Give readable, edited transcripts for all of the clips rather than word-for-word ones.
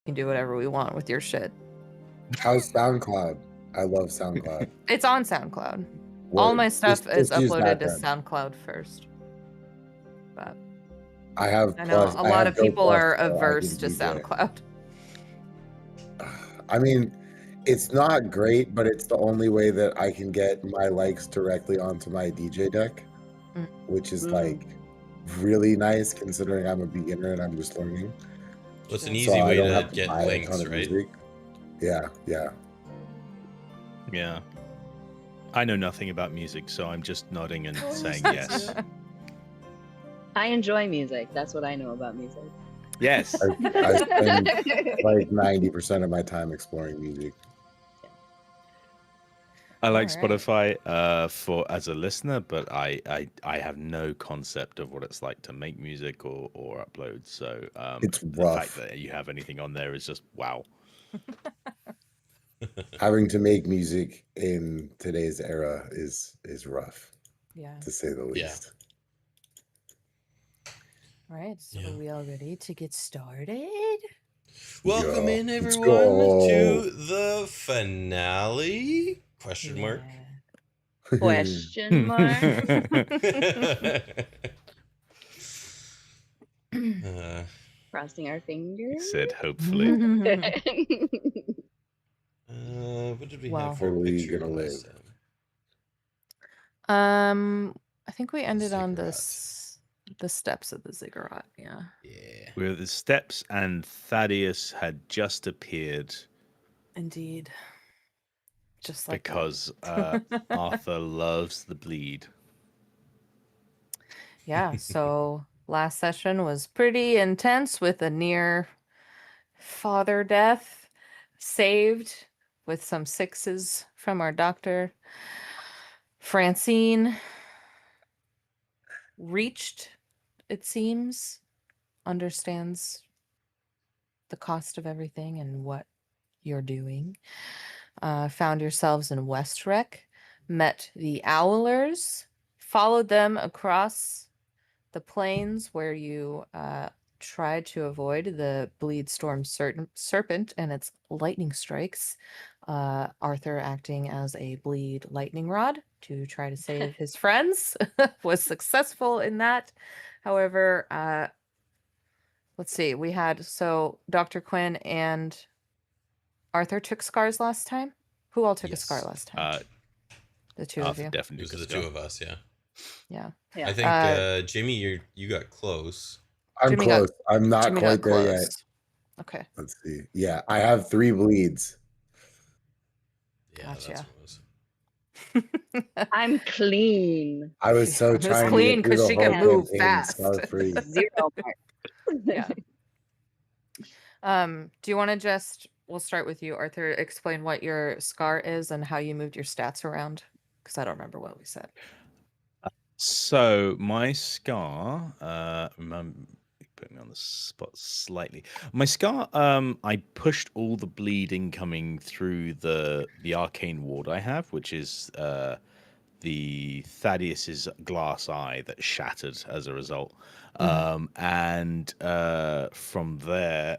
can do whatever we want with your shit. How's SoundCloud? I love SoundCloud. It's on SoundCloud. What, All my stuff is just use uploaded that to then. SoundCloud first. But I have I know Plus. a I lot have of people Go are Plus, so I averse can to DJ. SoundCloud. I mean, it's not great, but it's the only way that I can get my likes directly onto my DJ deck, which is like really nice considering I'm a beginner and I'm just learning. Well, it's an So easy I way don't to have to get buy a links, ton of right? music. Yeah. Yeah. I know nothing about music, so I'm just nodding and saying yes. I enjoy music. That's what I know about music. Yes. I spend like 90% of my time exploring music. I like All right. Spotify for as a listener, but I have no concept of what it's like to make music or upload. So It's the rough. fact that you have anything on there is just wow. Having to make music in today's era is rough, Yeah. to say the least. All right. So Yeah. are we all ready to get started? Welcome Yeah, in, let's everyone, go. to the finale? Question mark. Question mark. Crossing our He fingers. said hopefully. What did we Wow. have for Hopefully you're picture gonna last live. time? I think we ended on Ziggurat. the steps of the ziggurat. Yeah. Yeah. We were at the steps, and Thaddeus had just appeared Indeed. Just like because Arthur loves the bleed. Yeah, so last session was pretty intense with a near father death, saved with some sixes from our doctor. Francine reached, it seems, understands the cost of everything and what you're doing. Found yourselves in Westrek, met the Owlers, followed them across the plains where you tried to avoid the Bleed Storm Serpent and its lightning strikes. Arthur, acting as a bleed lightning rod to try to save his friends, was successful in that. However, let's see, we had Dr. Quinn and Arthur took scars last time. Who all took a scar last time? The two Arthur of you. definitely Those are took the a two scar. of us, yeah. Yeah. Yeah. I think Jimmy, you got close. I'm Jimmy close. I'm not Jimmy quite got there yet. close. Okay. Let's see. Yeah, I have 3 bleeds. Yeah, Gotcha. that's what it was. I'm clean. I was so It was trying clean to get through 'cause the she whole could move campaign fast. scar-free. 0 mark. Yeah. Do you want to we'll start with you, Arthur. Explain what your scar is and how you moved your stats around, because I don't remember what we said. So my scar, put me on the spot slightly. My scar, I pushed all the bleeding coming through the arcane ward I have, which is the Thaddeus's glass eye that shattered as a result. And from there,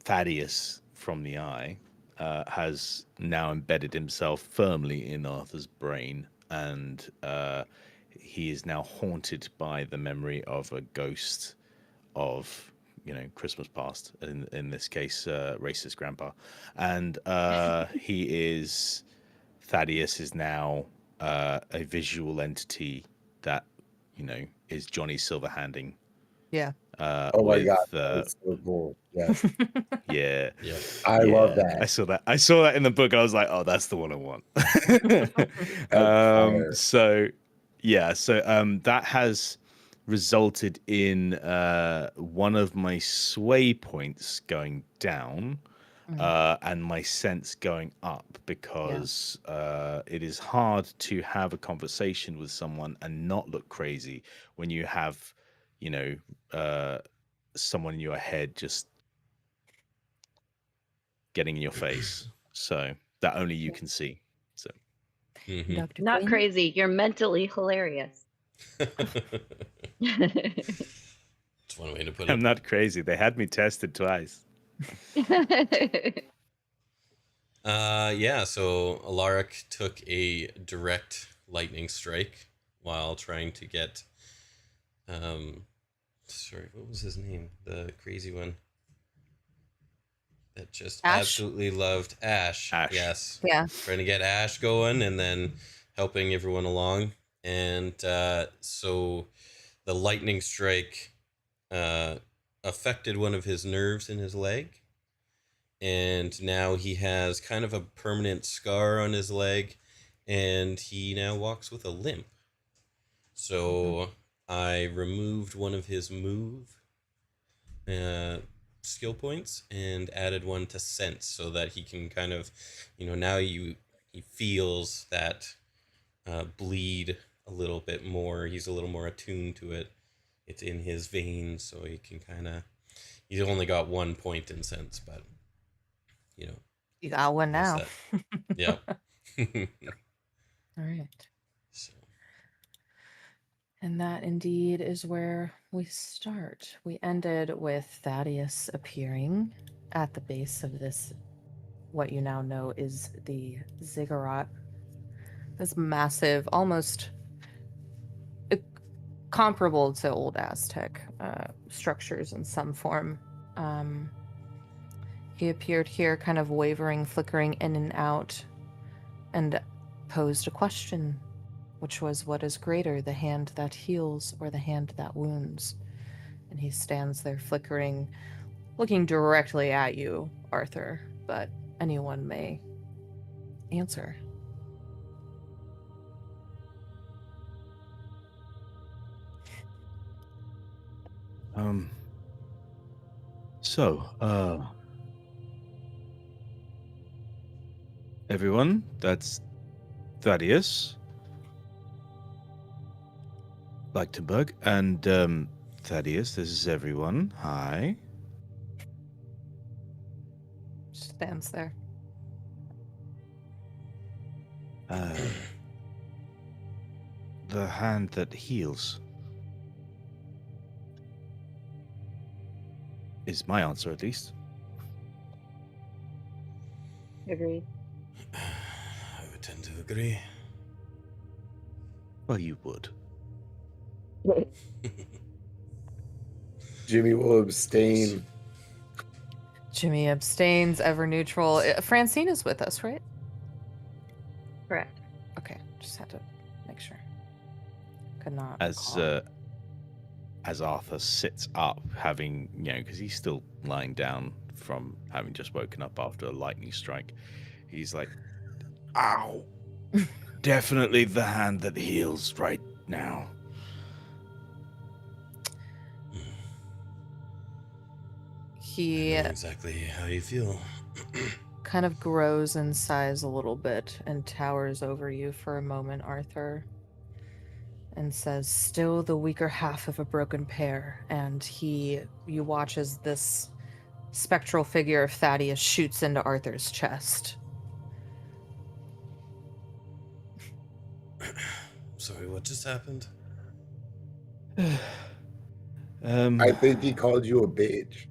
Thaddeus from the eye has now embedded himself firmly in Arthur's brain, and he is now haunted by the memory of a ghost of Christmas past, in this case racist grandpa, and Thaddeus is now a visual entity that is Johnny Silverhanding. Yeah. Oh my god, that's so cool. Yes. Yeah. I love that. I saw that in the book. I was like, oh, that's the one I want. So that has resulted in one of my sway points going down, and my sense going up, because it is hard to have a conversation with someone and not look crazy when you have someone in your head just getting in your face, so that only you can see. So Dr. Not Quinn? crazy. You're mentally hilarious. That's one way to put I'm it. not crazy. They had me tested twice. Yeah, so Alaric took a direct lightning strike while trying to get sorry, what was his name? The crazy one that just Ash? absolutely loved Ash. Ash. Yes. Yeah. Trying to get Ash going and then helping everyone along. And so the lightning strike affected one of his nerves in his leg. And now he has kind of a permanent scar on his leg. And he now walks with a limp. So I removed one of his move skill points and added one to sense so that he can kind of, now he feels that bleed a little bit more. He's a little more attuned to it. It's in his veins, so he can kind of. He's only got 1 point in sense, but You got one now. Yeah. All right. So. And that indeed is where we start. We ended with Thaddeus appearing at the base of this, what you now know is the ziggurat. This massive, almost comparable to old Aztec structures in some form. He appeared here kind of wavering, flickering in and out, and posed a question, which was, what is greater, the hand that heals or the hand that wounds? And he stands there flickering, looking directly at you, Arthur, but anyone may answer. Everyone, that's Thaddeus, Lichtenberg, and Thaddeus, this is everyone. Hi. Stands there. The hand that heals is my answer, at least. Agreed. I would tend to agree. Well, you would. Jimmy will abstain. Jimmy abstains, ever neutral. Francine is with us, right? Correct. Okay, just had to make sure. Could not. As Arthur sits up, having, because he's still lying down from having just woken up after a lightning strike, he's like, ow, definitely the hand that heals right now. He I know exactly how you feel. kind of grows in size a little bit and towers over you for a moment, Arthur, and says, still the weaker half of a broken pair. And you watch as this spectral figure of Thaddeus shoots into Arthur's chest. Sorry, what just happened? I think he called you a bitch.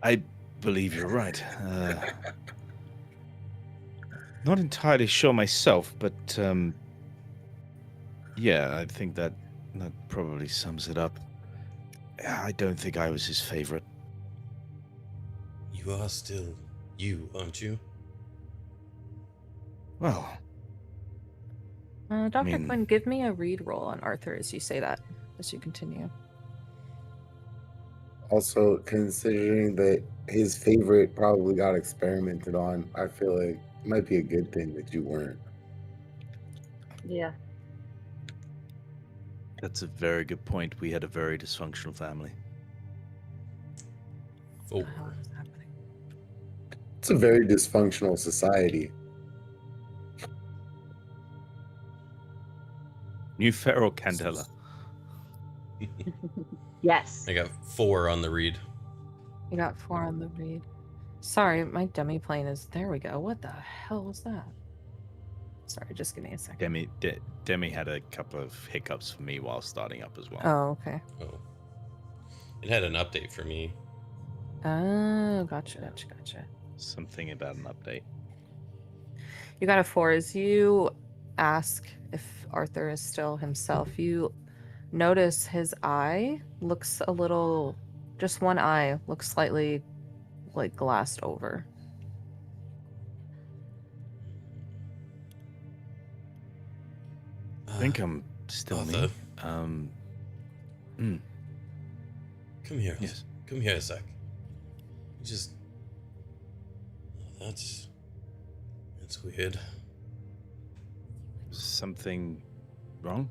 I believe you're right. Not entirely sure myself, but yeah, I think that probably sums it up. I don't think I was his favorite. You are still you, aren't you? Well, Dr. Quinn, give me a read roll on Arthur as you say that, as you continue. Also, considering that his favorite probably got experimented on, I feel like it might be a good thing that you weren't. Yeah. that's a very good point. We had a very dysfunctional family. Oh. What the hell is happening? It's a very dysfunctional society. New feral Candela. Yes. I got 4 on the read. You got 4 on the read. Sorry, my dummy plane is... There we go. What the hell was that? Sorry, just give me a second. Demi had a couple of hiccups for me while starting up as well. Oh, okay. Oh. It had an update for me. Oh, gotcha. Something about an update. You got a 4. As you ask if Arthur is still himself, you notice his eye looks a little, just one eye looks slightly like glassed over. I think I'm still Arthur. me. Come here. Yes. Come here a sec. Just... That's weird. Something wrong?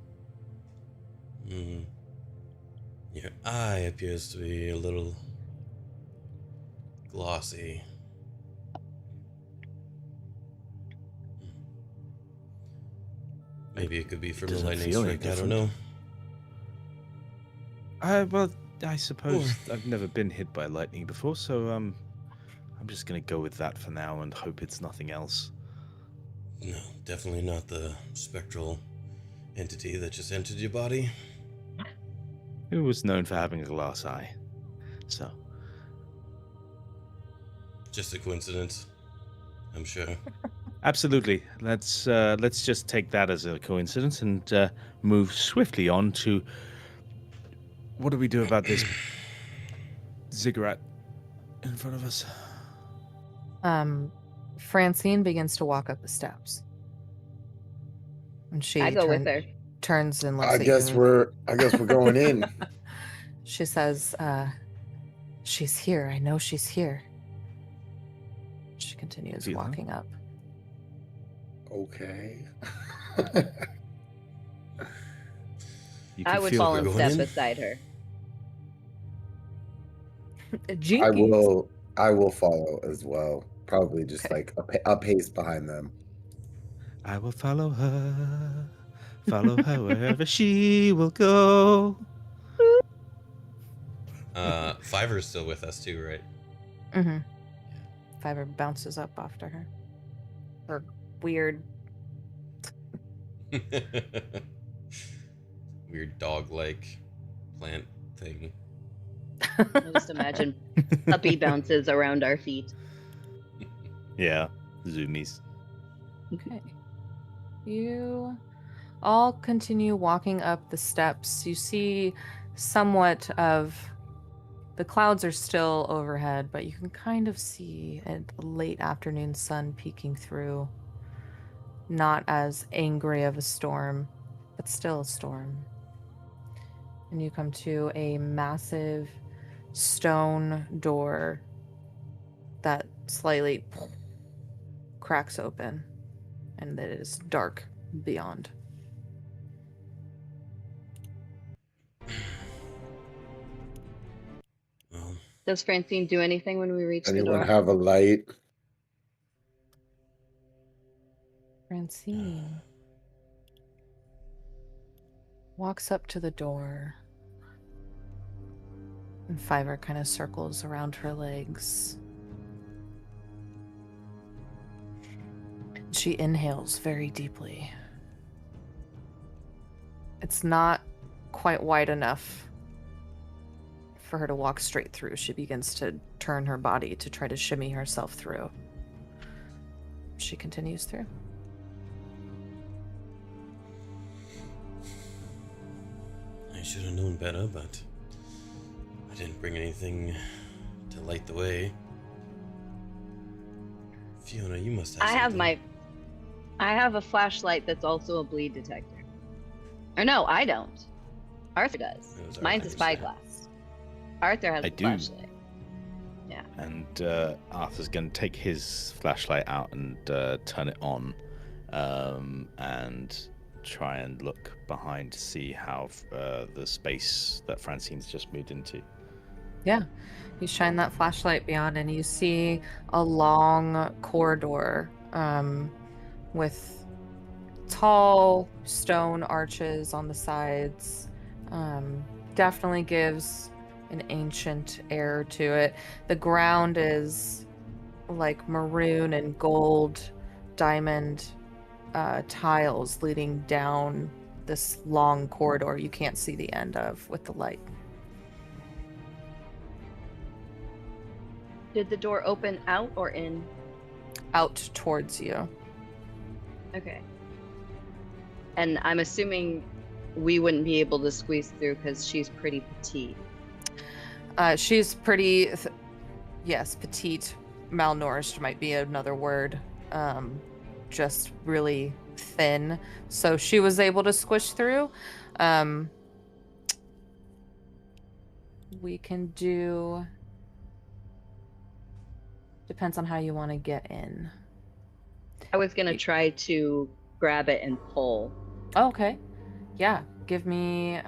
Your eye appears to be a little glossy. Maybe it could be from the doesn't lightning feel any strike. I don't different. know. Well, I suppose I've never been hit by lightning before, so I'm just gonna go with that for now and hope it's nothing else. No, definitely not the spectral entity that just entered your body. It was known for having a glass eye, so Just a coincidence, I'm sure. absolutely. Let's just take that as a coincidence and move swiftly on to what do we do about this ziggurat in front of us? Francine begins to walk up the steps. And she I go with her. turns and looks I at guess you. we're going in. She says, she's here. I know she's here. She continues Feel her? walking up. Okay. You I can would feel fall her. and going step in? beside her. Jinkies. I will follow as well. Probably just Okay. like a pace behind them. I will follow her wherever she will go. Fiverr's still with us too, right? Mm-hmm. Fiverr bounces up after her. Her weird. Weird dog-like plant thing. I just imagine puppy bounces around our feet. Yeah, zoomies. Okay. You all continue walking up the steps. You see somewhat of the clouds are still overhead, but you can kind of see a late afternoon sun peeking through. Not as angry of a storm, but still a storm. And you come to a massive stone door that slightly cracks open, and it is dark beyond. Well, Does Francine do anything when we reach the Anyone door? have a light? Francine walks up to the door, and Fiverr kind of circles around her legs. She inhales very deeply. It's not quite wide enough for her to walk straight through. She begins to turn her body to try to shimmy herself through. She continues through. I should have known better, but I didn't bring anything to light the way. Fiona, you must have something. I have a flashlight that's also a bleed detector. Or no, I don't. Arthur does. It was Mine's a Arthur's, spyglass. Arthur has I a do. flashlight. And Arthur's going to take his flashlight out and turn it on and try and look behind to see how the space that Francine's just moved into. Yeah. You shine that flashlight beyond, and you see a long corridor with tall stone arches on the sides. Definitely gives an ancient air to it. The ground is like maroon and gold diamond tiles leading down this long corridor you can't see the end of with the light. Did the door open out or in? Out towards you. Okay. And I'm assuming we wouldn't be able to squeeze through because she's pretty petite. She's pretty, yes, petite, malnourished might be another word. Just really thin. So she was able to squish through. We can do... Depends on how you want to get in. I was going to try to grab it and pull. Oh, okay. Yeah. Give me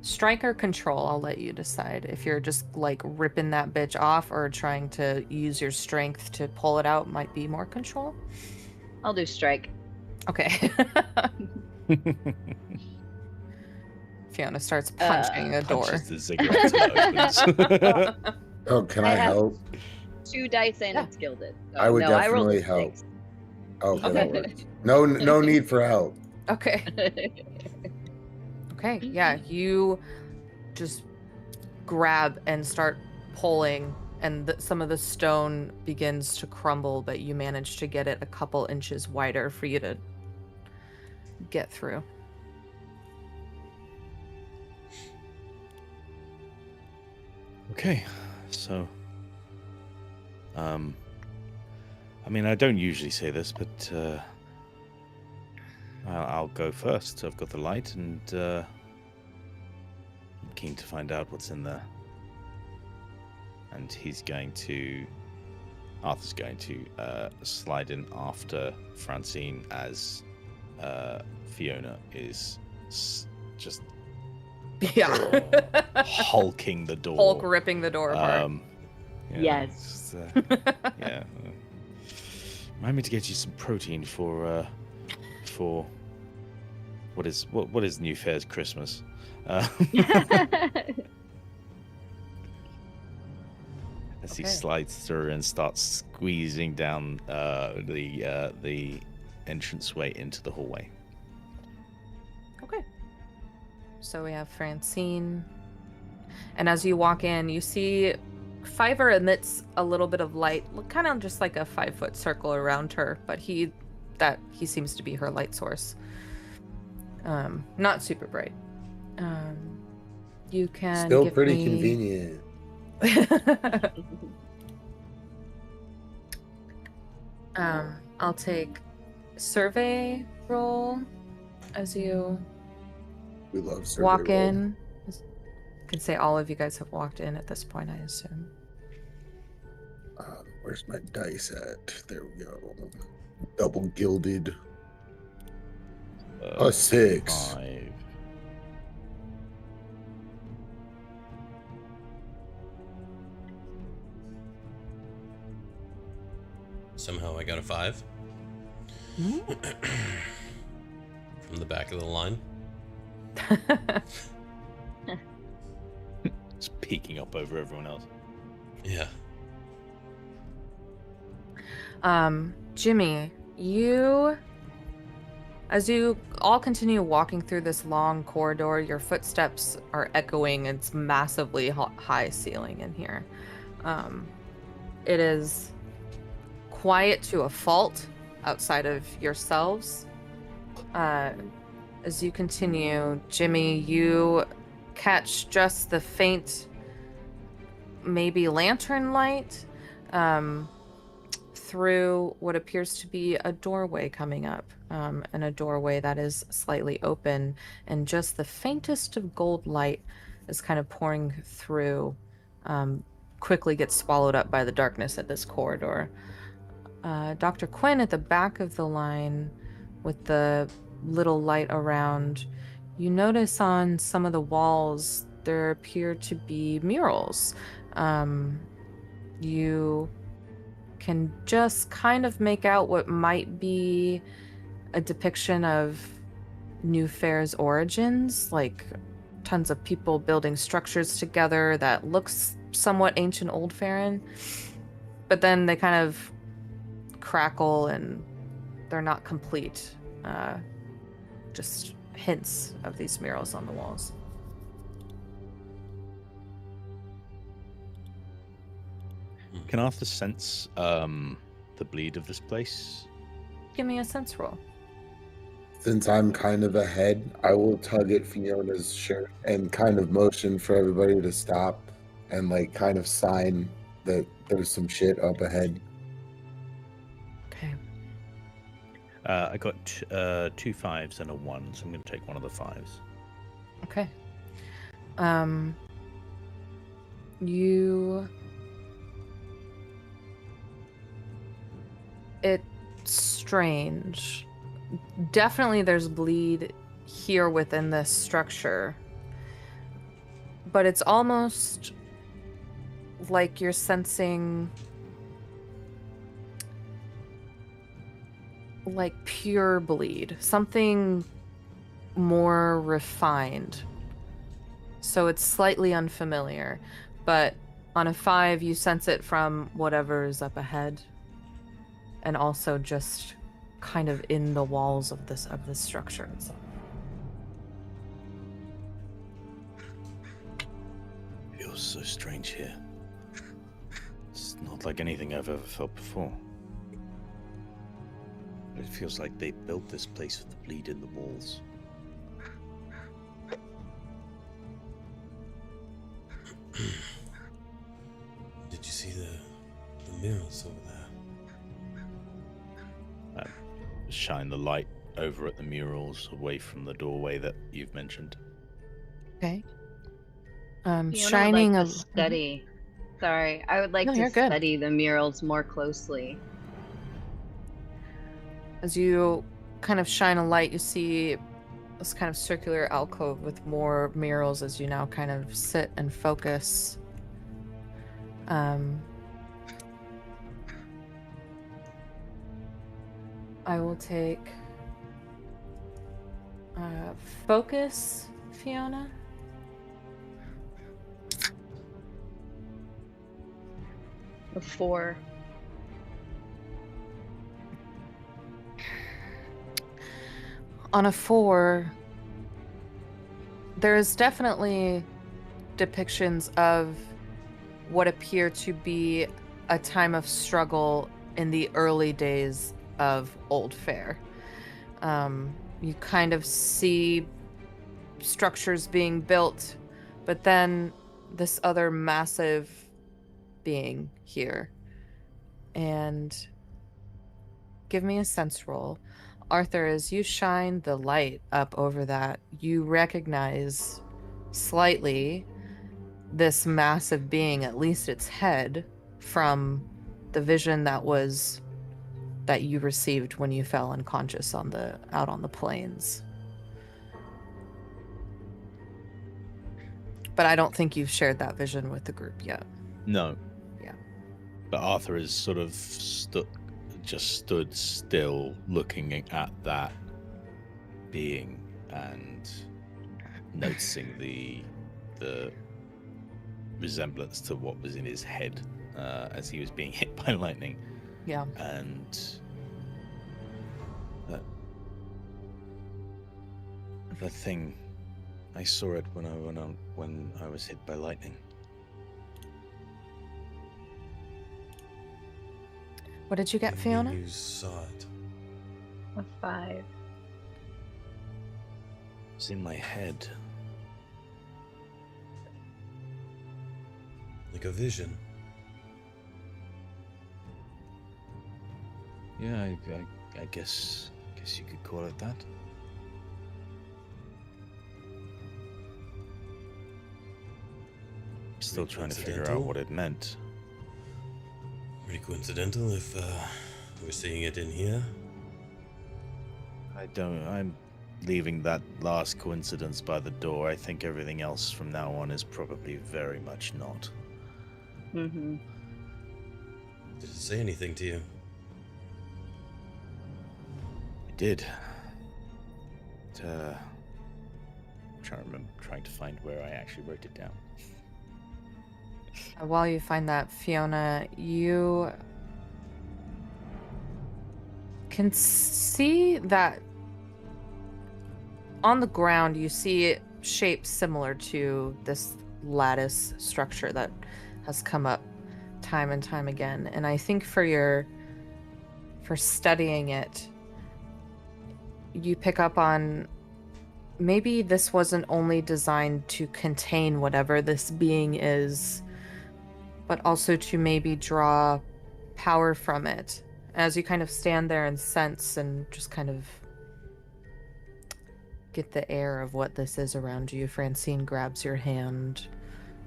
strike or control. I'll let you decide if you're just like ripping that bitch off or trying to use your strength to pull it out. Might be more control. I'll do strike. Okay. Fiona starts punching a door. Punches the ziggurat till it opens. Oh, can I have help? 2 dice and Yeah. it's gilded. So, I would no, I rolled definitely a help. 6. Okay, Okay. that works. No need for help. Okay. Okay. Yeah. You just grab and start pulling, and some of the stone begins to crumble, but you manage to get it a couple inches wider for you to get through. Okay, so, I mean, I don't usually say this, but I'll go first. I've got the light, and I'm keen to find out what's in there. And Arthur's going to slide in after Francine as Fiona is just Yeah. hulking the door. Hulk ripping the door apart. Yes. Yeah. Remind me to get you some protein for what is New Fair's Christmas. As he Okay. slides through and starts squeezing down the entranceway into the hallway. Okay. So we have Francine. And as you walk in, you see Fiverr emits a little bit of light, kind of just like a 5-foot circle around her, but he seems to be her light source. Not super bright. You can Still give pretty me... convenient. I'll take survey roll as you We love survey walk roll. in. I can say all of you guys have walked in at this point, I assume. Where's my dice at? There we go. Double gilded. A 6. 5. Somehow I got a 5. From the back of the line. Just peeking up over everyone else. Yeah. Jimmy, as you all continue walking through this long corridor, your footsteps are echoing its massively high ceiling in here. It is quiet to a fault outside of yourselves. As you continue, Jimmy, you catch just the faint, maybe lantern light, through what appears to be a doorway coming up, and a doorway that is slightly open, and just the faintest of gold light is kind of pouring through, quickly gets swallowed up by the darkness at this corridor. Dr. Quinn at the back of the line with the little light around, you notice on some of the walls there appear to be murals. You can just kind of make out what might be a depiction of New Fair's origins, like tons of people building structures together that looks somewhat ancient Old Fairn, but then they kind of crackle and they're not complete. Just hints of these murals on the walls. Can Arthur sense the bleed of this place? Give me a sense roll. Since I'm kind of ahead, I will tug at Fiona's shirt and kind of motion for everybody to stop and like kind of sign that there's some shit up ahead. Okay. I got 2 5s and a 1, so I'm going to take one of the 5s. Okay. You... It's strange. Definitely there's bleed here within this structure. But it's almost like you're sensing like pure bleed. Something more refined. So it's slightly unfamiliar. But on a 5, you sense it from whatever is up ahead. And also just kind of in the walls of this structure itself. Feels so strange here. It's not like anything I've ever felt before. It feels like they built this place with the bleed in the walls. Did you see the murals over there? Shine the light over at the murals away from the doorway that you've mentioned. Okay. Fiona Shining would a like to study. Sorry, I would like No, to you're good. study the murals more closely. As you kind of shine a light, you see this kind of circular alcove with more murals as you now kind of sit and focus. I will take focus, Fiona. A 4. On a 4, there is definitely depictions of what appear to be a time of struggle in the early days of Old Fair. You kind of see structures being built, but then this other massive being here. And give me a sense roll. Arthur, as you shine the light up over that, you recognize slightly this massive being, at least its head, from the vision that you received when you fell unconscious out on the plains. But I don't think you've shared that vision with the group yet. No. Yeah. But Arthur is sort of stood still looking at that being and noticing the resemblance to what was in his head as he was being hit by lightning. Yeah. And that thing, I saw it when I was hit by lightning. What did you get, Fiona? You saw it. A 5. It's in my head. Like a vision. Yeah, I guess you could call it that. Still trying to figure out what it meant. Pretty coincidental if we're seeing it in here. I'm leaving that last coincidence by the door. I think everything else from now on is probably very much not. Mm-hmm. Did it say anything to you? It did. Trying to find where I actually wrote it down. While you find that, Fiona, you can see that on the ground you see shapes similar to this lattice structure that has come up time and time again. And I think for studying it, you pick up on maybe this wasn't only designed to contain whatever this being is, but also to maybe draw power from it. As you kind of stand there and sense and just kind of get the air of what this is around you, Francine grabs your hand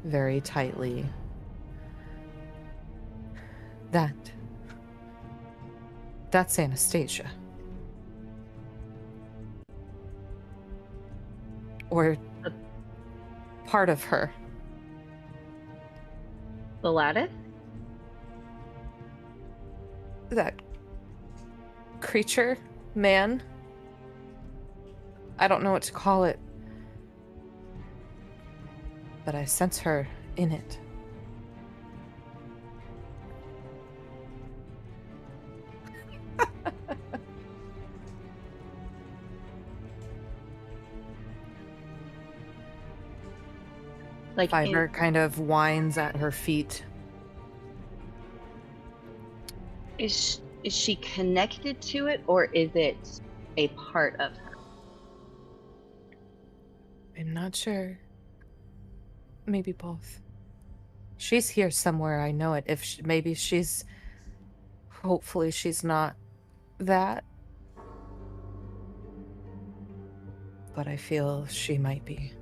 very tightly. That's Anastasia. Or part of her. The lattice? That creature, man. I don't know what to call it. But I sense her in it. Like Fiverr kind of whines at her feet. Is she connected to it, or is it a part of her? I'm not sure. Maybe both. She's here somewhere, I know it. Maybe she's... Hopefully she's not that. But I feel she might be.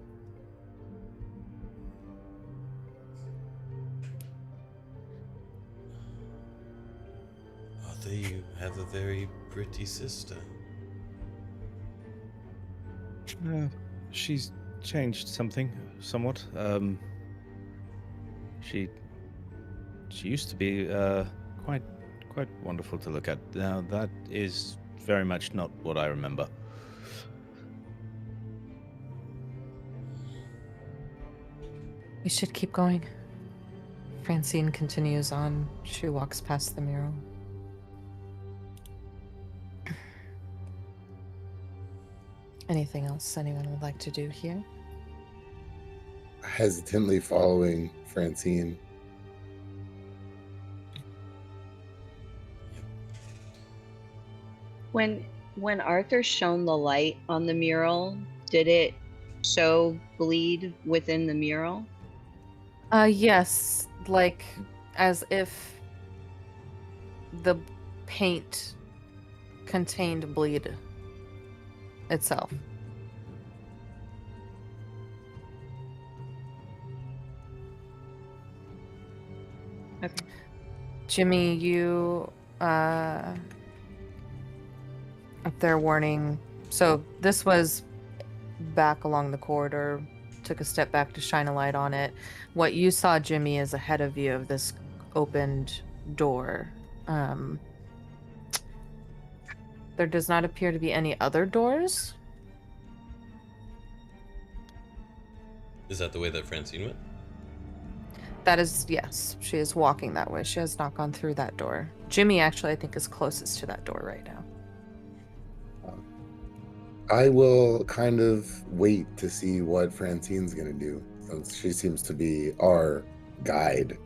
Arthur, you have a very pretty sister. She's changed somewhat. She used to be quite wonderful to look at. Now that is very much not what I remember. We should keep going. Francine continues on. She walks past the mural. Anything else anyone would like to do here? Hesitantly following Francine. When Arthur shone the light on the mural, did it show bleed within the mural? Yes, like as if the paint contained bleed itself. Okay. Jimmy, you up there warning. So this was back along the corridor. Took a step back to shine a light on it. What you saw, Jimmy, is ahead of you of this opened door. There does not appear to be any other doors. Is that the way that Francine went? That is, yes. She is walking that way. She has not gone through that door. Jimmy, actually, I think, is closest to that door right now. I will kind of wait to see what Francine's going to do, since she seems to be our guide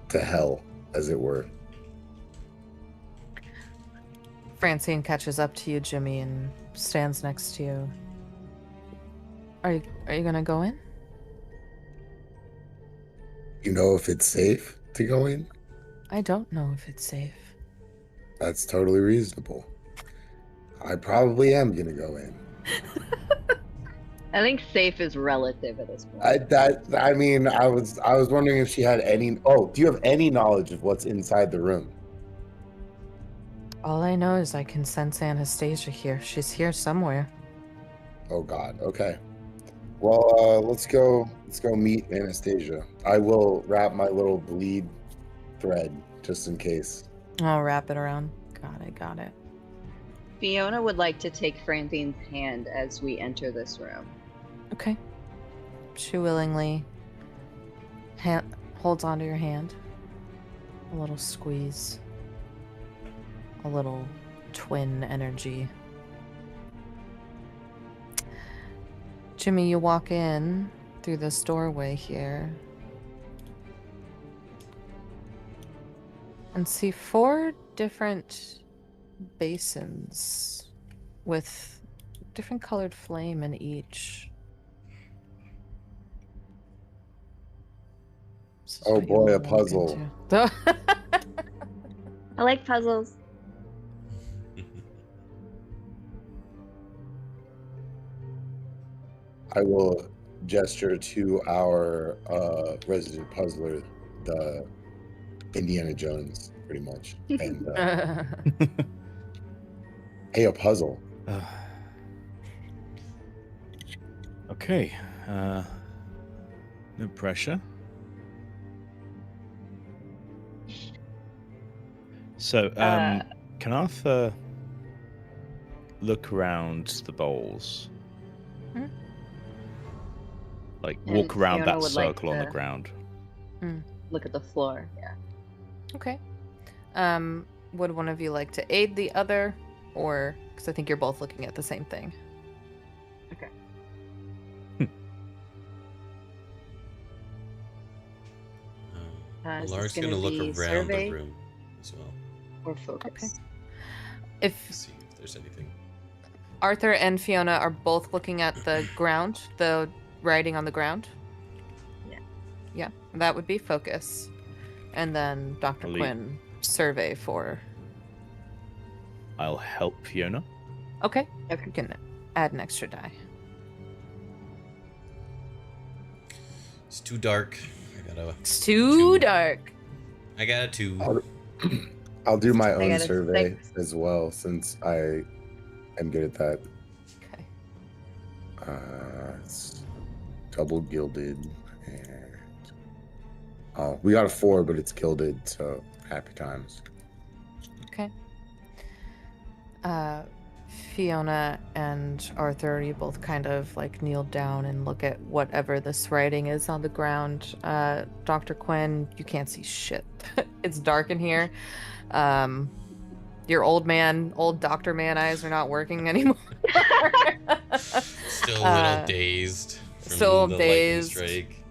to hell, as it were. Francine catches up to you, Jimmy, and stands next to you. Are you gonna go in? You know if it's safe to go in? I don't know if it's safe. That's totally reasonable. I probably am gonna go in. I think safe is relative at this point. I was wondering if she had any. Oh, do you have any knowledge of what's inside the room? All I know is I can sense Anastasia here. She's here somewhere. Oh God. Okay. Well, let's go meet Anastasia. I will wrap my little bleed thread just in case. I'll wrap it around. Got it. Fiona would like to take Francine's hand as we enter this room. Okay. She willingly holds onto your hand. A little squeeze. a little twin energy. Jimmy, you walk in through this doorway here and see 4 different basins with different colored flame in each. This is Oh what you boy, wanna a walk puzzle. into. I like puzzles. I will gesture to our resident puzzler, the Indiana Jones, pretty much. And hey, a puzzle. Okay. No pressure. So, can Arthur look around the bowls? Hmm? Like, And walk around Fiona that would like circle on the to- ground. Look at the floor. Yeah. Okay. Would one of you like to aid the other, or because I think you're both looking at the same thing? Okay. Is Alaric's this gonna gonna look be around survey? the room as well. Or focus. If See if there's anything. Arthur and Fiona are both looking at the ground, the writing on the ground. Yeah. Yeah, that would be focus. And then Dr. I'll leave. Quinn, survey for. I'll help Fiona. Okay. Okay. You can add an extra die. It's too dark. It's too Two. dark. I got a 2. I'll do my I own got a survey 6. as well, since I am good at that. Okay. It's double gilded, and we got a 4, but it's gilded, so happy times. Okay. Fiona and Arthur, you both kind of like kneel down and look at whatever this writing is on the ground. Dr. Quinn, you can't see shit. It's dark in here. Your old doctor man eyes are not working anymore. Still a little dazed from still the dazed. lightning strike.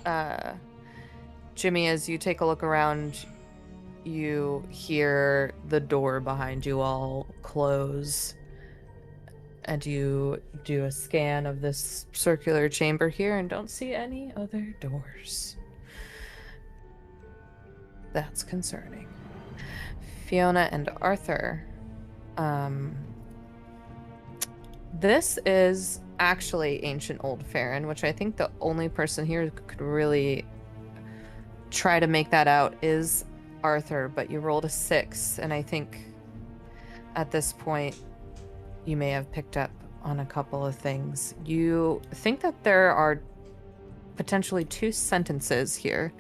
Yeah. Jimmy, as you take a look around, you hear the door behind you all close, and you do a scan of this circular chamber here and don't see any other doors. That's concerning. Fiona and Arthur, this is actually ancient old Farron, which I think the only person here who could really try to make that out is Arthur, but you rolled a 6, and I think at this point you may have picked up on a couple of things. You think that there are potentially 2 sentences here.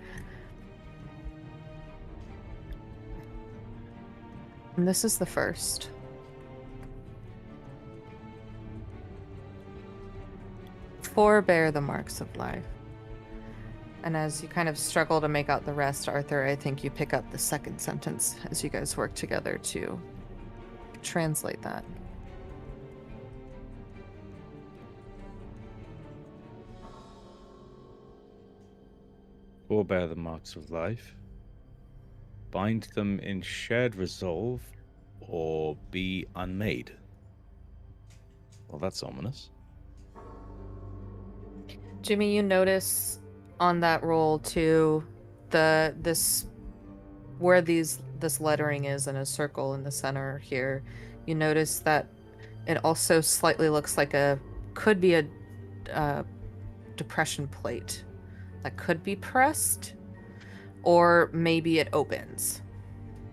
And this is the first. Forbear the marks of life. And as you kind of struggle to make out the rest, Arthur, I think you pick up the second sentence as you guys work together to translate that. Forbear the marks of life. Bind them in shared resolve, or be unmade. Well, that's ominous. Jimmy, you notice on that roll too, this lettering is in a circle in the center here. You notice that it also slightly looks like could be a depression plate that could be pressed, or maybe it opens.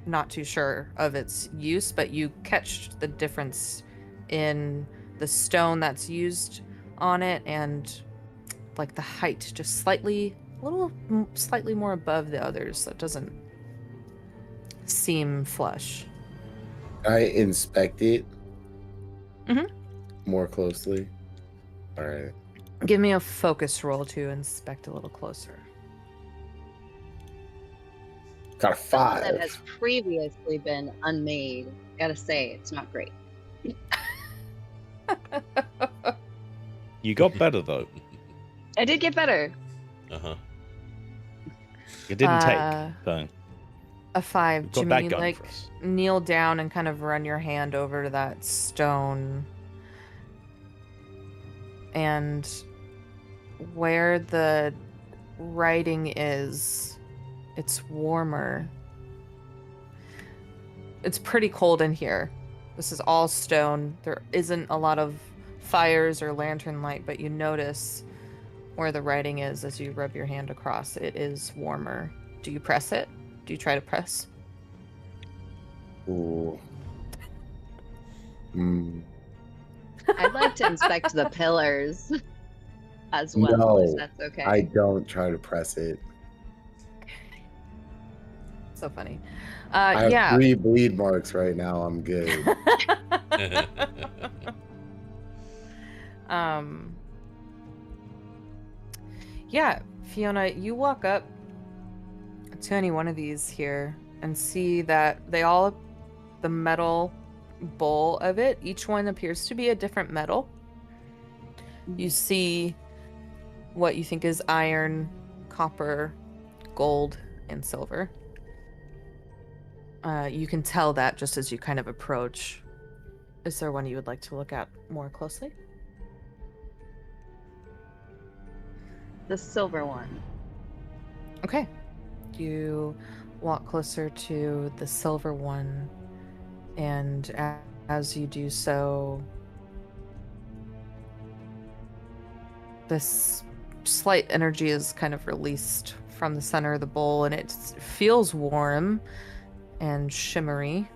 Not too sure of its use, but you catch the difference in the stone that's used on it and like the height, just slightly more above the others. That doesn't seem flush. I inspect it Mhm. more closely. All right. Give me a focus roll to inspect a little closer. Got a Something that 5. has previously been unmade. Gotta say, it's not great. You got better though. I did get better. Uh-huh. It didn't take though. A 5. We've got Jimmy, that going like, for us. kneel down and kind of run your hand over to that stone. And where the writing is, it's warmer. It's pretty cold in here. This is all stone. There isn't a lot of fires or lantern light, but you notice where the writing is as you rub your hand across. It is warmer. Do you press it? Do you try to press? Ooh. Mm. I'd like to inspect the pillars as well, No, if that's okay. I don't try to press it. So funny. I have Yeah. 3 bleed marks right now. I'm good. Yeah, Fiona, you walk up to any one of these here and see that the metal bowl of it, each one appears to be a different metal. You see what you think is iron, copper, gold, and silver. You can tell that just as you kind of approach. Is there one you would like to look at more closely? The silver one. Okay. You walk closer to the silver one, and as you do so, this slight energy is kind of released from the center of the bowl, and it feels warm and shimmery.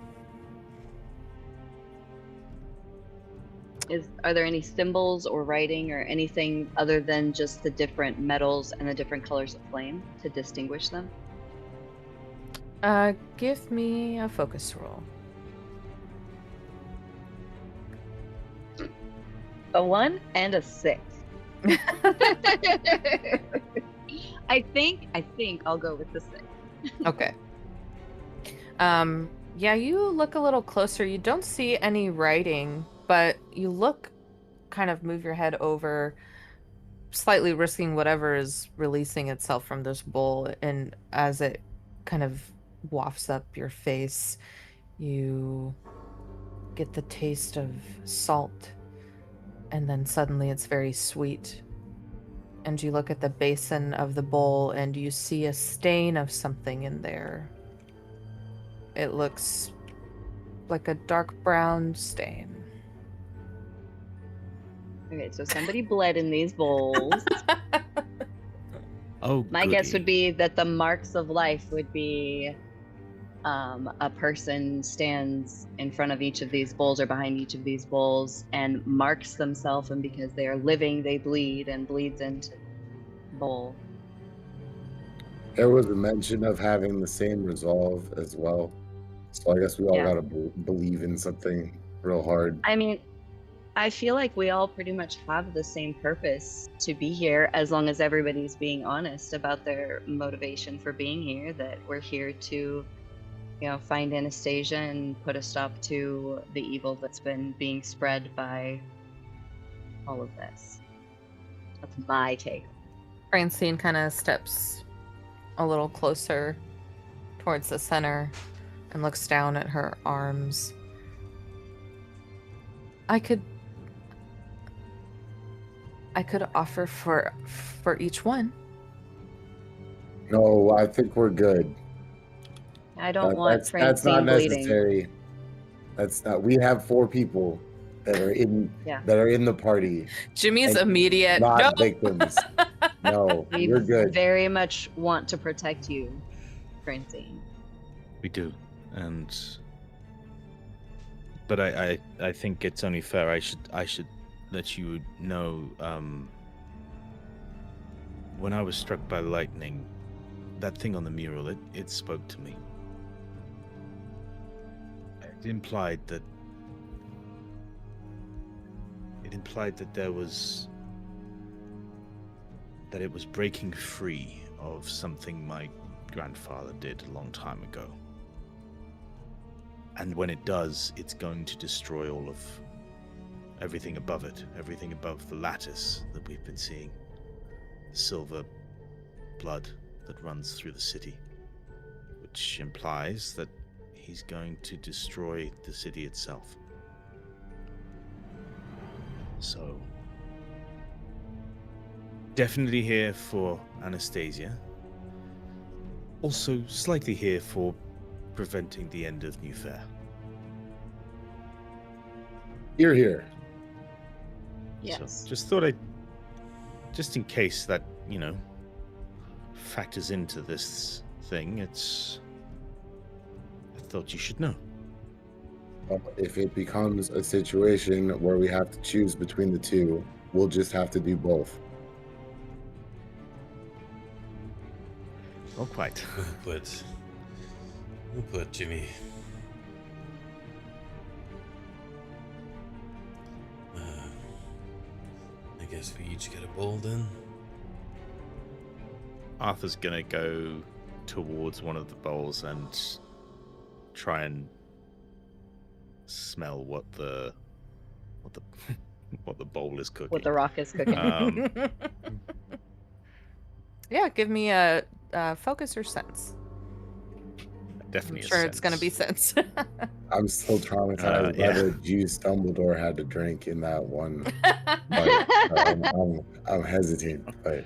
Are there any symbols or writing or anything other than just the different metals and the different colors of flame to distinguish them? Give me a focus roll. A 1 and a 6. I think I'll go with the 6. Okay. Yeah, you look a little closer. You don't see any writing, but you move your head over, slightly risking whatever is releasing itself from this bowl, and as it kind of wafts up your face, you get the taste of salt, and then suddenly it's very sweet. And you look at the basin of the bowl and you see a stain of something in there. It looks like a dark brown stain. Okay, so somebody bled in these bowls. Oh, My guess goody. would be that the marks of life would be a person stands in front of each of these bowls or behind each of these bowls and marks themselves, and because they are living, they bleed and bleeds into the bowl. There was a mention of having the same resolve as well. So I guess we all Yeah. gotta believe in something real hard. I mean, I feel like we all pretty much have the same purpose to be here, as long as everybody's being honest about their motivation for being here, that we're here to, find Anastasia and put a stop to the evil that's been being spread by all of this. That's my take. Francine kind of steps a little closer towards the center and looks down at her arms. I could offer for each one. No, I think we're good. I don't want That's Francine not bleeding. necessary. That's not. We have 4 people that are in Yeah. the party, Jimmy's And immediate not no. victims. No, We you're good. very much want to protect you, Francine. We do, but I think it's only fair. I should let you know. When I was struck by lightning, that thing on the mural, it spoke to me. It implied that there was that it was breaking free of something my grandfather did a long time ago. And when it does, it's going to destroy all of everything above it, everything above the lattice that we've been seeing. Silver blood that runs through the city, which implies that he's going to destroy the city itself. So, definitely here for Anastasia. Also, slightly here for preventing the end of New Fair. You're here. Yes. So, just thought I'd, just in case that, you know, factors into this thing, I thought you should know. Well, if it becomes a situation where we have to choose between the two, we'll just have to do both. Not quite. We'll put Jimmy. I guess we each get a bowl then. Arthur's gonna go towards one of the bowls and try and smell what the what the bowl is cooking. What the rock is cooking. Yeah, give me a focus or sense. Definitely. I'm sure it's going to be sense. I'm still traumatized by the juice Dumbledore had to drink in that one. I'm hesitant, but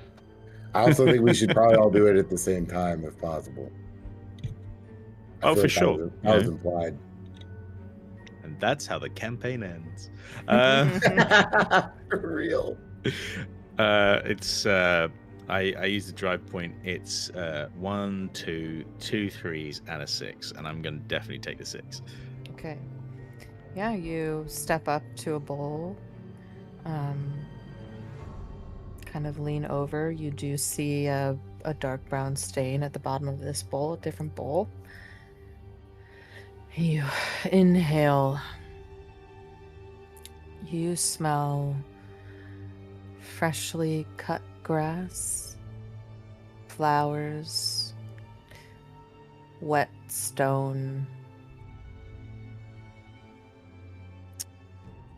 I also think we should probably all do it at the same time if possible. Oh, for sure. That was implied. And that's how the campaign ends. For real. It's I use the drive point. It's 1, 2, 2 3s, and a 6, and I'm gonna definitely take the 6. Okay. Yeah, you step up to a bowl, kind of lean over. You do see a dark brown stain at the bottom of this bowl, a different bowl. You inhale. You smell freshly cut grass, flowers, wet stone,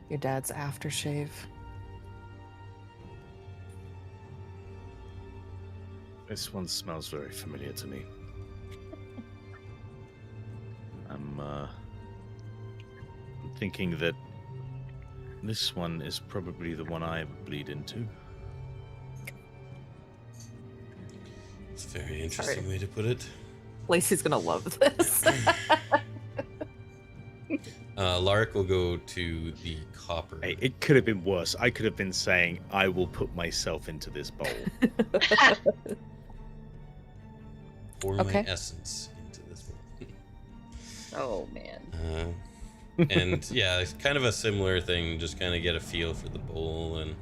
your dad's aftershave. This one smells very familiar to me. I'm thinking that this one is probably the one I bleed into. It's a very interesting way to put it. Lacey's gonna love this. Alaric will go to the copper. Hey, it could have been worse. I could have been saying, I will put myself into this bowl. Pour Okay. my essence into this one. Oh man. And yeah, it's kind of a similar thing. Just kind of get a feel for the bowl and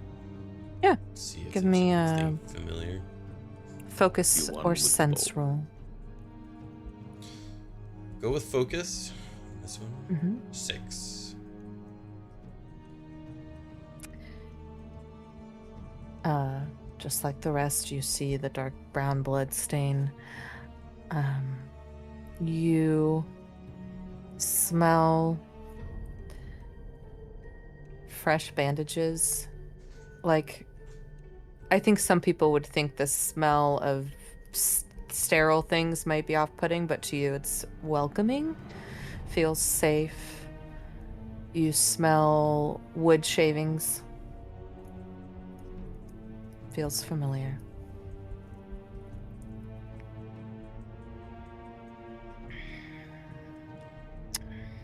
Yeah. see if Give there's me anything familiar. Focus You won or with the sense bowl. roll. Go with focus. This one. Mm-hmm. 6. Just like the rest, you see the dark brown blood stain. You smell fresh bandages. Like, I think some people would think the smell of sterile things might be off-putting, but to you it's welcoming. Feels safe. You smell wood shavings. Feels familiar.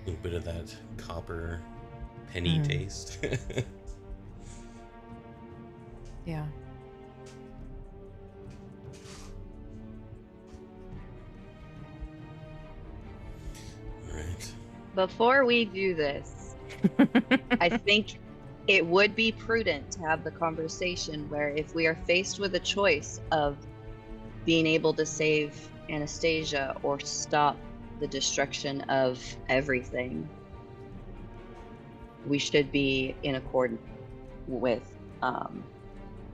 A little bit of that copper penny taste. Yeah. All right. Before we do this, I think it would be prudent to have the conversation where if we are faced with a choice of being able to save Anastasia or stop the destruction of everything, we should be in accord with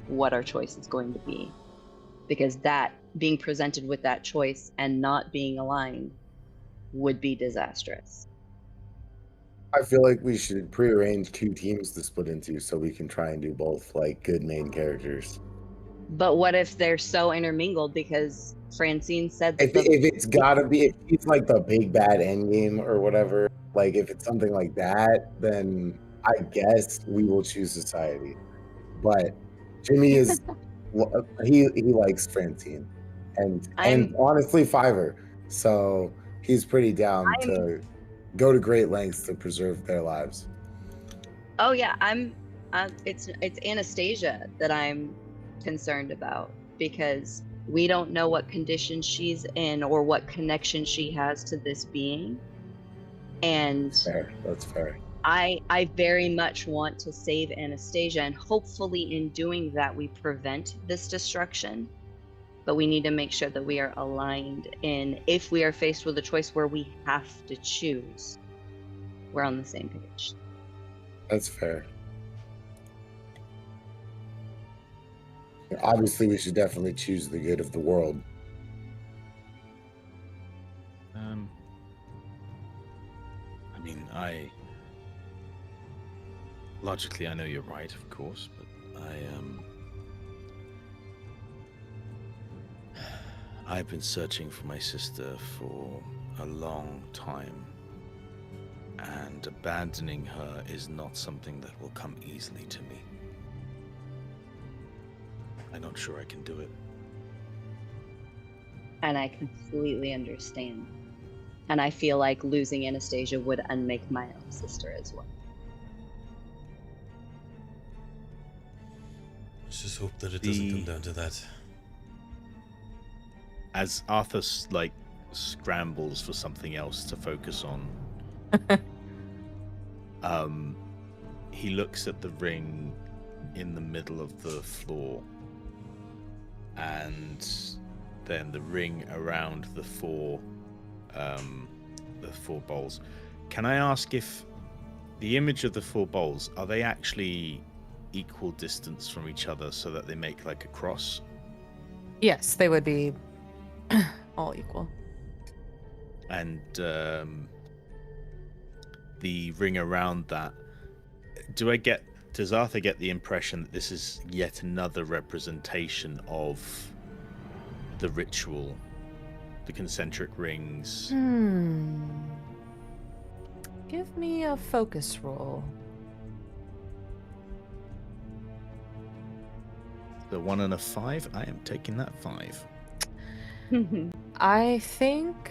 what our choice is going to be. because that being presented with that choice and not being aligned would be disastrous. I feel like we should prearrange 2 teams to split into so we can try and do both, like, good main characters. But what if they're so intermingled? Because Francine said If it's gotta be, if he's like the big bad endgame or whatever, like if it's something like that, then I guess we will choose society. But Jimmy is he likes Francine and honestly Fiverr, so he's pretty down to go to great lengths to preserve their lives. Oh yeah, it's Anastasia that I'm concerned about, because we don't know what condition she's in or what connection she has to this being. And that's fair. I very much want to save Anastasia, and hopefully in doing that we prevent this destruction. But we need to make sure that we are aligned in, if we are faced with a choice where we have to choose, we're on the same page. That's fair. Obviously, we should definitely choose the good of the world. I mean, logically, I know you're right, of course, but I've been searching for my sister for a long time, and abandoning her is not something that will come easily to me. I'm not sure I can do it. And I completely understand. And I feel like losing Anastasia would unmake my own sister as well. Let's just hope that it doesn't come down to that. As Arthur scrambles for something else to focus on, he looks at the ring in the middle of the floor, and then the ring around the four bowls. Can I ask if the image of the 4 bowls, are they actually equal distance from each other so that they make like a cross? Yes, they would be all equal. And the ring around that, does Arthur get the impression that this is yet another representation of the ritual, the concentric rings? Give me a focus roll. The 1 and a 5, I am taking that 5. I think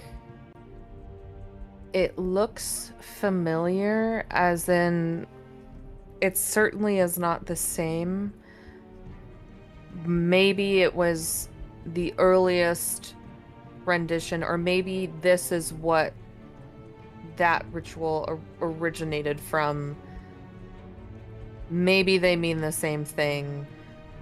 it looks familiar, as in it certainly is not the same. Maybe it was the earliest rendition, or maybe this is what that ritual originated from. Maybe they mean the same thing,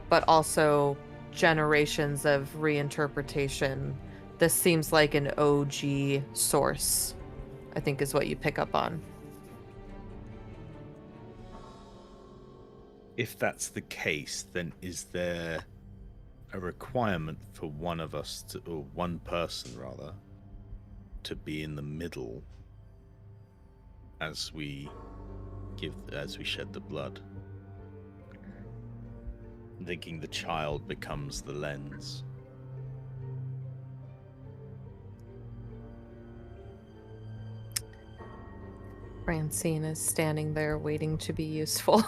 but also generations of reinterpretation. This seems like an OG source, I think, is what you pick up on. If that's the case, then is there a requirement for one of us to, or one person rather, to be in the middle as we shed the blood? Thinking the child becomes the lens. Francine is standing there waiting to be useful.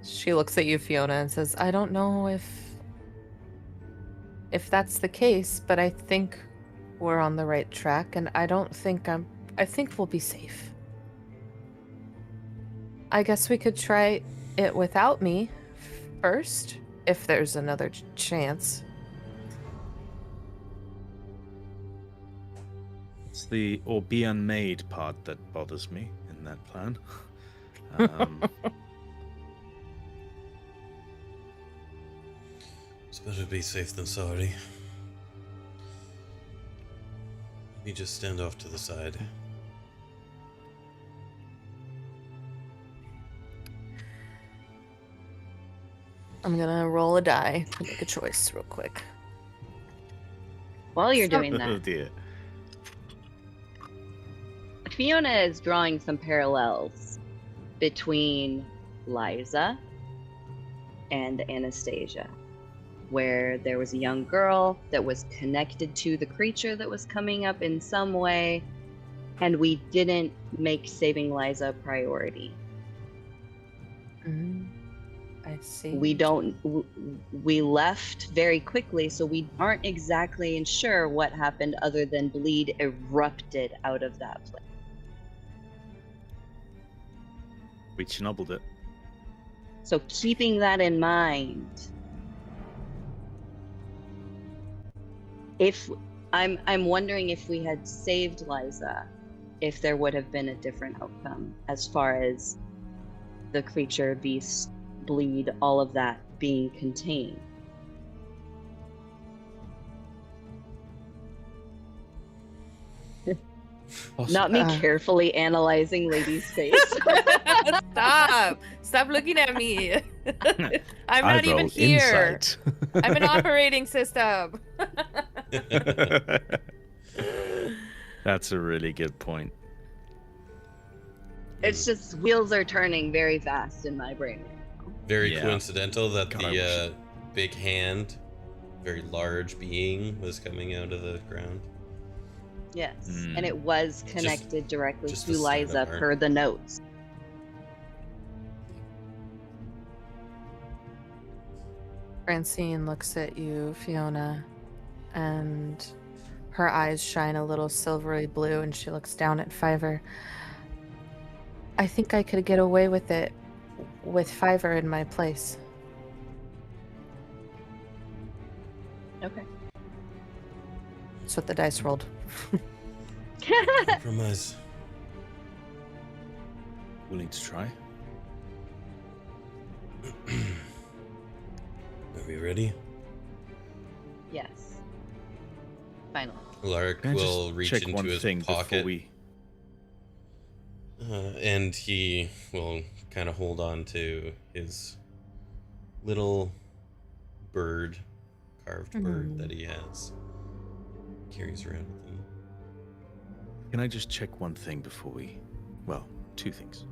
She looks at you, Fiona, and says, I don't know if that's the case, but I think we're on the right track, and I think we'll be safe. I guess we could try it without me first, if there's another chance. It's the or be unmade part that bothers me in that plan. It's better to be safe than sorry. Let me just stand off to the side. I'm gonna roll a die to make a choice real quick. While you're doing Oh that, dear. Fiona is drawing some parallels between Liza and Anastasia, where there was a young girl that was connected to the creature that was coming up in some way, and we didn't make saving Liza a priority. I see. We left very quickly, so we aren't exactly sure what happened other than bleed erupted out of that place. We chinobbled it. So keeping that in mind, if I'm wondering if we had saved Liza, if there would have been a different outcome as far as the creature, beast, bleed, all of that being contained. Not me carefully analyzing Lady's face. Stop looking at me. I'm not even here. I'm an operating system. That's a really good point. It's just wheels are turning very fast in my brain. Very coincidental that the big hand, very large being, was coming out of the ground. Yes, and it was connected directly to Liza per the notes. Francine looks at you, Fiona, and her eyes shine a little silvery blue, and she looks down at Fiverr. I think I could get away with it with Fiverr in my place. Okay. That's what the dice rolled. Compromise. Willing to try? Are we ready? Yes. Finally. Alaric will reach into his pocket. And he will kind of hold on to his little bird, carved bird that he has. Carries around with him. Can I just check one thing before we... Well, two things.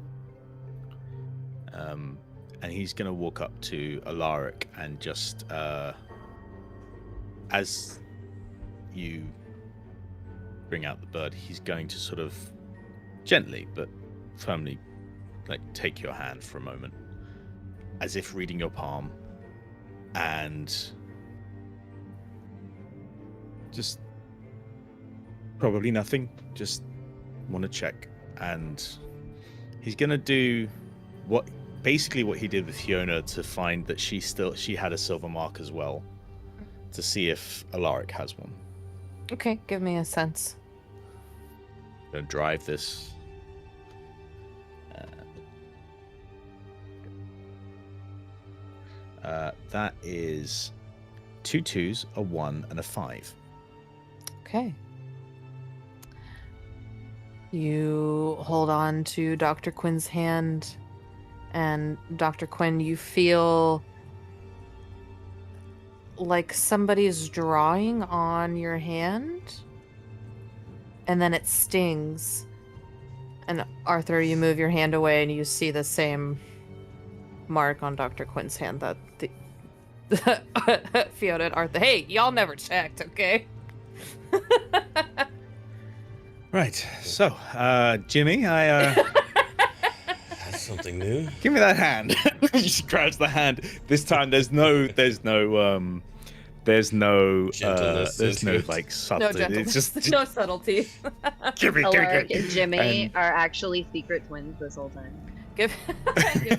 And he's going to walk up to Alaric and just... as you bring out the bird, he's going to sort of gently but firmly take your hand for a moment, as if reading your palm, and just probably nothing, just want to check. And he's gonna do what he did with Fiona to find that she had a silver mark as well, to see if Alaric has one. Okay, give me a sense. Gonna drive this. That is 2 2s, a 1, and a 5. Okay. You hold on to Dr. Quinn's hand, and Dr. Quinn, you feel like somebody's drawing on your hand, and then it stings. And Arthur, you move your hand away, and you see the same mark on Dr. Quinn's hand that the Fiona and Arthur. Hey, y'all never checked, okay? Right. So, Jimmy, That's something new. give me that hand. He just grabs the hand. This time, there's no Gentleness like No subtlety. gentleness. It's just No subtlety. give me. Alaric and Jimmy are actually secret twins this whole time. Give me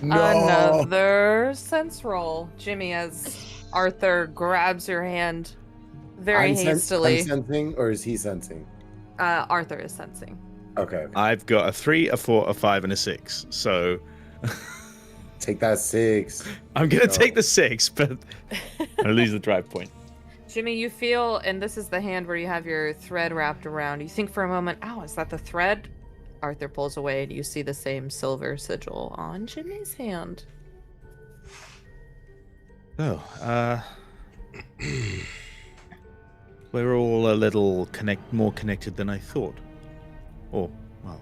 No. another sense roll, Jimmy, as Arthur grabs your hand very hastily. I'm sensing, or is he sensing? Arthur is sensing. Okay. I've got a 3, a 4, a 5, and a 6. So Take that 6. I'm gonna take the 6, but I lose the drive point. Jimmy, you feel, and this is the hand where you have your thread wrapped around. You think for a moment, "Oh, is that the thread?" Arthur pulls away, and you see the same silver sigil on Jimmy's hand. So, we're all a little more connected than I thought. Or, well,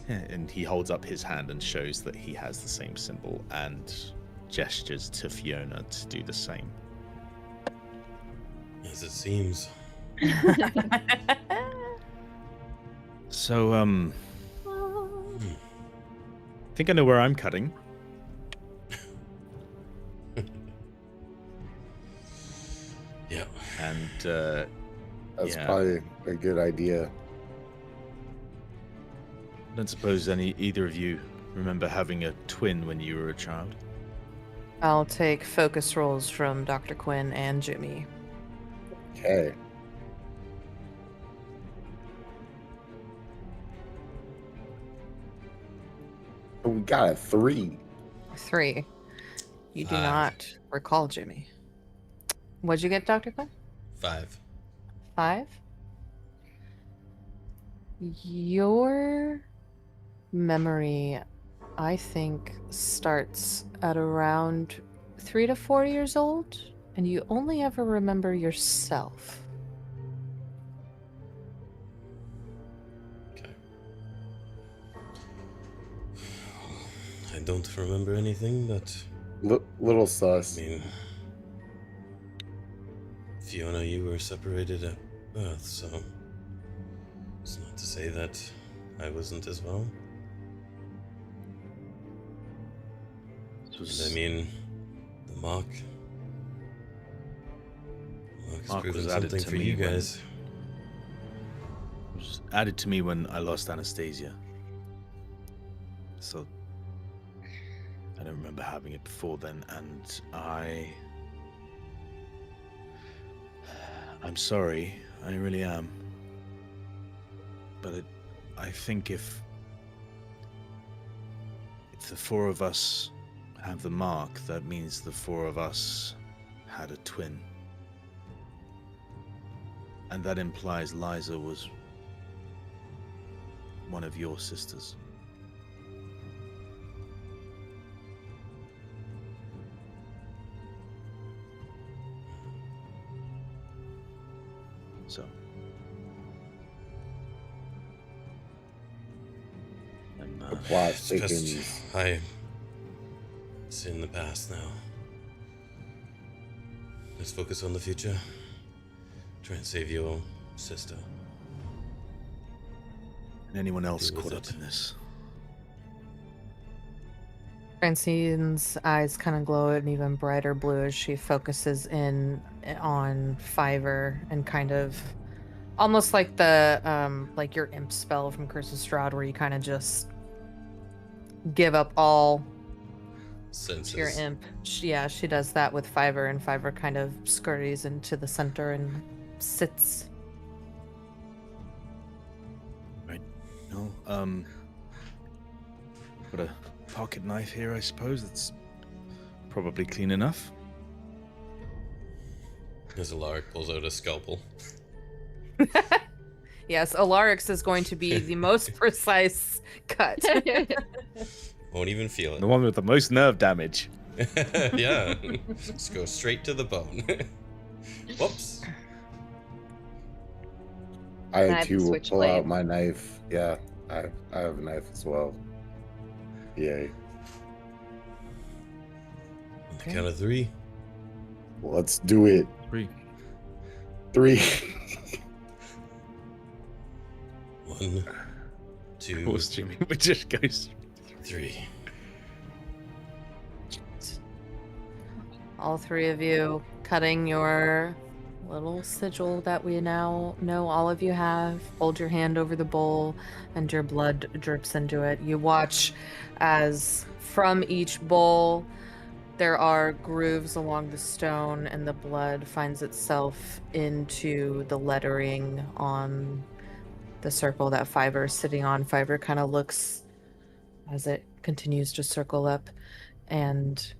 yeah, and he holds up his hand and shows that he has the same symbol and gestures to Fiona to do the same. As it seems. So, I think I know where I'm cutting. Yeah. And, That's yeah. probably a good idea. I don't suppose either of you remember having a twin when you were a child? I'll take focus rolls from Dr. Quinn and Jimmy. Okay. We got a 3. 3. You do 5. not recall Jimmy. What'd you get, Dr. Quinn? 5. 5? Your memory, I think, starts at around 3 to 4 years old, and you only ever remember yourself. Okay. I don't remember anything, but Little I sus. mean, Fiona, you were separated at birth, so it's not to say that I wasn't as well. And I mean, the mark has Mark proven was added something to for me you when- guys. It was added to me when I lost Anastasia. So I don't remember having it before then, and I'm sorry, I really am. But I think if the 4 of us have the mark, that means the 4 of us had a twin. And that implies Liza was one of your sisters. So The plot It's thickens. best it's in the past now. Let's focus on the future. Try and save your sister. and anyone else Deal with caught up it. in this. Francine's eyes kind of glow an even brighter blue as she focuses in on Fiverr and kind of almost like the like your imp spell from Curse of Strahd, where you kind of just give up all Senses. to your imp. Yeah, she does that with Fiverr, and Fiverr kind of scurries into the center and sits. Right. No, got a pocket knife here, I suppose. It's probably clean enough. As Alaric pulls out a scalpel. Yes, Alaric's is going to be the most precise cut. Won't even feel The one with the most nerve damage. it. Yeah. Just go straight to the bone. Whoops. I I have the too will pull switchblade. out my knife. Yeah, I have a knife as well. Yay. On the count of 3. Let's do it. 3. 3. 1, 2, Of course, Jimmy would just go. 3. All 3 of you cutting your little sigil that we now know all of you have. Hold your hand over the bowl and your blood drips into it. You watch as from each bowl there are grooves along the stone and the blood finds itself into the lettering on the circle that Fiverr is sitting on. Fiverr kind of looks as it continues to circle up, and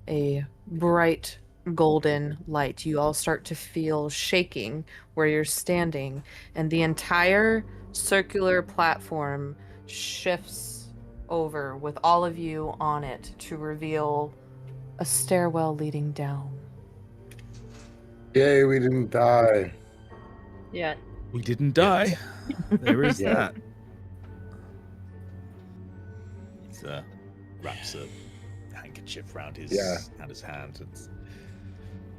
a bright golden light. You all start to feel shaking where you're standing, and the entire circular platform shifts over with all of you on it to reveal a stairwell leading down. Yay, we didn't die. Yeah. We didn't die. There is Yeah. that. He wraps a handkerchief around his hand. And,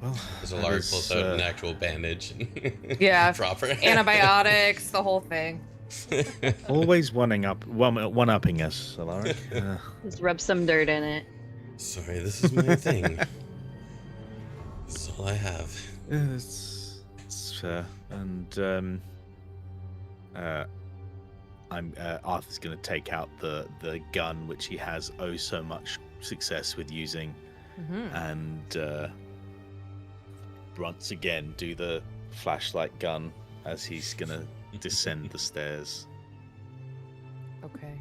well, As Alaric pulls out an actual bandage and Yeah. drop her. Antibiotics, the whole thing. always one-upping us, Alaric. Just rub some dirt in it. Sorry, this is my thing. This is all I have. It's fair. And Arthur's going to take out the gun, which he has so much success with using, and once again do the flashlight gun as he's going to descend the stairs. Okay.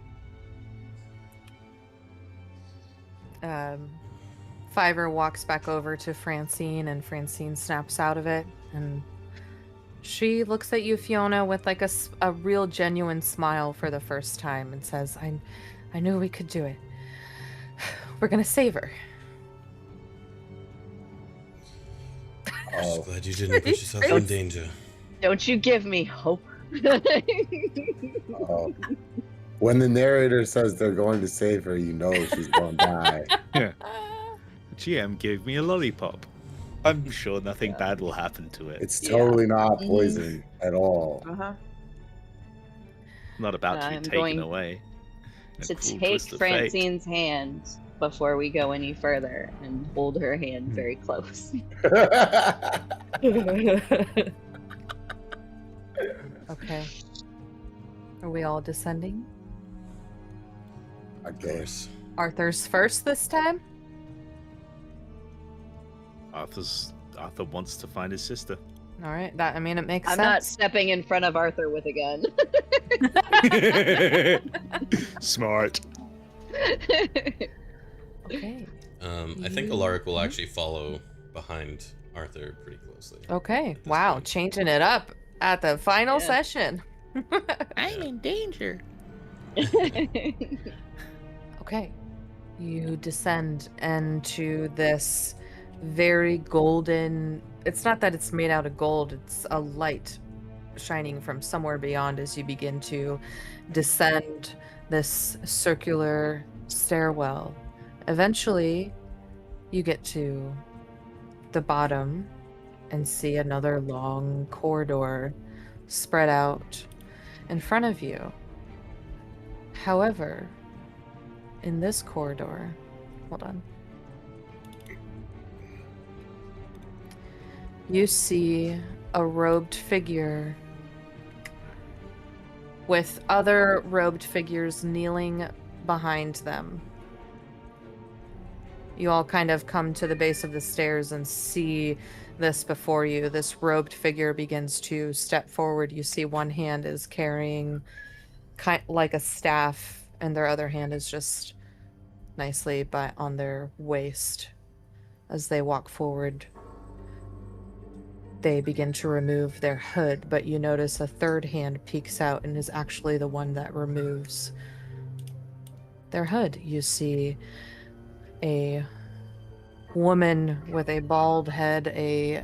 Fiverr walks back over to Francine, and Francine snaps out of it, and she looks at you, Fiona, with like a real genuine smile for the first time and says, I knew we could do it. We're gonna save her. I'm just glad you didn't put yourself in danger. Don't you give me hope. Oh. When the narrator says they're going to save her, you know she's going to die. Yeah. GM gave me a lollipop. I'm sure nothing bad will happen to it. It's totally not poison at all. Not about to be I'm taken going away. To take Francine's hand before we go any further and hold her hand very close. Okay. Are we all descending? I guess. Arthur's first this time? Arthur wants to find his sister. All right. It makes I'm sense. not stepping in front of Arthur with a gun. Smart. Okay. I think Alaric will actually follow behind Arthur pretty closely. Okay. at this Wow. point. Changing it up at the final Yeah. session. I'm in danger. Okay. You descend into this very golden. It's not that it's made out of gold, it's a light shining from somewhere beyond as you begin to descend this circular stairwell. Eventually, you get to the bottom and see another long corridor spread out in front of you. However, in this corridor, hold on. You see a robed figure with other robed figures kneeling behind them. You all kind of come to the base of the stairs and see this before you. This robed figure begins to step forward. You see one hand is carrying like a staff, and their other hand is just nicely on their waist. As they walk forward, they begin to remove their hood, but you notice a third hand peeks out and is actually the one that removes their hood. You see a woman with a bald head, a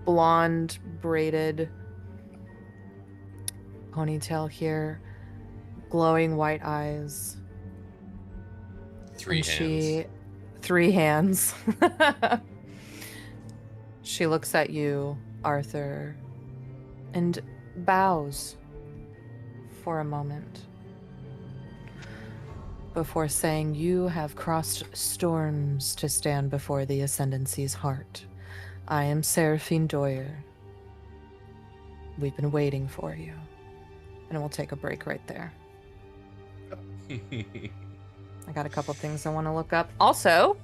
blonde braided ponytail here, glowing white eyes. Three hands. She looks at you, Arthur, and bows for a moment before saying, "You have crossed storms to stand before the Ascendancy's heart. I am Seraphine Doyer. We've been waiting for you." And we'll take a break right there. I got a couple things I want to look up. Also,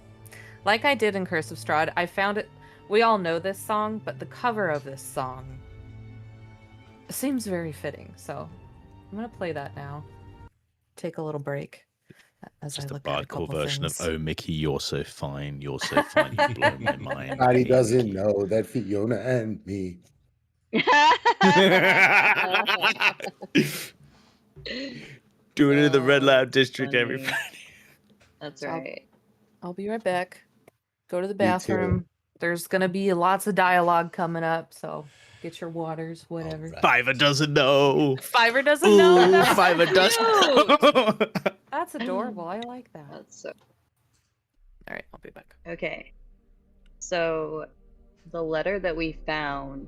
like I did in Curse of Strahd, I found it. We all know this song, but the cover of this song seems very fitting. So I'm going to play that now. Take a little break as Just I a look at a couple hardcore version things. of "Oh Mickey, you're so fine, you're so fine, you blow my mind." Patty doesn't know that Fiona and me. Doing it in the Red Oh, Loud District every funny. Friday. That's So I'll- right. I'll be right back. Go to the too. bathroom. There's gonna be lots of dialogue coming up, so get your waters, whatever. Alright. Fiverr doesn't know. Fiverr doesn't know. Ooh, That's Fiverr doesn't know. That's adorable. I like that. That's so All right, I'll be back. okay. So the letter that we found,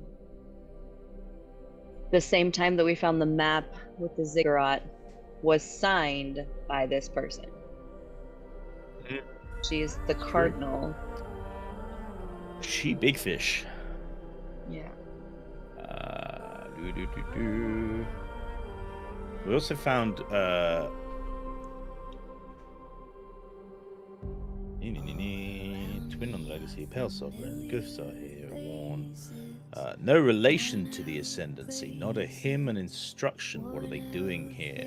the same time that we found the map with the ziggurat, was signed by this person. Mhm. She's the cardinal. She big fish. Yeah. We also found twin on the legacy, pale sovereign, gifts are here, worn. No relation to the ascendancy, not a hymn, an instruction. What are they doing here?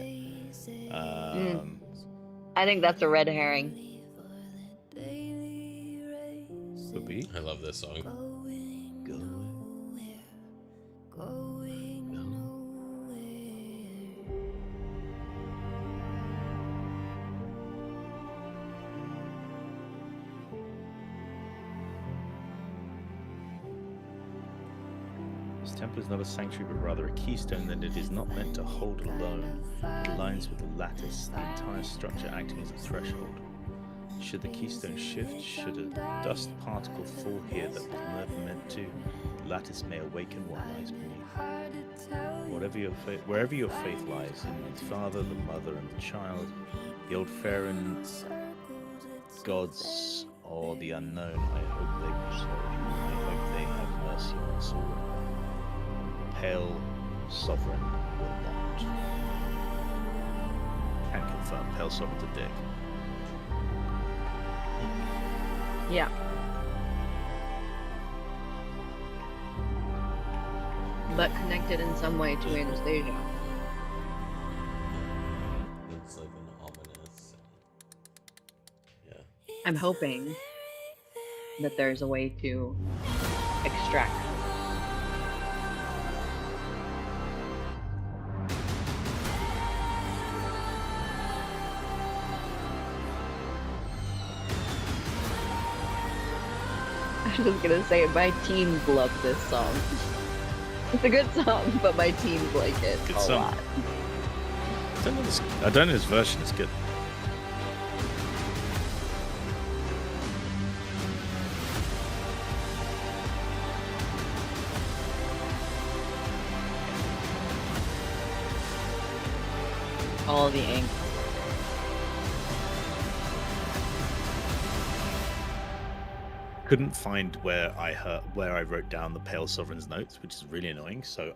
I think that's a red herring. Could be. I love this song. This temple is not a sanctuary, but rather a keystone that it is not meant to hold alone. It aligns with the lattice, the entire structure acting as a threshold. Should the keystone shift, should a dust particle fall here that was never meant to, the lattice may awaken what lies beneath. Wherever your faith lies, in the father, the mother, and the child, the old Pharaoh gods, or the unknown, I hope they will show you. I hope they have mercy on us all. Pale sovereign will not. Can confirm, pale sovereign's a dick. Yeah. But connected in some way to Anastasia. It's like an ominous. Yeah. I'm hoping that there's a way to extract. I was just gonna say, my teens love this song. It's a good song, but my teens like it Good a song. lot. I don't know this version is good. All the ink. Couldn't find where I wrote down the Pale Sovereign's notes, which is really annoying. So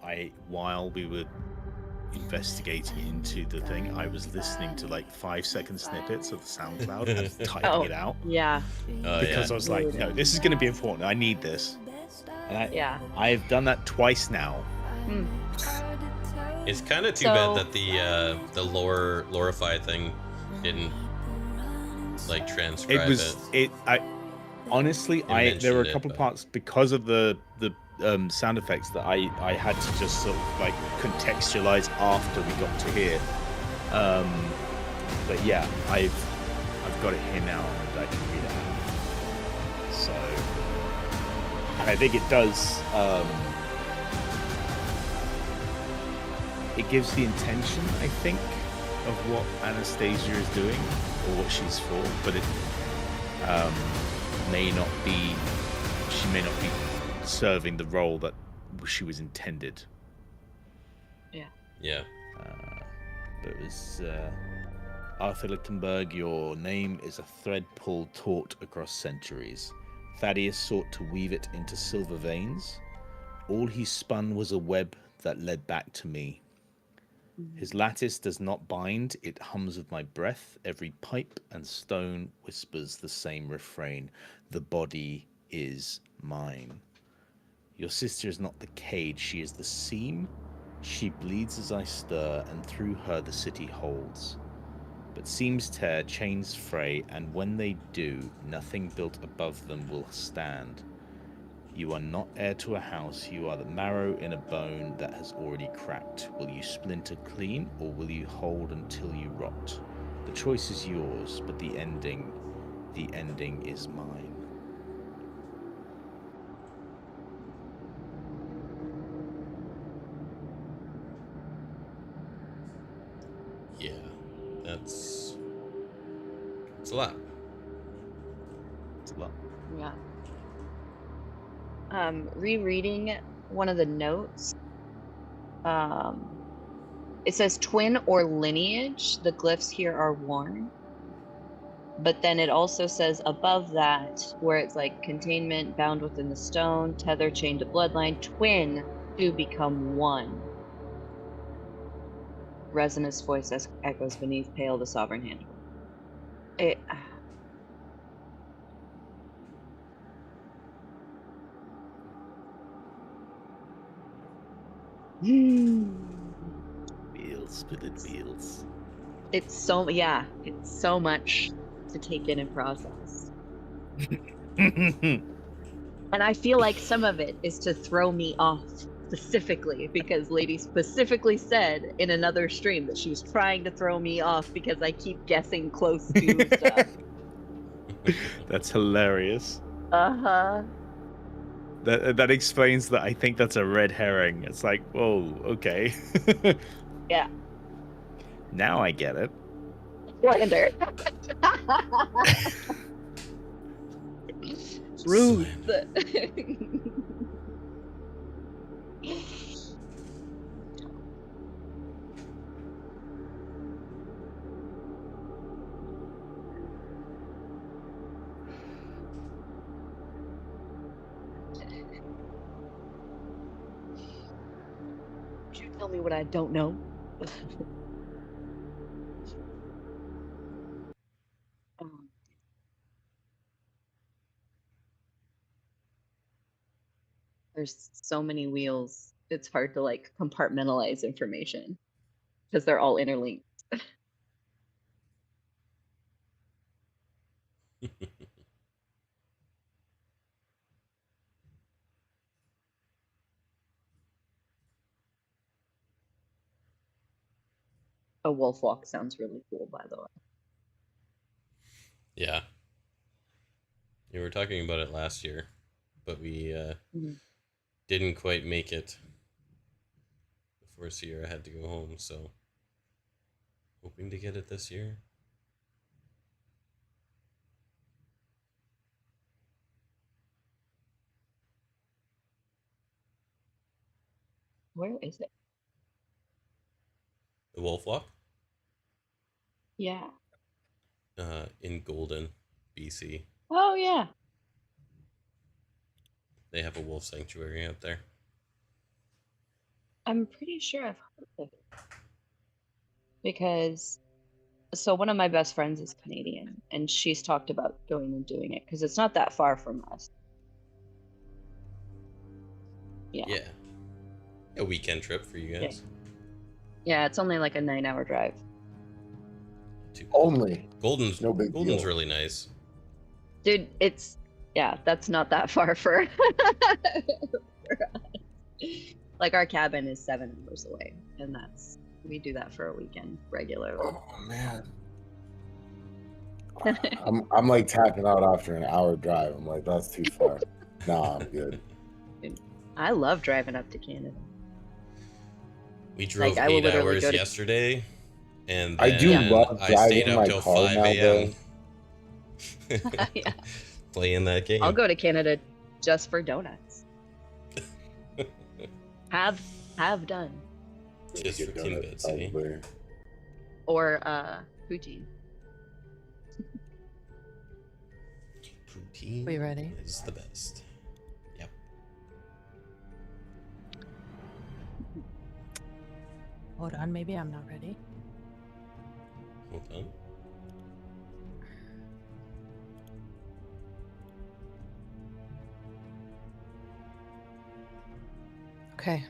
while we were investigating into the thing, I was listening to like 5-second snippets of the SoundCloud and typing it out Yeah. because I was like, no, this is going to be important. I need this, and I've done that twice now. It's kind of too bad that the lorify thing didn't like transcribe it. Honestly, there were a couple of parts because of the sound effects that I had to just sort of like contextualize after we got to here. But yeah, I've got it here now and I can read it out. So I think it does. It gives the intention, I think, of what Anastasia is doing or what she's for, but it she may not be serving the role that she was intended. Yeah. But it was Arthur Lichtenberg, your name is a thread pulled taut across centuries. Thaddeus sought to weave it into silver veins. All he spun was a web that led back to me. His lattice does not bind, it hums with my breath. Every pipe and stone whispers the same refrain. The body is mine. Your sister is not the cage, she is the seam. She bleeds as I stir, and through her the city holds. But seams tear, chains fray, and when they do, nothing built above them will stand. You are not heir to a house, you are the marrow in a bone that has already cracked. Will you splinter clean, or will you hold until you rot? The choice is yours, but the ending the ending is mine. Yeah, it's a lot. It's a lot. Yeah. Rereading one of the notes, it says twin or lineage. The glyphs here are worn. But then it also says above that, where it's like containment, bound within the stone, tether, chained to bloodline, twin to become one. Resinous voice echoes beneath, pale the sovereign hand. It. Wheels, spinning wheels. It's so much to take in and process. And I feel like some of it is to throw me off specifically because Lady specifically said in another stream that she was trying to throw me off because I keep guessing close to stuff. That's hilarious. Uh-huh. That explains that I think that's a red herring. It's like, whoa, okay. Yeah. Now I get it. Slander. Rude. You tell me what I don't know. There's so many wheels. It's hard to like compartmentalize information because they're all interlinked. A wolf walk sounds really cool, by the way. Yeah. We were talking about it last year, but we didn't quite make it before Sierra had to go home, so hoping to get it this year. Where is it? The Wolf Walk? Yeah. In Golden, BC. Oh, yeah. They have a wolf sanctuary out there. I'm pretty sure I've heard of it. Because, so one of my best friends is Canadian, and she's talked about going and doing it, because it's not that far from us. Yeah. Yeah. A weekend trip for you guys. Yeah, it's only like a 9-hour drive. Only. Golden's No big Golden's deal. really nice. Dude, that's not that far for like our cabin is 7 hours away, and we do that for a weekend regularly. Oh man. I'm like tapping out after an hour drive. I'm like, that's too far. Nah, I'm good. I love driving up to Canada. We drove I will 8 literally hours go to- yesterday, and I do then love I stayed driving up my till car 5 now, a.m. Yeah. playing that game. I'll go to Canada just for donuts. have done. Just for Get Timbits, donuts, eh? probably. Or poutine. Poutine We ready? is the best. Yep. Hold on, maybe I'm not ready. Hold on. Okay.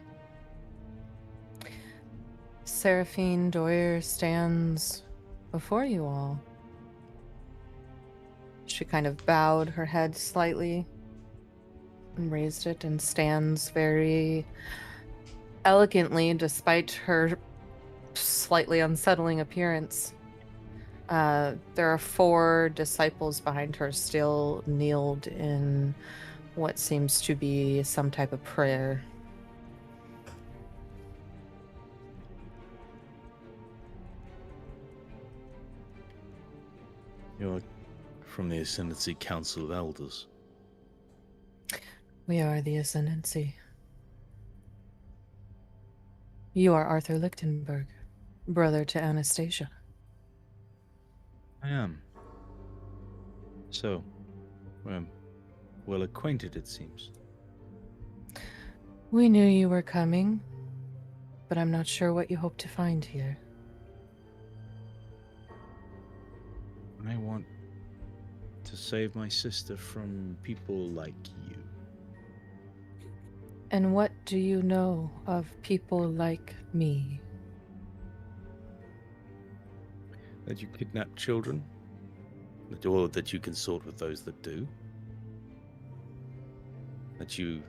Seraphine Doyer stands before you all. She kind of bowed her head slightly and raised it and stands very elegantly despite her slightly unsettling appearance. There are 4 disciples behind her still kneeled in what seems to be some type of prayer. You're from the Ascendancy Council of Elders. We are the Ascendancy. You are Arthur Lichtenberg, brother to Anastasia. I am. So, we're well acquainted, it seems. We knew you were coming, but I'm not sure what you hope to find here. I want to save my sister from people like you. And what do you know of people like me? That you kidnap children? Or that you consort with those that do? That you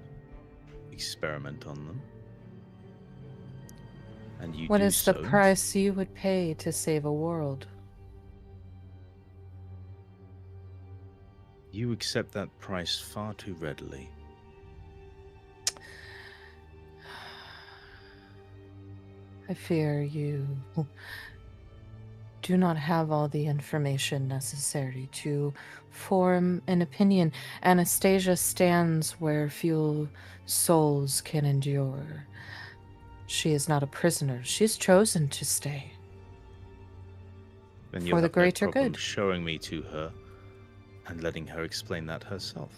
experiment on them? And you What do is so? the price you would pay to save a world? You accept that price far too readily. I fear you do not have all the information necessary to form an opinion. Anastasia stands where few souls can endure. She is not a prisoner. She's chosen to stay. Then For you'll the have greater no problem good. showing me to her and letting her explain that herself.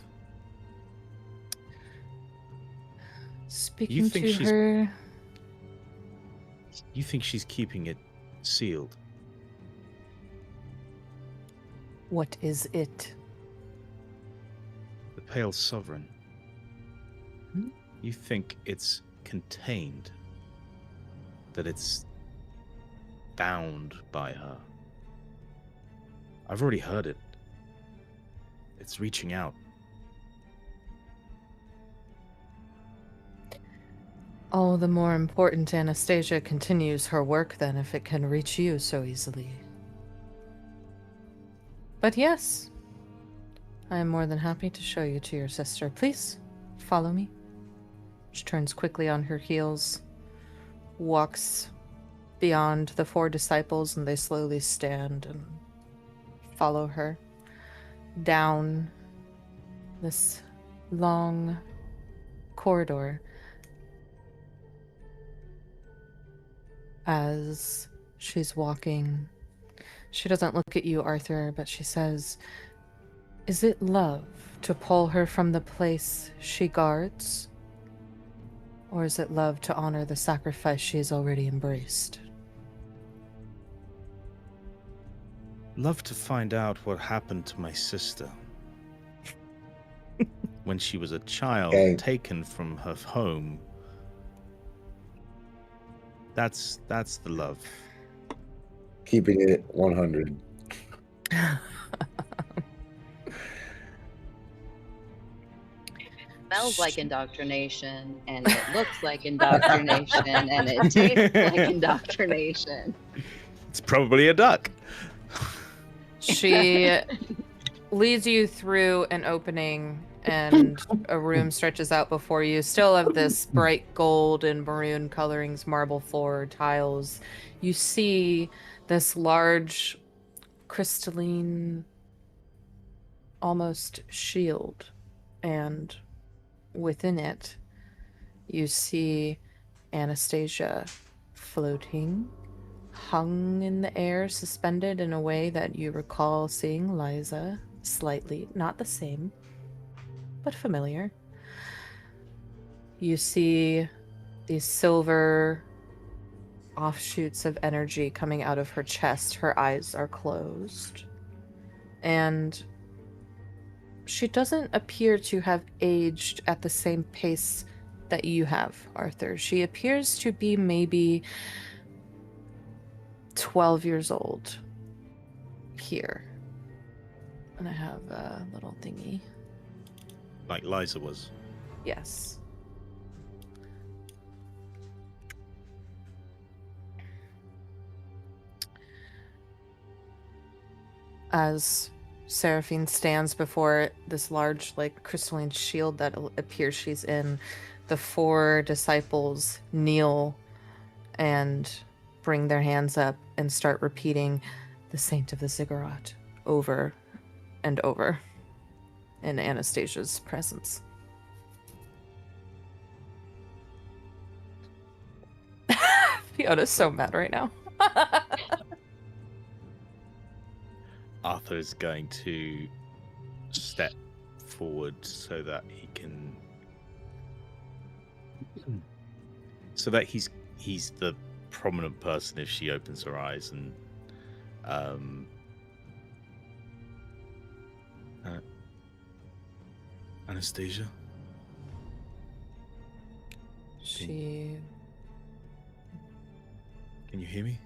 Speaking think to she's- her, You think she's keeping it sealed? what is it? The Pale Sovereign. Hmm? You think it's contained? That it's bound by her? I've already heard it. It's reaching out. All the more important Anastasia continues her work then if it can reach you so easily. But yes, I am more than happy to show you to your sister. Please, follow me. She turns quickly on her heels, walks beyond the 4 disciples, and they slowly stand and follow her down this long corridor. As she's walking, she doesn't look at you, Arthur, but she says, "Is it love to pull her from the place she guards? Or is it love to honor the sacrifice she has already embraced?" Love to find out what happened to my sister. When she was a child, Okay. taken from her home. That's the love. Keeping it 100. Smells like indoctrination, and it looks like indoctrination, and it tastes like indoctrination. It's probably a duck. She leads you through an opening, and a room stretches out before you. Still of this bright gold and maroon colorings, marble floor, tiles. You see this large, crystalline, almost shield, and within it, you see Anastasia floating, hung in the air, suspended in a way that you recall seeing Liza slightly, not the same, but familiar. You see these silver offshoots of energy coming out of her chest. Her eyes are closed. And she doesn't appear to have aged at the same pace that you have, Arthur. She appears to be maybe 12 years old here. And I have a little thingy. Like Liza was. Yes. as Seraphine stands before this large, like, crystalline shield that appears she's in, the 4 disciples kneel and bring their hands up and start repeating the Saint of the Ziggurat over and over in Anastasia's presence. Fiona's so mad right now. Arthur is going to step forward so that he can, so that he's the prominent person if she opens her eyes, and Anastasia, She can you hear me?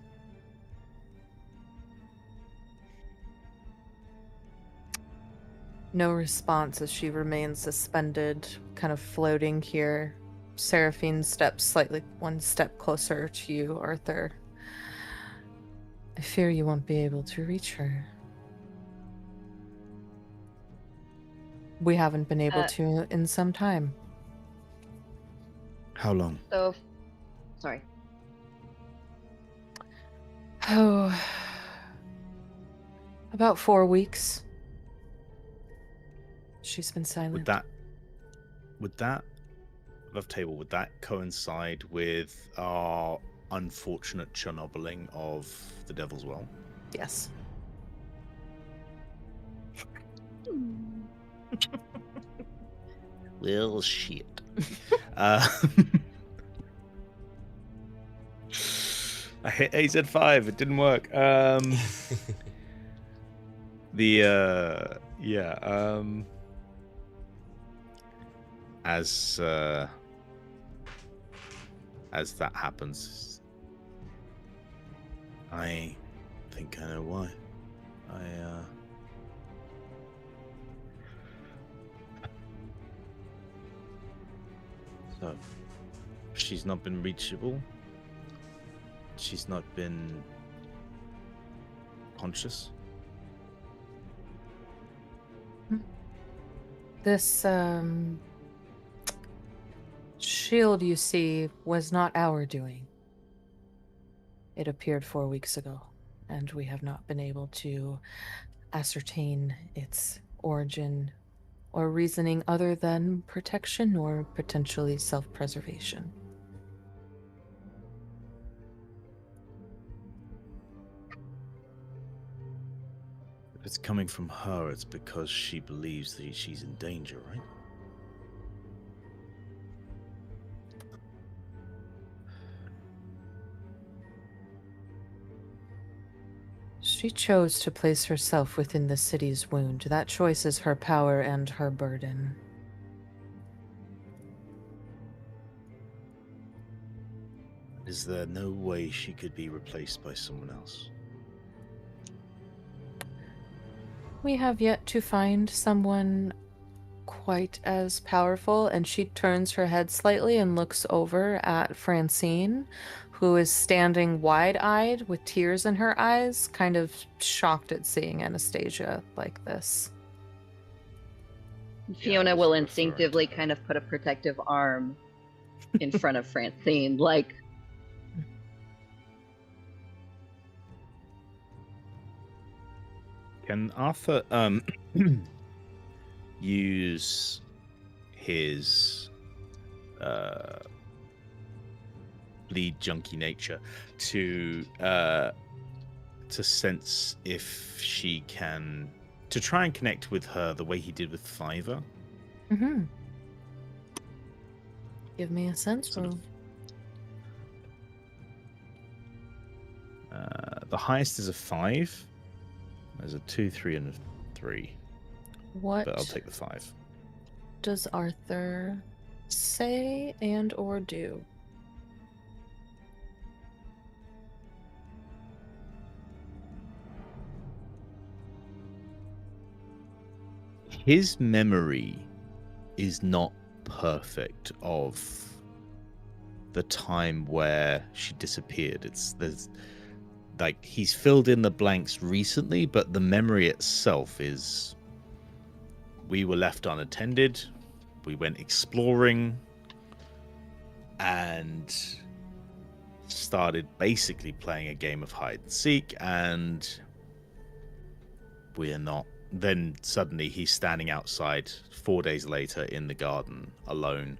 no response as she remains suspended, kind of floating here. Seraphine steps slightly one step closer to you, Arthur. I fear you won't be able to reach her. We haven't been able to in some time. How long? So, sorry. Oh, about 4 weeks. She's been silent. Would that love table, would that coincide with our unfortunate Chernobyling of the Devil's Well? Yes. Well, shit. I hit AZ5. It didn't work. As that happens, I think I know why. So, she's not been reachable. She's not been conscious. This shield you see was not our doing. It appeared 4 weeks ago, and we have not been able to ascertain its origin or reasoning other than protection or potentially self-preservation. If it's coming from her, it's because she believes that she's in danger, right? She chose to place herself within the city's wound. That choice is her power and her burden. Is there no way she could be replaced by someone else? We have yet to find someone quite as powerful, and she turns her head slightly and looks over at Francine, who is standing wide-eyed with tears in her eyes, kind of shocked at seeing Anastasia like this. Fiona will instinctively kind of put a protective arm in front of Francine, like... Can Arthur use his bleed junkie nature to sense if she can, to try and connect with her the way he did with Fiverr? Mm-hmm. Give me a sense roll. The highest is a 5. There's a 2, 3, and a 3. What But I'll take the 5. does Arthur say and or do? His memory is not perfect of the time where she disappeared. like he's filled in the blanks recently, but the memory itself is we were left unattended, we went exploring, and started basically playing a game of hide and seek, and we're not. Then suddenly he's standing outside 4 days later in the garden alone,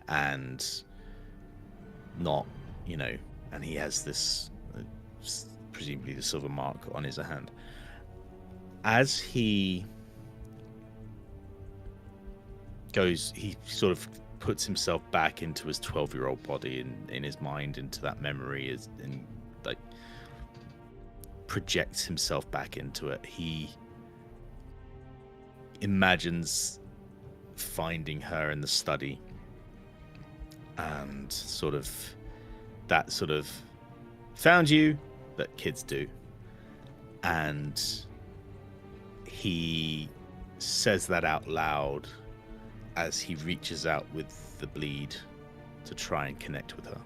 and not, you know, and he has this presumably the silver mark on his hand. As he goes, he sort of puts himself back into his 12-year-old body and in his mind into that memory, and like projects himself back into it. He imagines finding her in the study, and sort of found you that kids do, and he says that out loud as he reaches out with the bleed to try and connect with her.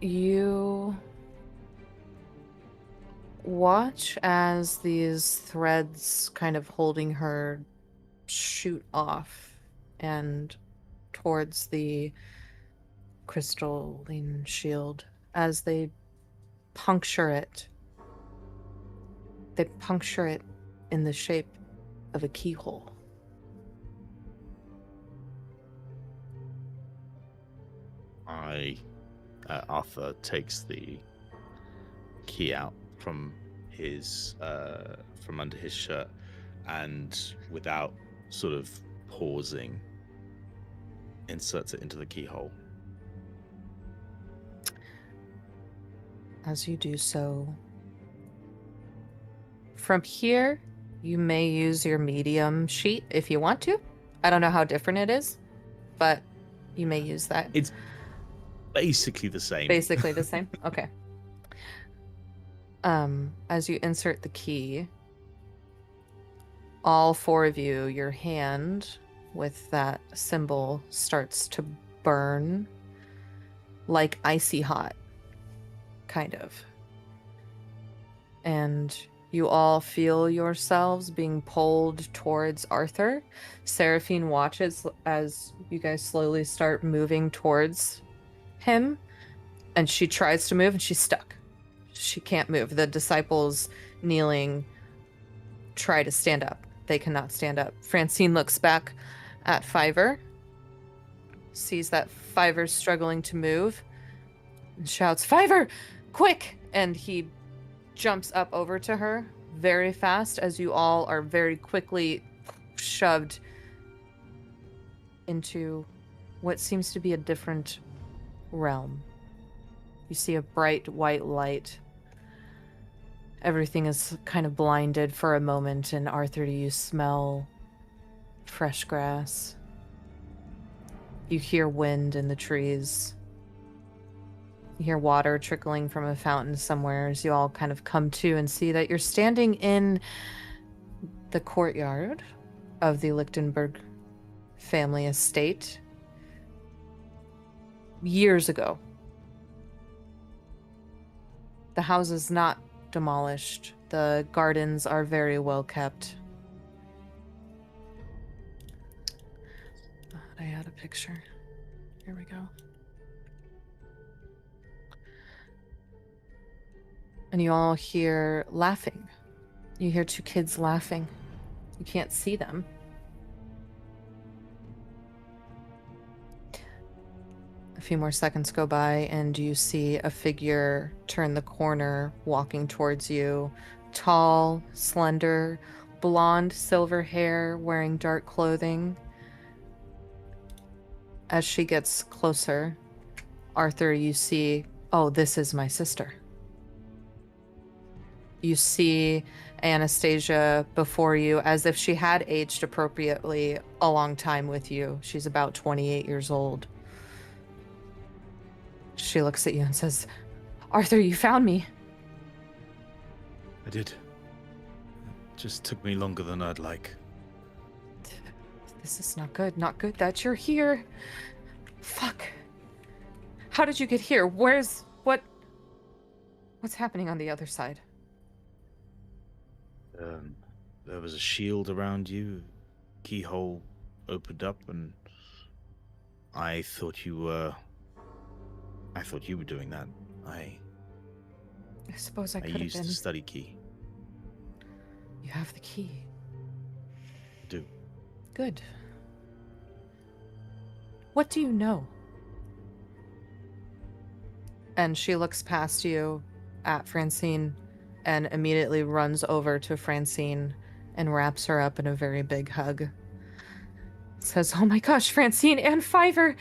You watch as these threads kind of holding her shoot off and towards the crystalline shield. As they puncture it in the shape of a keyhole. Arthur takes the key out from his from under his shirt, and without sort of pausing, inserts it into the keyhole. As you do so, from here, you may use your medium sheet if you want to. I don't know how different it is, but you may use that. It's basically the same. Basically the same? Okay. As you insert the key, all four of you, your hand with that symbol starts to burn like icy hot, kind of. And you all feel yourselves being pulled towards Arthur. Seraphine watches as you guys slowly start moving towards him, and she tries to move and she's stuck. She can't move. The disciples kneeling try to stand up. They cannot stand up. Francine looks back at Fiverr, sees that Fiverr's struggling to move, and shouts, "Fiverr, quick!" And he jumps up over to her very fast as you all are very quickly shoved into what seems to be a different realm. You see a bright white light. Everything is kind of blinded for a moment, and Arthur, you smell fresh grass. You hear wind in the trees. You hear water trickling from a fountain somewhere as you all kind of come to and see that you're standing in the courtyard of the Lichtenberg family estate years ago. The house is not demolished. The gardens are very well kept. I had a picture. Here we go. And you all hear laughing. You hear two kids laughing. You can't see them. A few more seconds go by, and you see a figure turn the corner, walking towards you. Tall, slender, blonde, silver hair, wearing dark clothing. As she gets closer, Arthur, you see, oh, this is my sister. You see Anastasia before you as if she had aged appropriately a long time with you. She's about 28 years old. She looks at you and says, "Arthur, you found me." I did. It just took me longer than I'd like. This is not good. Not good that you're here. Fuck. How did you get here? What's happening on the other side? There was a shield around you. Keyhole opened up, and I thought you were doing that. I suppose I could have used been. the study key. You have the key. I do. Good. What do you know? And she looks past you at Francine and immediately runs over to Francine and wraps her up in a very big hug. Says, "Oh my gosh, Francine and Fiverr!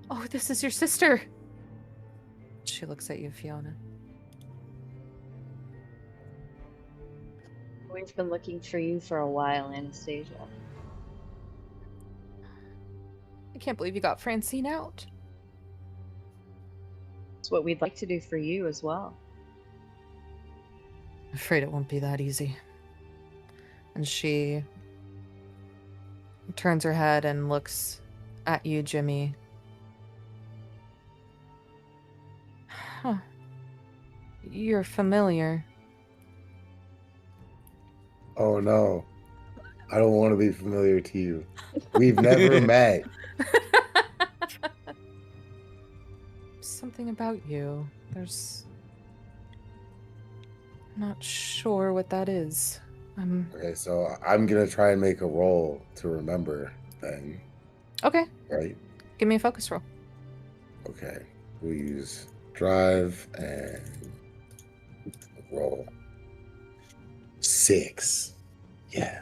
Oh, this is your sister!" She looks at you, Fiona. We've been looking for you for a while, Anastasia. I can't believe you got Francine out. It's what we'd like to do for you as well. I'm afraid it won't be that easy. And she turns her head and looks at you, Jimmy. Huh. You're familiar. Oh no. I don't want to be familiar to you. We've never met. Something about you. There's... not sure what that is. Okay, so I'm gonna try and make a roll to remember then. Okay. Right? Give me a focus roll. Okay. We'll use drive and roll. 6. Yeah.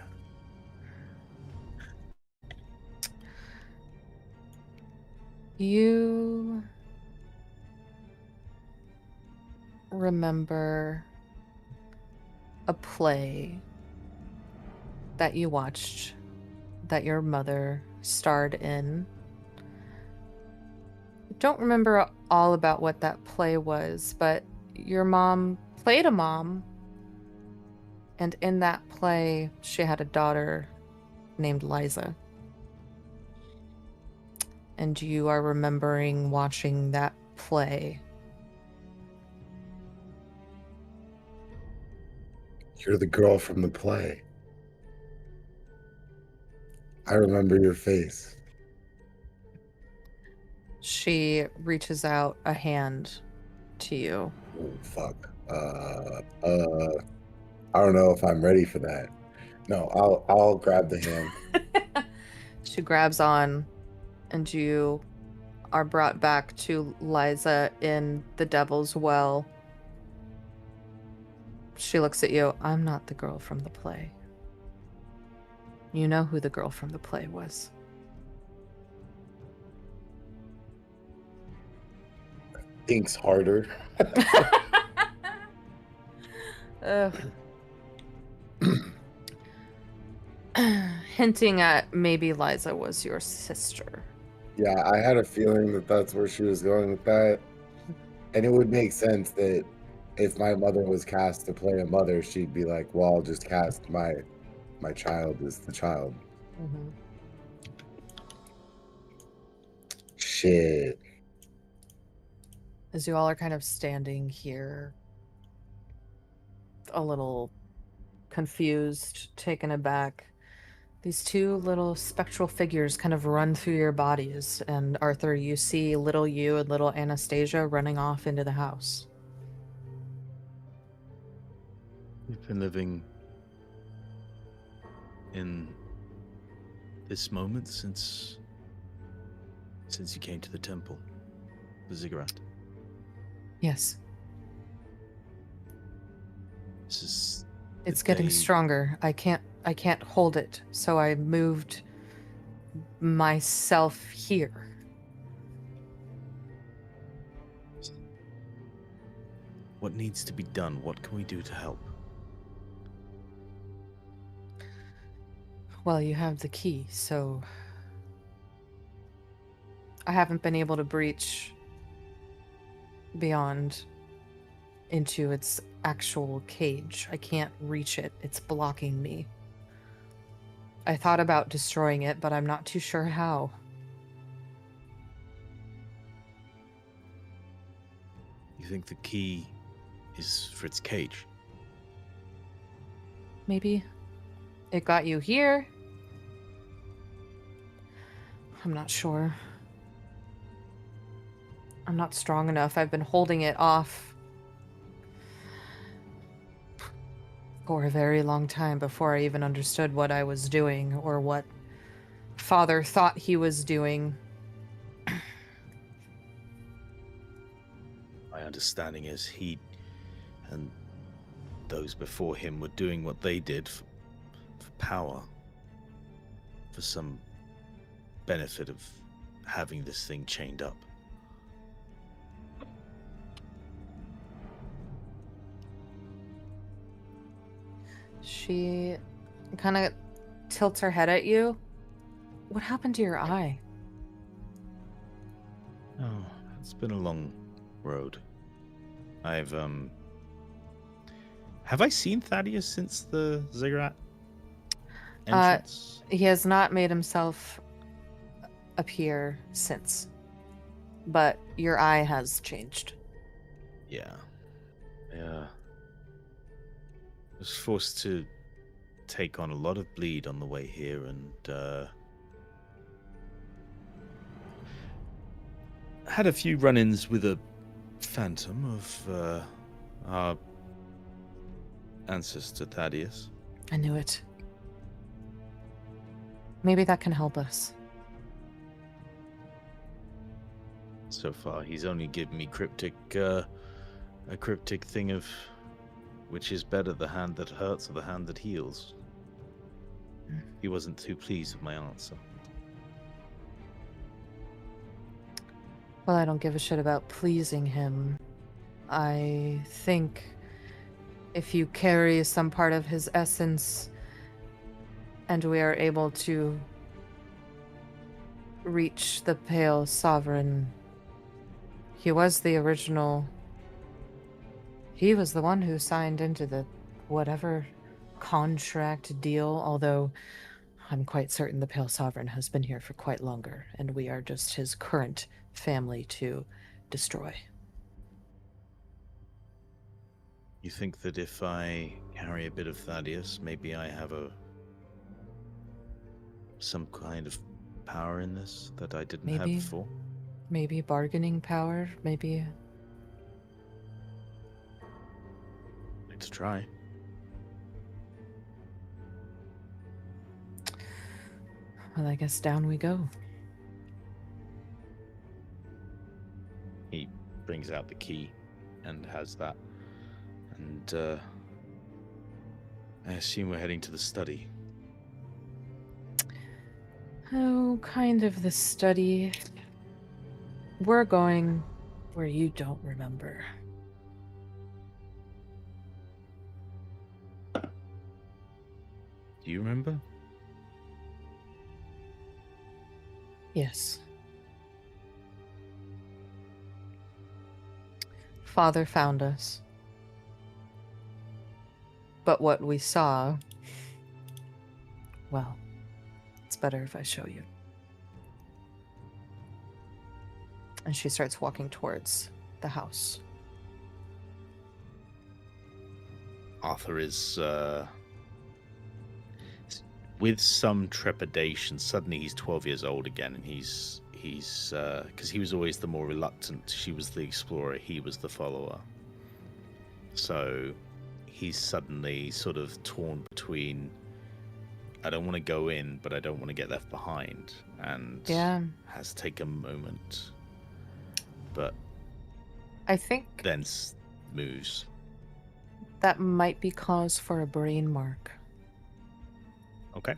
You remember a play that you watched that your mother starred in. I don't remember all about what that play was, but your mom played a mom, and in that play, she had a daughter named Liza. And you are remembering watching that play. You're the girl from the play. I remember your face. She reaches out a hand to you. Oh, fuck. I don't know if I'm ready for that. No, I'll grab the hand. She grabs on, and you are brought back to Liza in the Devil's Well. She looks at you. I'm not the girl from the play. You know who the girl from the play was. Thinks harder. Hinting at maybe Liza was your sister. Yeah, I had a feeling that that's where she was going with that. And it would make sense that if my mother was cast to play a mother, she'd be like, well, I'll just cast my child as the child. Mm-hmm. Shit. As you all are kind of standing here, a little confused, taken aback, these two little spectral figures kind of run through your bodies. And Arthur, you see little you and little Anastasia running off into the house. You've been living in this moment since you came to the temple, the ziggurat. Yes. This is It's getting stronger. I can't hold it, so I moved myself here. What needs to be done? What can we do to help? Well, you have the key, so I haven't been able to breach beyond into its actual cage. I can't reach it. It's blocking me. I thought about destroying it, but I'm not too sure how. You think the key is for its cage? Maybe it got you here. I'm not sure. I'm not strong enough. I've been holding it off for a very long time before I even understood what I was doing or what Father thought he was doing. My understanding is he and those before him were doing what they did for power, for some benefit of having this thing chained up. She kind of tilts her head at you. What happened to your eye? Oh, it's been a long road. Have I seen Thaddeus since the ziggurat entrance? He has not made himself appear since, but your eye has changed. Yeah. I was forced to take on a lot of bleed on the way here, and had a few run-ins with a phantom of our ancestor Thaddeus. I knew it. Maybe that can help us. So far, he's only given me a cryptic thing of which is better, the hand that hurts or the hand that heals. He wasn't too pleased with my answer. Well, I don't give a shit about pleasing him. I think if you carry some part of his essence and we are able to reach the Pale Sovereign, he was the original. He was the one who signed into the whatever contract deal, although I'm quite certain the Pale Sovereign has been here for quite longer, and we are just his current family to destroy. You think that if I carry a bit of Thaddeus, maybe I have some kind of power in this that I didn't have before? Maybe bargaining power, maybe. Let's try. Well, I guess down we go. He brings out the key and has that. And I assume we're heading to the study. Oh, kind of the study. We're going where you don't remember. Do you remember? Yes. Father found us. But what we saw, well, it's better if I show you. And she starts walking towards the house. Arthur is with some trepidation. Suddenly he's 12 years old again, and he's because he was always the more reluctant. She was the explorer, he was the follower. So he's suddenly sort of torn between, I don't want to go in, but I don't want to get left behind, and has taken a moment, but I think then moves. that might be cause for a brain mark. Okay.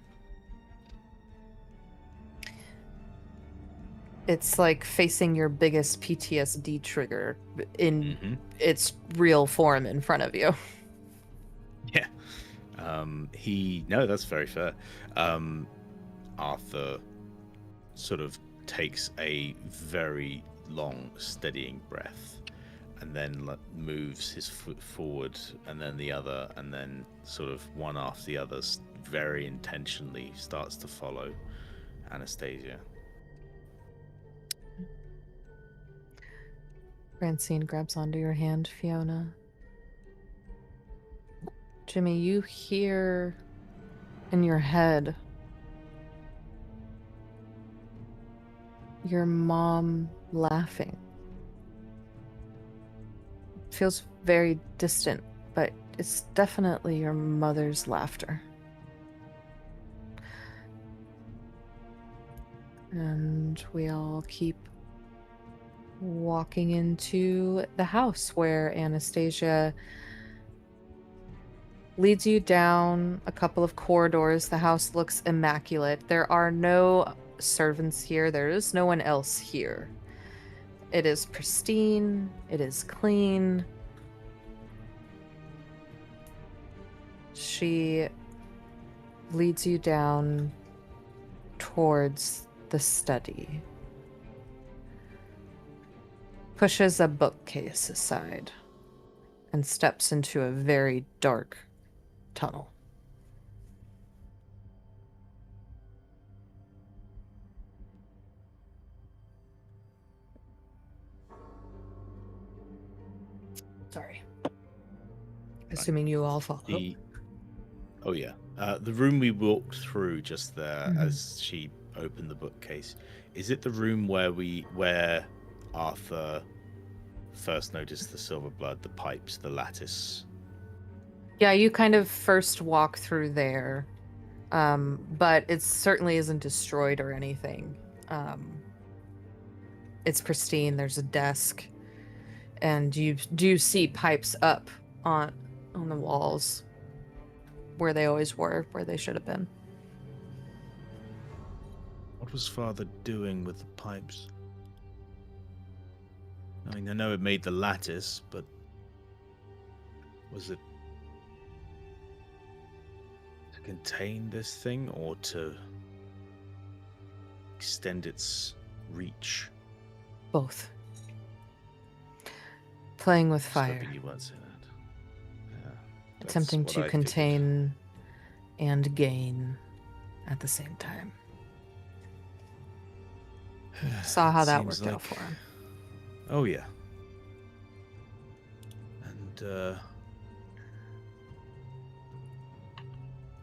It's like facing your biggest PTSD trigger in its real form in front of you. Yeah. No, that's very fair. Arthur sort of takes a very long, steadying breath, and then moves his foot forward, and then the other, and then sort of one after the other, very intentionally starts to follow Anastasia. Francine grabs onto your hand, Fiona. Jimmy, you hear in your head your mom laughing. It feels very distant, but it's definitely your mother's laughter. And we all keep walking into the house where Anastasia leads you down a couple of corridors. The house looks immaculate. There are no servants here. There is no one else here. It is pristine. It is clean. She leads you down towards the study. Pushes a bookcase aside and steps into a very dark tunnel. Sorry. Assuming you all follow. Oh yeah. The room we walked through just there Mhm. as she opened the bookcase. Is it the room where Arthur first noticed the silver blood, the pipes, the lattice? Yeah, you kind of first walk through there. But it certainly isn't destroyed or anything. It's pristine. There's a desk, and you do see pipes up on the walls where they always were, where they should have been. What was Father doing with the pipes? I mean, I know it made the lattice, but was it to contain this thing or to extend its reach? Both. Playing with I was fire. hoping you weren't saying that. Yeah, that's Attempting what to I figured. contain and gain at the same time. Saw how that Seems worked out like- for him. Oh yeah. And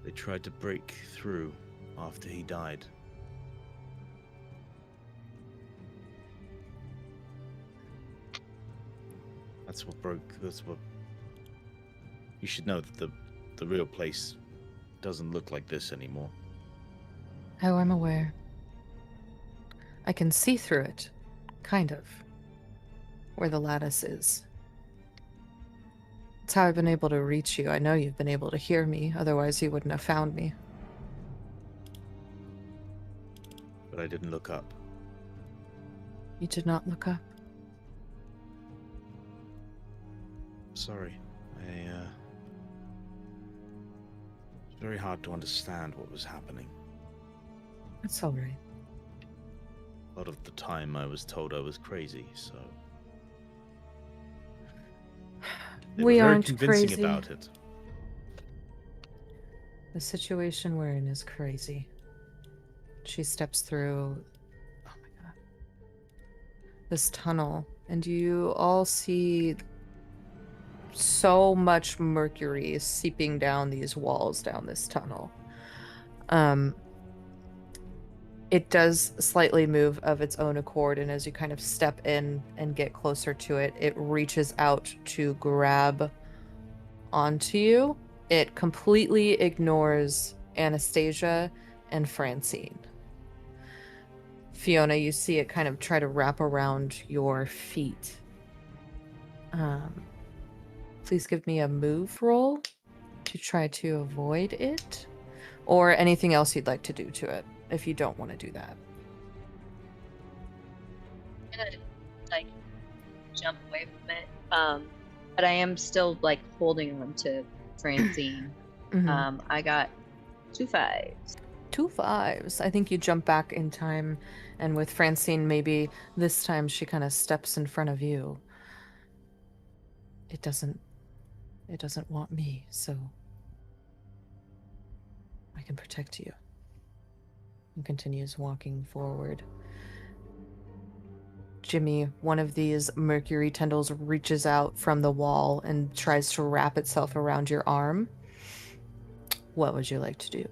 they tried to break through after he died. That's what you should know, that the real place doesn't look like this anymore. Oh, I'm aware. I can see through it, kind of, where the lattice is. It's how I've been able to reach you. I know you've been able to hear me, otherwise you wouldn't have found me. But I didn't look up. You did not look up. Sorry. It's very hard to understand what was happening. It's all right. A lot of the time I was told I was crazy, so they We were very aren't convincing crazy. about it. The situation we're in is crazy. She steps through, oh my god, this tunnel, and you all see so much mercury seeping down these walls down this tunnel. It does slightly move of its own accord, and as you kind of step in and get closer to it, it reaches out to grab onto you. It completely ignores Anastasia and Francine. Fiona, you see it kind of try to wrap around your feet. Please give me a move roll to try to avoid it, or anything else you'd like to do to it if you don't want to do that. I'm gonna like jump away from it. But I am still like holding on to Francine. Mhm. I got 2 5s. 2 5s. I think you jump back in time, and with Francine, maybe this time she kind of steps in front of you. It doesn't want me, so I can protect you. And continues walking forward. Jimmy, one of these mercury tendrils reaches out from the wall and tries to wrap itself around your arm. What would you like to do?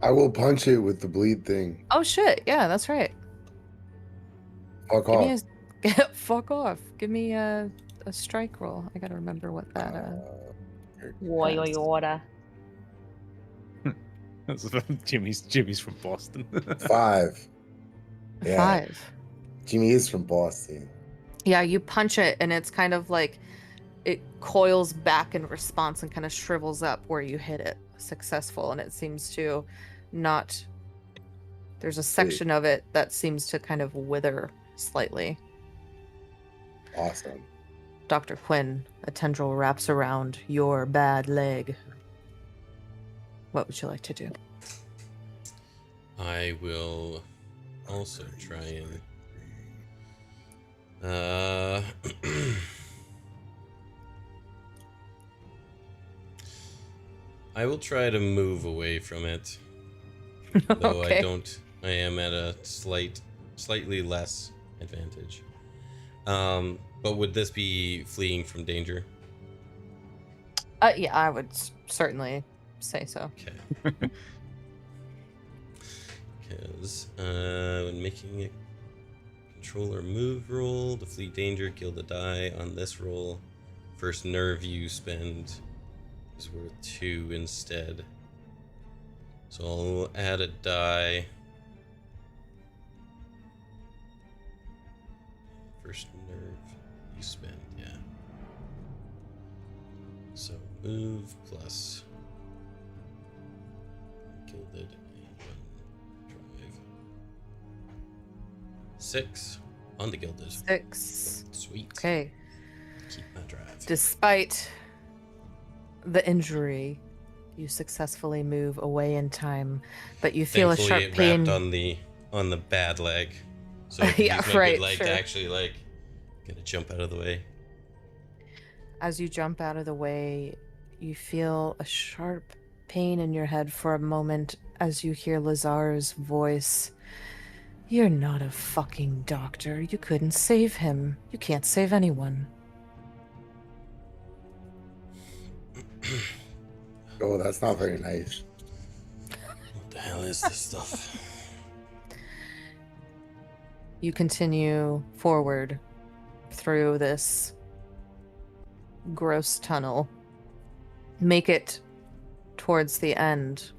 I will punch it with the bleed thing. Oh shit! Yeah, that's right. Fuck Give me off. a fuck off. Give me a strike roll. I gotta remember what that Water. That's Jimmy's from Boston. 5. Yeah. 5. Jimmy is from Boston. Yeah, you punch it and it's kind of like it coils back in response and kind of shrivels up where you hit it. Successful, and it seems to not. There's a section of it that seems to kind of wither slightly. Awesome. Dr. Quinn, a tendril wraps around your bad leg. What would you like to do? I will also try and I will try to move away from it. Though Okay. I am at a slightly less advantage. But would this be fleeing from danger? Yeah, I would certainly say so. Okay. Because when making a controller move roll to flee danger, kill the die on this roll. First nerve you spend is worth 2 instead. So I'll add a die. First nerve you spend, yeah. So move plus gilded and drive. 6 on the gilded. 6. Sweet. Okay. Keep my drive. Despite the injury, you successfully move away in time, but you feel Thankfully, a sharp it pain. wrapped on the bad leg, so I can Yeah, use my right, good leg sure. to actually get a jump out of the way. As you jump out of the way, you feel a sharp pain in your head for a moment as you hear Lazar's voice. You're not a fucking doctor. You couldn't save him. You can't save anyone. Oh, that's not very nice. What the hell is this stuff? You continue forward through this gross tunnel. Make it towards the end,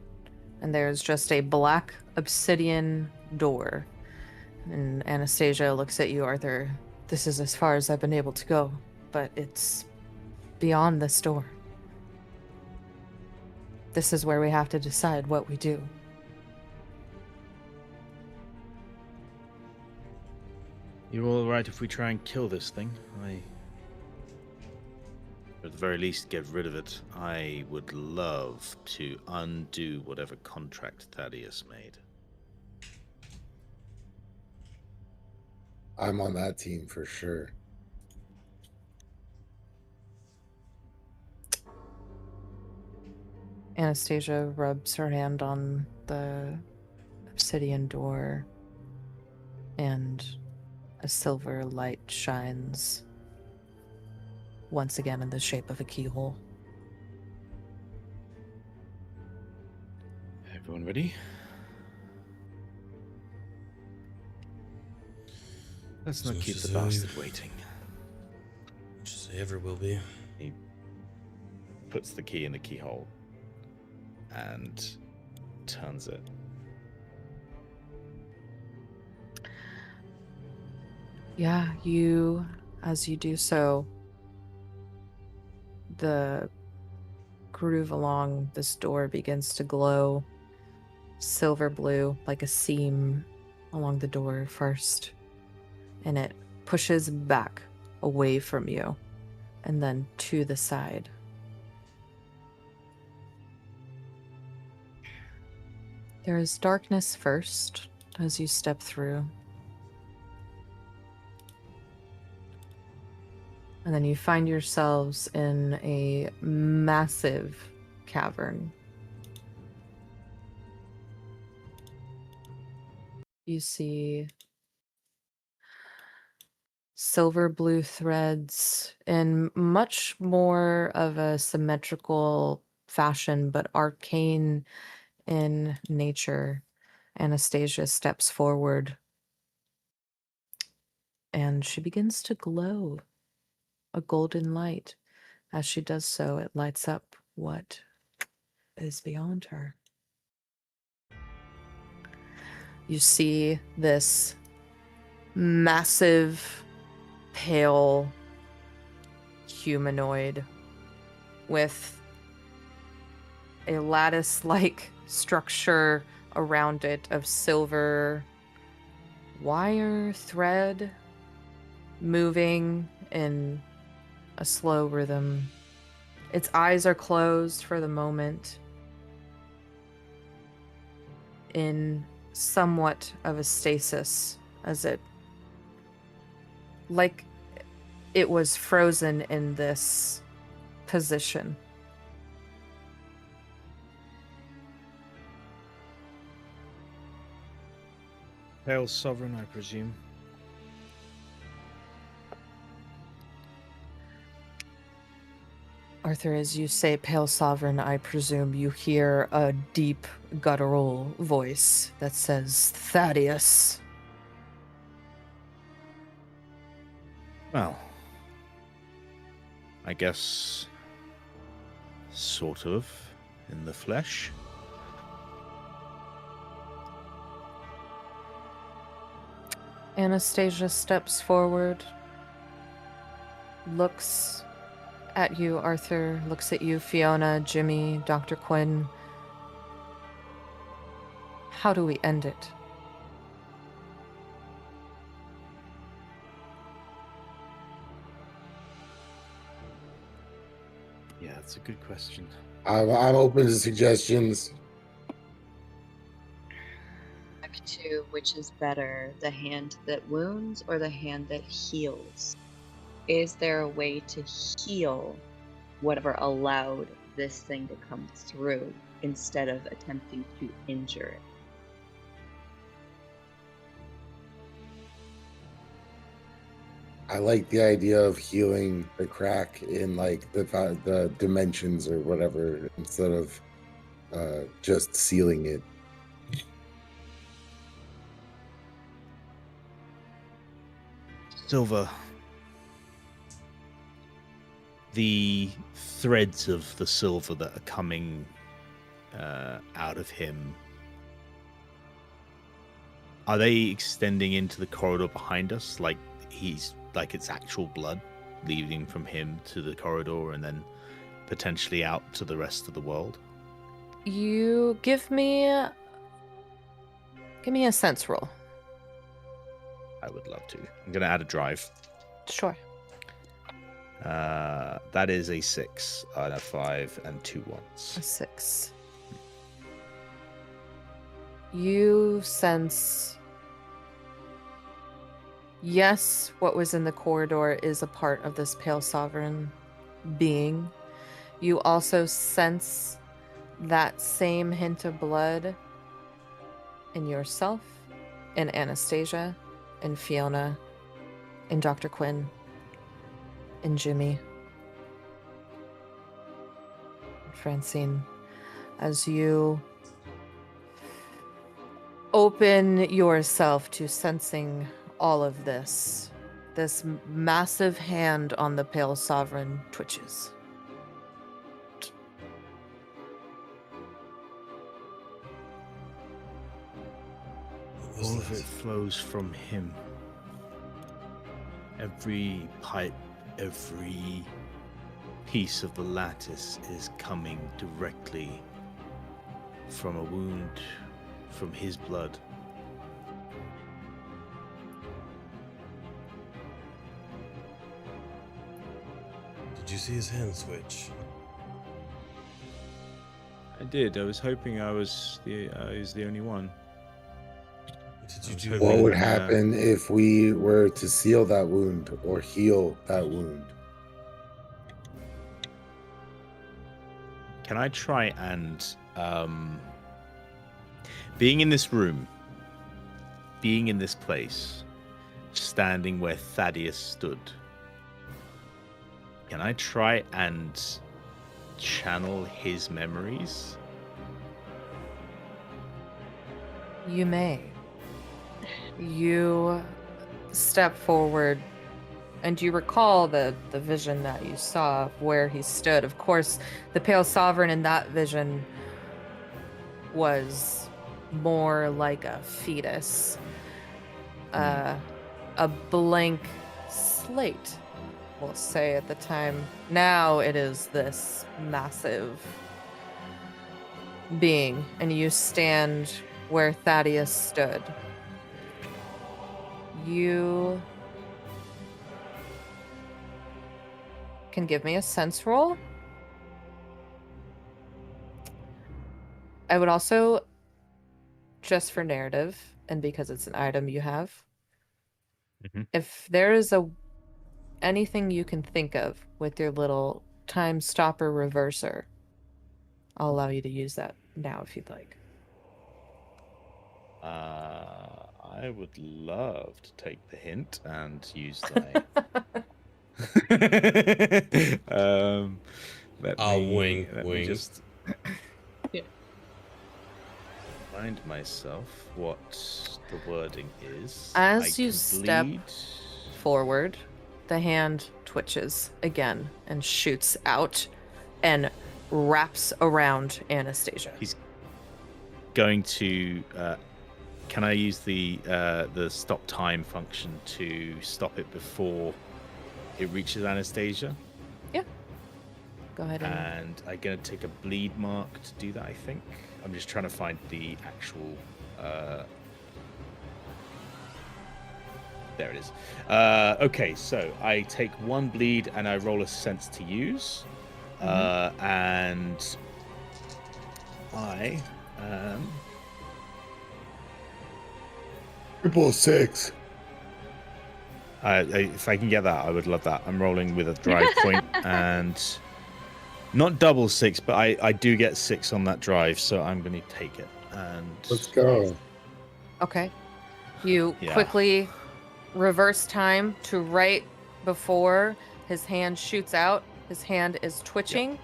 and there's just a black obsidian door. And Anastasia looks at you, Arthur. This is as far as I've been able to go, but it's beyond this door. This is where we have to decide what we do. You're all right if we try and kill this thing? At the very least, get rid of it. I would love to undo whatever contract Thaddeus made. I'm on that team for sure. Anastasia rubs her hand on the obsidian door, and a silver light shines once again in the shape of a keyhole. Everyone ready? Let's not keep the bastard waiting. Just ever will be. He puts the key in the keyhole and turns it. Yeah, as you do so, the groove along this door begins to glow silver blue, like a seam along the door first, and it pushes back away from you and then to the side. There is darkness first as you step through. And then you find yourselves in a massive cavern. You see silver blue threads in much more of a symmetrical fashion, but arcane in nature. Anastasia steps forward and she begins to glow a golden light. As she does so, it lights up what is beyond her. You see this massive, pale humanoid with a lattice-like structure around it of silver wire thread moving in a slow rhythm. Its eyes are closed for the moment in somewhat of a stasis, as it like it was frozen in this position. Pale Sovereign, I presume. Arthur, as you say Pale Sovereign, I presume you hear a deep, guttural voice that says, Thaddeus. Well, I guess sort of in the flesh. Anastasia steps forward, looks at you, Arthur, looks at you, Fiona, Jimmy, Dr. Quinn. How do we end it? Yeah, that's a good question. I'm open to suggestions. Back to which is better, the hand that wounds or the hand that heals? Is there a way to heal whatever allowed this thing to come through instead of attempting to injure it? I like the idea of healing the crack in like the dimensions or whatever instead of just sealing it. Silver. The threads of the silver that are coming out of him, are they extending into the corridor behind us? Like it's actual blood leading from him to the corridor and then potentially out to the rest of the world? You give me a sense roll. I would love to. I'm going to add a drive. Sure. That is a 6 out of 5 and 2 ones. A 6. You sense, yes, what was in the corridor is a part of this Pale Sovereign being. You also sense that same hint of blood in yourself, in Anastasia, in Fiona, in Dr. Quinn, in Jimmy, Francine, as you open yourself to sensing all of this. This massive hand on the Pale Sovereign twitches. All of it flows from him. Every pipe, every piece of the lattice is coming directly from a wound, from his blood. Did you see his hand switch? I did. I was hoping I was the only one. What did you do? What would happen if we were to seal that wound or heal that wound? Can I try and being in this room, being in this place, standing where Thaddeus stood. Can I try and channel his memories? You may. You step forward, and you recall the vision that you saw of where he stood. Of course, the Pale Sovereign in that vision was more like a fetus. A blank slate, we'll say at the time. Now it is this massive being, and you stand where Thaddeus stood. You can give me a sense roll. I would also, just for narrative, and because it's an item you have, if there is anything you can think of with your little time stopper reverser, I'll allow you to use that now if you'd like. I would love to take the hint and use thy. Let me just remind myself what the wording is. As you step forward, the hand twitches again and shoots out and wraps around Anastasia. He's going to. Can I use the stop time function to stop it before it reaches Anastasia? Yeah. Go ahead. And I'm going to take a bleed mark to do that, I think. I'm just trying to find the actual... There it is. Okay, so I take one bleed and I roll a sense to use. And I am... 666. If I can get that, I would love that. I'm rolling with a drive point and not double 6, but I do get 6 on that drive, so I'm going to take it. And let's go. Okay. You quickly reverse time to right before his hand shoots out. His hand is twitching. Yep.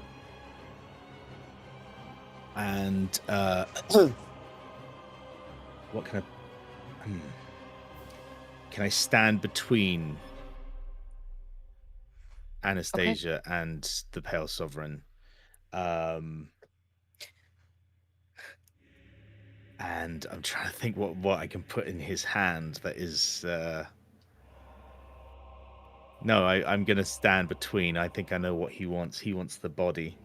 And what can I... Can I stand between Anastasia and the Pale Sovereign? And I'm trying to think what I can put in his hand that is... No, I'm going to stand between. I think I know what he wants. He wants the body.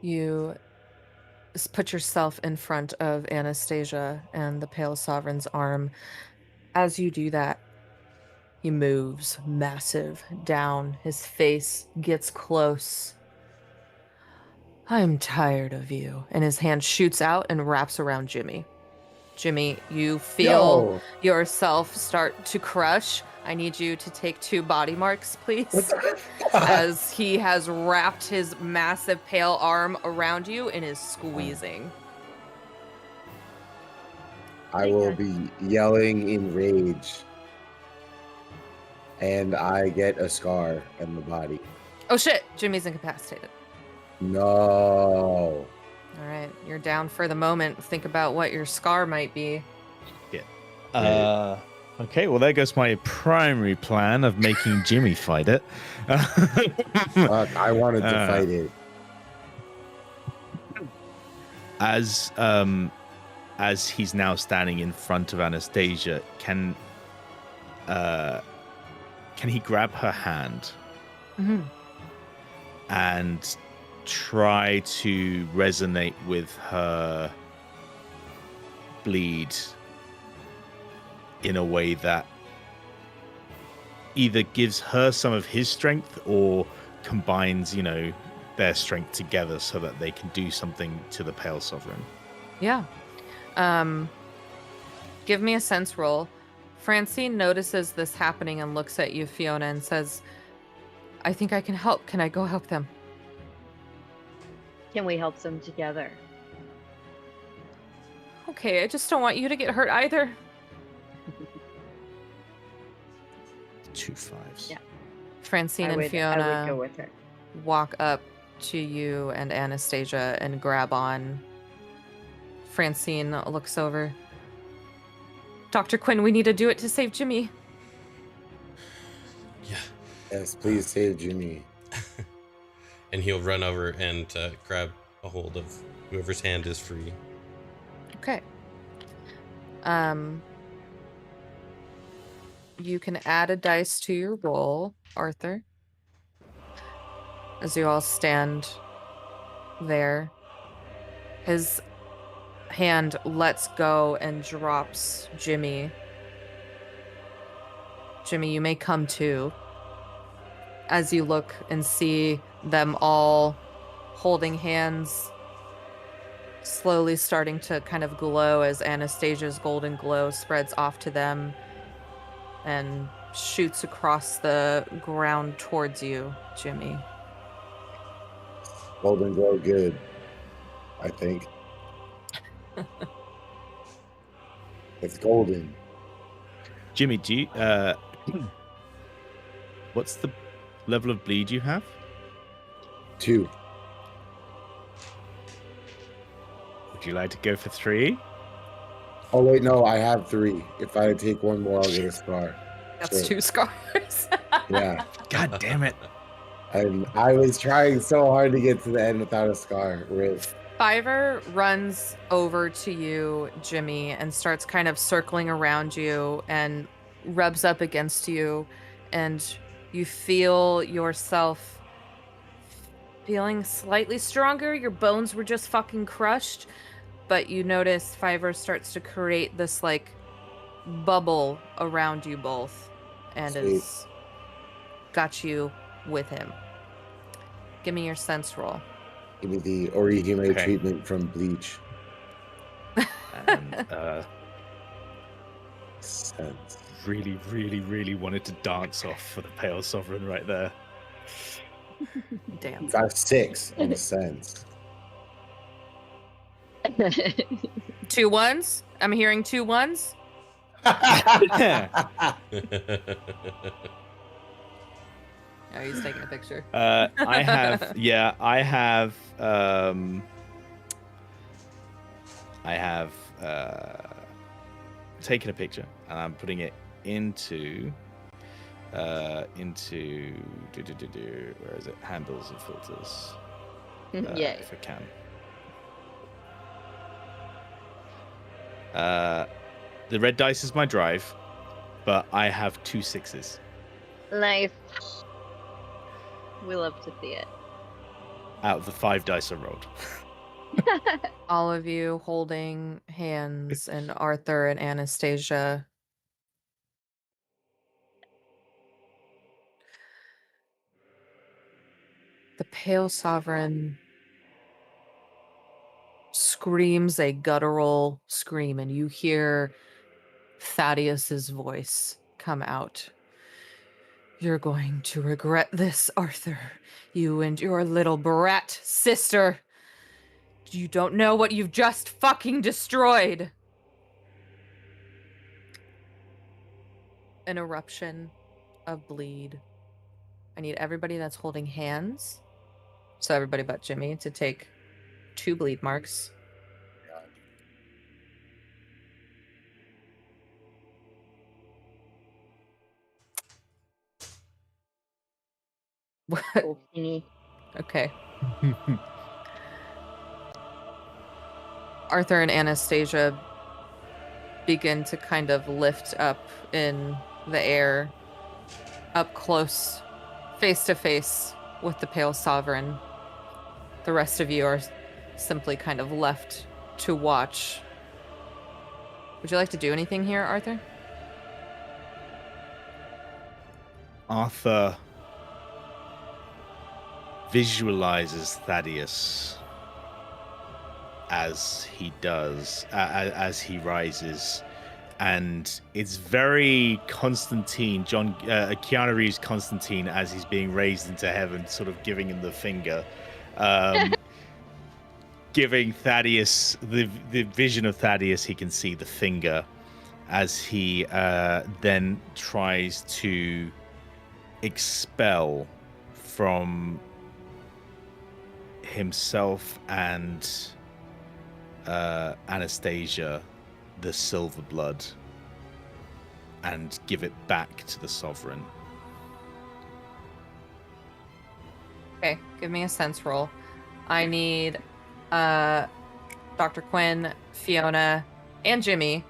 You put yourself in front of Anastasia and the Pale Sovereign's arm. As you do that, he moves massive down. His face gets close. I'm tired of you. And his hand shoots out and wraps around Jimmy. Jimmy, you feel yourself start to crush. I need you to take 2 body marks, please. As he has wrapped his massive pale arm around you and is squeezing. I will be yelling in rage. And I get a scar in the body. Oh shit, Jimmy's incapacitated. No. All right, you're down for the moment. Think about what your scar might be. Yeah. Okay, well, there goes my primary plan of making Jimmy fight it. I wanted to fight it. As he's now standing in front of Anastasia, can he grab her hand and try to resonate with her bleed in a way that either gives her some of his strength or combines, their strength together so that they can do something to the Pale Sovereign? Yeah. Give me a sense roll. Francine notices this happening and looks at you, Fiona, and says, I think I can help. Can I go help them? Can we help them together? Okay, I just don't want you to get hurt either. 2 5s. Yeah. Francine I and would Fiona go with her. walk up to you and Anastasia and grab on. Francine looks over. Dr. Quinn, we need to do it to save Jimmy. Yeah. Yes, please save Jimmy. And he'll run over and grab a hold of whoever's hand is free. Okay. You can add a dice to your roll, Arthur. As you all stand there, his hand lets go and drops Jimmy. Jimmy, you may come to. As you look and see them all holding hands, slowly starting to kind of glow as Anastasia's golden glow spreads off to them and shoots across the ground towards you, Jimmy. Golden glow, good. I think. It's golden. Jimmy, do you, what's the level of bleed you have? 2. Would you like to go for 3? Oh wait, no, I have 3. If I take one more, I'll get a scar. That's Shit. 2 scars. Yeah. God damn it. And I was trying so hard to get to the end without a scar. Rip. Fiverr runs over to you, Jimmy, and starts kind of circling around you and rubs up against you, and you feel yourself feeling slightly stronger. Your bones were just fucking crushed, but you notice Fiverr starts to create this like bubble around you both and Sweet. has got you with him. Give me your sense roll. Give me the orihime Okay. treatment from Bleach. And, Sense. really, really, really wanted to dance off for the Pale Sovereign right there. Damn. Got a 6 on the sense. 2 1s? I'm hearing 2 1s. Oh, he's taking a picture. I have taken a picture and I'm putting it into where is it? Handles and filters. Yeah. If I can. The red dice is my drive, but I have 2 6s. Nice. We love to see it. Out of the 5 dice I rolled. All of you holding hands, and Arthur and Anastasia. The Pale Sovereign screams a guttural scream, and you hear Thaddeus's voice come out. You're going to regret this, Arthur. You and your little brat sister. You don't know what you've just fucking destroyed. An eruption of bleed. I need everybody that's holding hands, so everybody but Jimmy, to take 2 bleed marks. What? Cool thingy. Okay. Arthur and Anastasia begin to kind of lift up in the air, up close, face to face with the Pale Sovereign. The rest of you are simply kind of left to watch. Would you like to do anything here, Arthur? Arthur visualizes Thaddeus as he does, as he rises, and it's very Constantine, Keanu Reeves Constantine, as he's being raised into heaven, sort of giving him the finger, giving Thaddeus the vision of Thaddeus. He can see the finger as he then tries to expel from himself and Anastasia the silver blood and give it back to the Sovereign. Okay, give me a sense roll. I need Dr. Quinn, Fiona, and Jimmy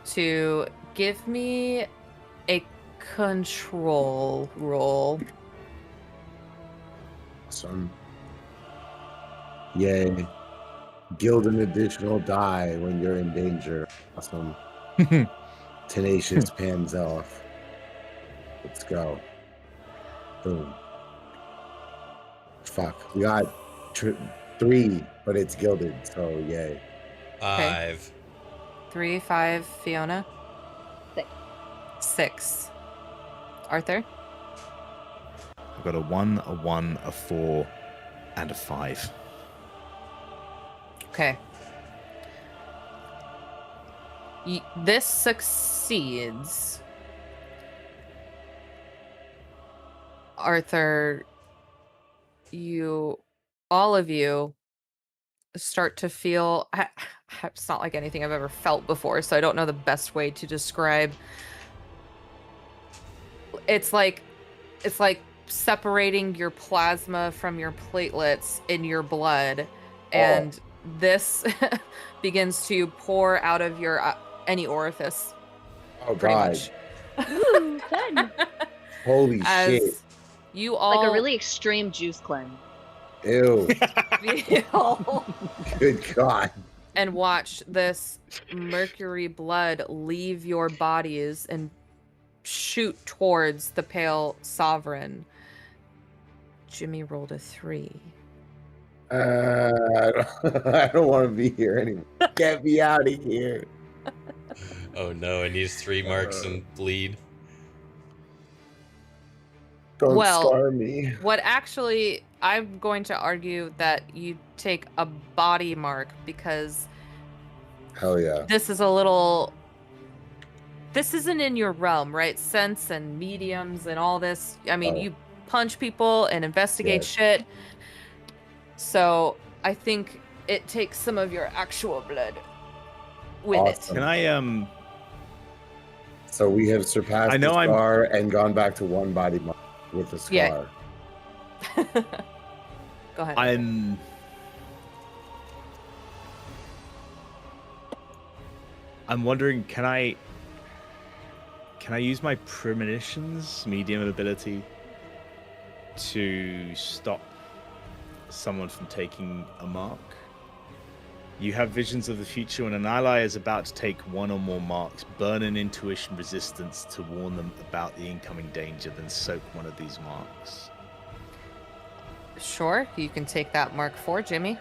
to give me a control roll. Awesome. Yay. Gild an additional die when you're in danger. Awesome. Tenacious pans off. Let's go. Boom. Fuck. We got 3, but it's gilded, so yay. 5. 3, 5, Fiona. 6. 6. Arthur? I've got a 1, a 1, a 4, and a 5. Okay. This succeeds. Arthur, all of you start to feel, it's not like anything I've ever felt before, so I don't know the best way to describe. It's like separating your plasma from your platelets in your blood, and this begins to pour out of your any orifice. Oh pretty god. much. Ooh, fun. Holy As shit. you all Like a really extreme juice cleanse. Ew. feel Good god. and watch this mercury blood leave your bodies and shoot towards the pale sovereign. Jimmy rolled a 3. I don't want to be here anymore. Get me out of here. Oh no, it needs 3 marks and bleed. Don't Well, scar me. What actually, I'm going to argue that you take a body mark because Hell yeah. this isn't in your realm, right? Sense and mediums and all this. I mean, you punch people and investigate shit. So I think it takes some of your actual blood with Awesome. Can I So we have surpassed I know the scar and gone back to 1 body mark with the scar. Yeah. Go ahead. I'm wondering, can I use my premonitions medium ability to stop someone from taking a mark? You have visions of the future when an ally is about to take 1 or more marks. Burn an intuition resistance to warn them about the incoming danger, then soak one of these marks. Sure, you can take that mark 4, Jimmy.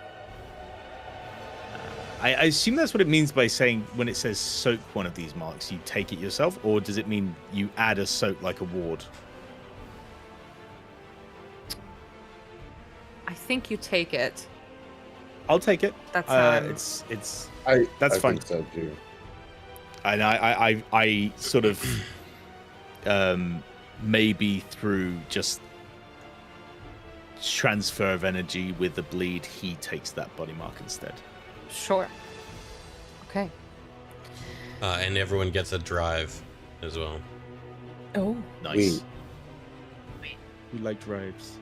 I assume that's what it means by saying when it says soak one of these marks, you take it yourself, or does it mean you add a soak like a ward? I think you take it. I'll take it. That's that's fine. Think so too. And I sort of maybe through just transfer of energy with the bleed, he takes that body mark instead. Sure. Okay. And everyone gets a drive as well. Oh. Nice. We like drives.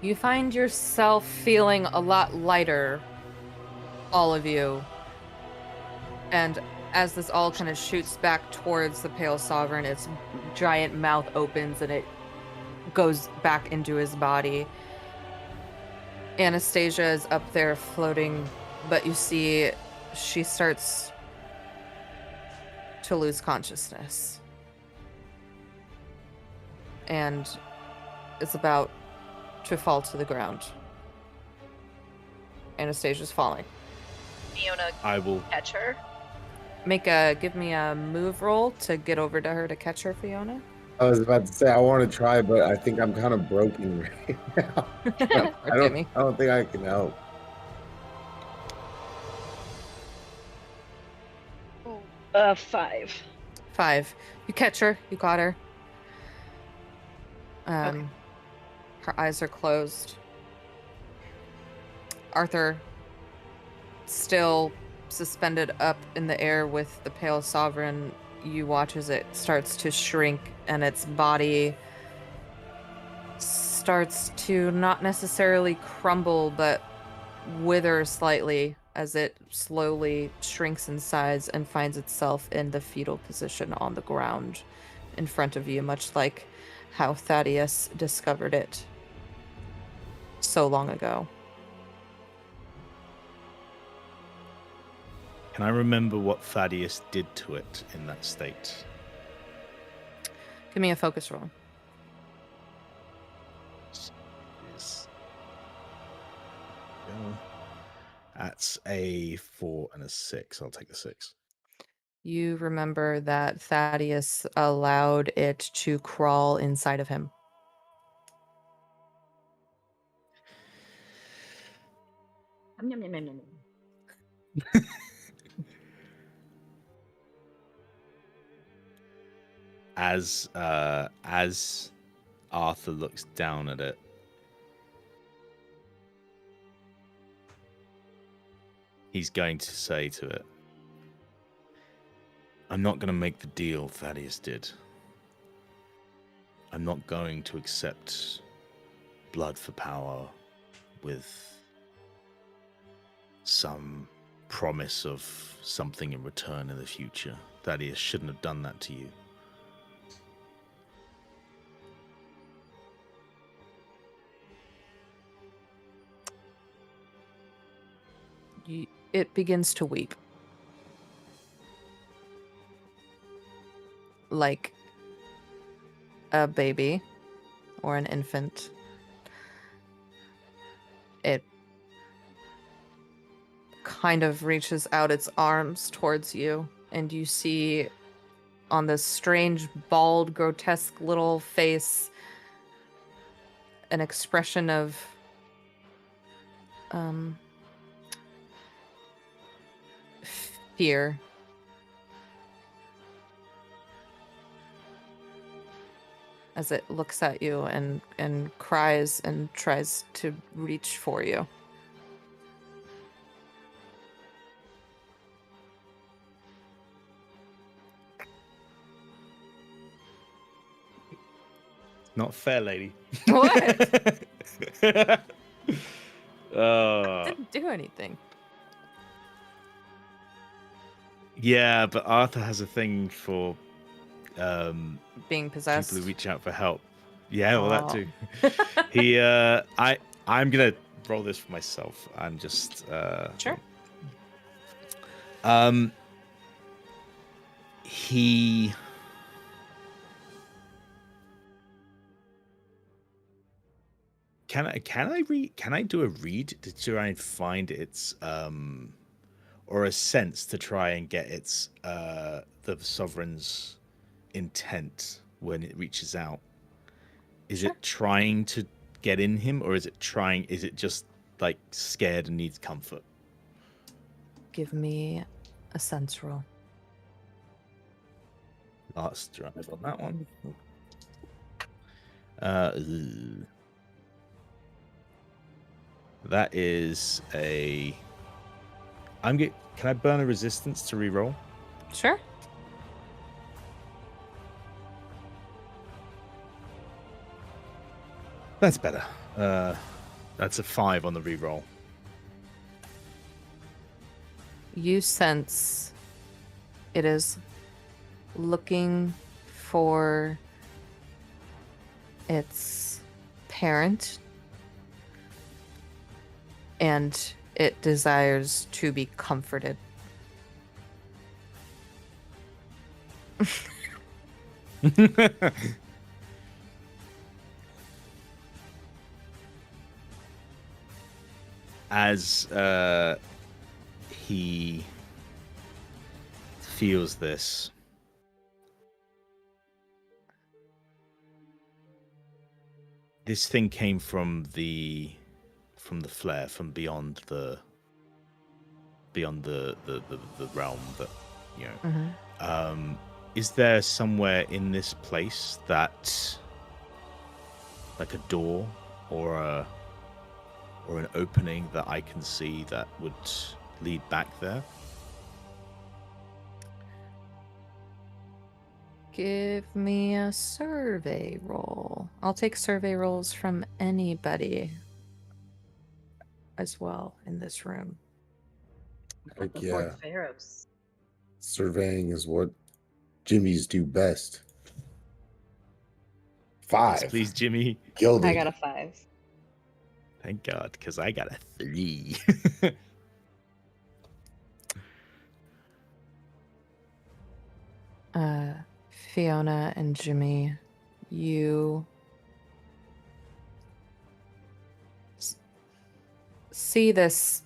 You find yourself feeling a lot lighter, all of you. And as this all kind of shoots back towards the Pale Sovereign, its giant mouth opens and it goes back into his body. Anastasia is up there floating, but you see she starts to lose consciousness. And is about to fall to the ground. Anastasia's falling. Fiona, I will catch her. Give me a move roll to get over to her to catch her, Fiona. I was about to say I want to try, but I think I'm kind of broken right now. I don't think I can help. Oh, 5. 5. You catch her. You got her. Her eyes are closed. Arthur, still suspended up in the air with the Pale Sovereign, you watch as it starts to shrink and its body starts to not necessarily crumble, but wither slightly as it slowly shrinks in size and finds itself in the fetal position on the ground in front of you, much like how Thaddeus discovered it so long ago. Can I remember what Thaddeus did to it in that state? Give me a focus roll. That's a 4 and a 6. I'll take the 6. You remember that Thaddeus allowed it to crawl inside of him. As Arthur looks down at it, he's going to say to it, I'm not going to make the deal Thaddeus did. I'm not going to accept blood for power with some promise of something in return in the future. Thaddeus shouldn't have done that to you. It begins to weep. Like a baby or an infant. It kind of reaches out its arms towards you, and you see on this strange, bald, grotesque little face an expression of fear. As it looks at you and cries and tries to reach for you. Not fair, lady. What? Didn't do anything. Yeah, but Arthur has a thing for being possessed. People who reach out for help. Yeah, well, that too. I'm gonna roll this for myself. I'm just sure. He can I do a read to try and find its or a sense to try and get its the sovereign's intent when it reaches out? Is it trying to get in him, or is it just like scared and needs comfort? Give me a sense roll. Last drive on that one. That is a can I burn a resistance to reroll? Sure. That's better. That's a 5 on the reroll. You sense it is looking for its parent, and it desires to be comforted. As he feels this, this thing came from the flare, from beyond the realm that, you know. Mm-hmm. Is there somewhere in this place that like a door or an opening that I can see that would lead back there? Give me a survey roll. I'll take survey rolls from anybody as well in this room. Heck The yeah. Fourth Pharaohs. Surveying is what Jimmy's do best. Yes, 5. please, Jimmy. Gilded. I got a 5. Thank God, because I got a 3. Fiona and Jimmy, you see this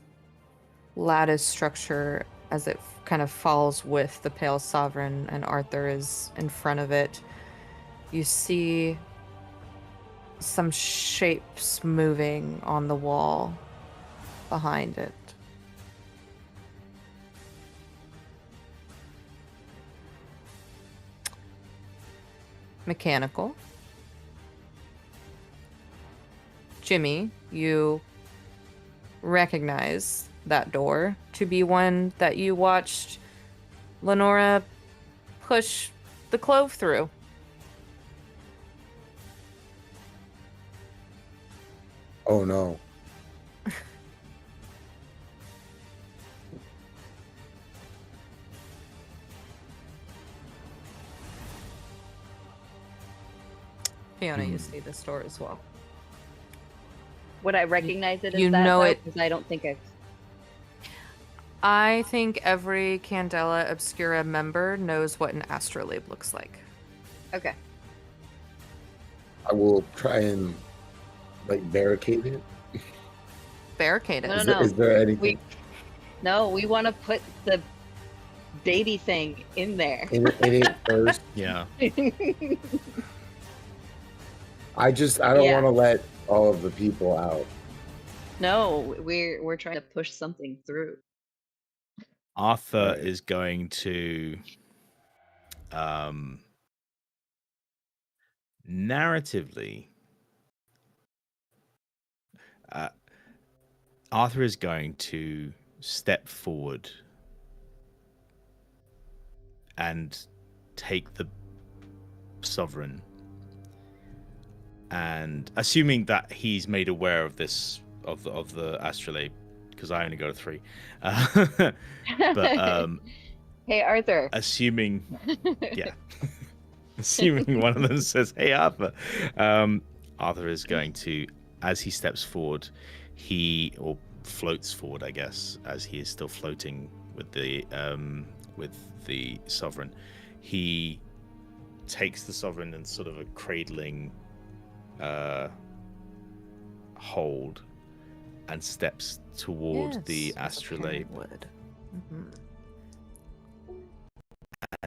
lattice structure as it kind of falls with the Pale Sovereign, and Arthur is in front of it. You see some shapes moving on the wall behind it. Mechanical. Jimmy, you recognize that door to be one that you watched Lenora push the clove through. Oh no. Fiona, you see this door as well. Would I recognize it as you that? know it- Because I don't think I've... I think every Candela Obscura member knows what an astrolabe looks like. Okay. I will try and barricade it. Barricade it. No, Is, no, there, is there anything we want to put the baby thing in there. in it first? Yeah. I don't Yeah. want to let all of the people out. No, we're trying to push something through. Arthur Right. is going to narratively Arthur is going to step forward and take the sovereign, and assuming that he's made aware of this of the astrolabe, because I only got a 3, but Hey, Arthur. assuming assuming one of them says, "Hey, Arthur," Arthur is going to, as he steps forward, or floats forward, I guess, as he is still floating with the sovereign. He takes the sovereign in sort of a cradling hold and steps toward the Yes, as a astrolabe, parent would. Mhm.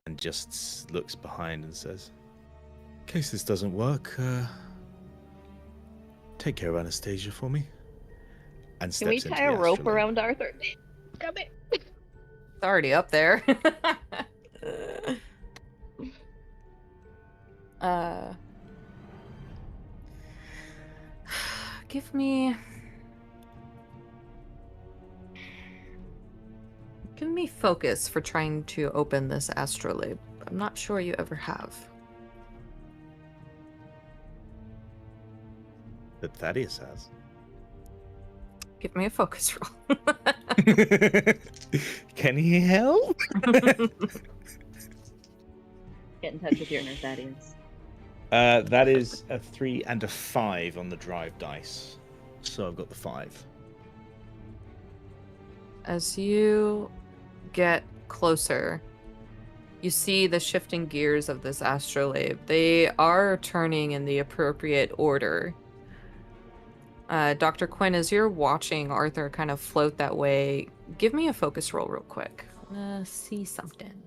and just looks behind and says, "In case this doesn't work, take care of Anastasia for me." And Can we steps into tie a the rope astrolabe. around Arthur? Come here. It's already up there. Give me focus for trying to open this astrolabe. I'm not sure you ever have. That Thaddeus has. Give me a focus roll. Can he help? Get in touch with your inner Thaddeus. That is a 3 and a 5 on the drive dice. So I've got the 5. As you get closer, you see the shifting gears of this astrolabe. They are turning in the appropriate order. Dr. Quinn, as you're watching Arthur kind of float that way, give me a focus roll real quick. I wanna see something.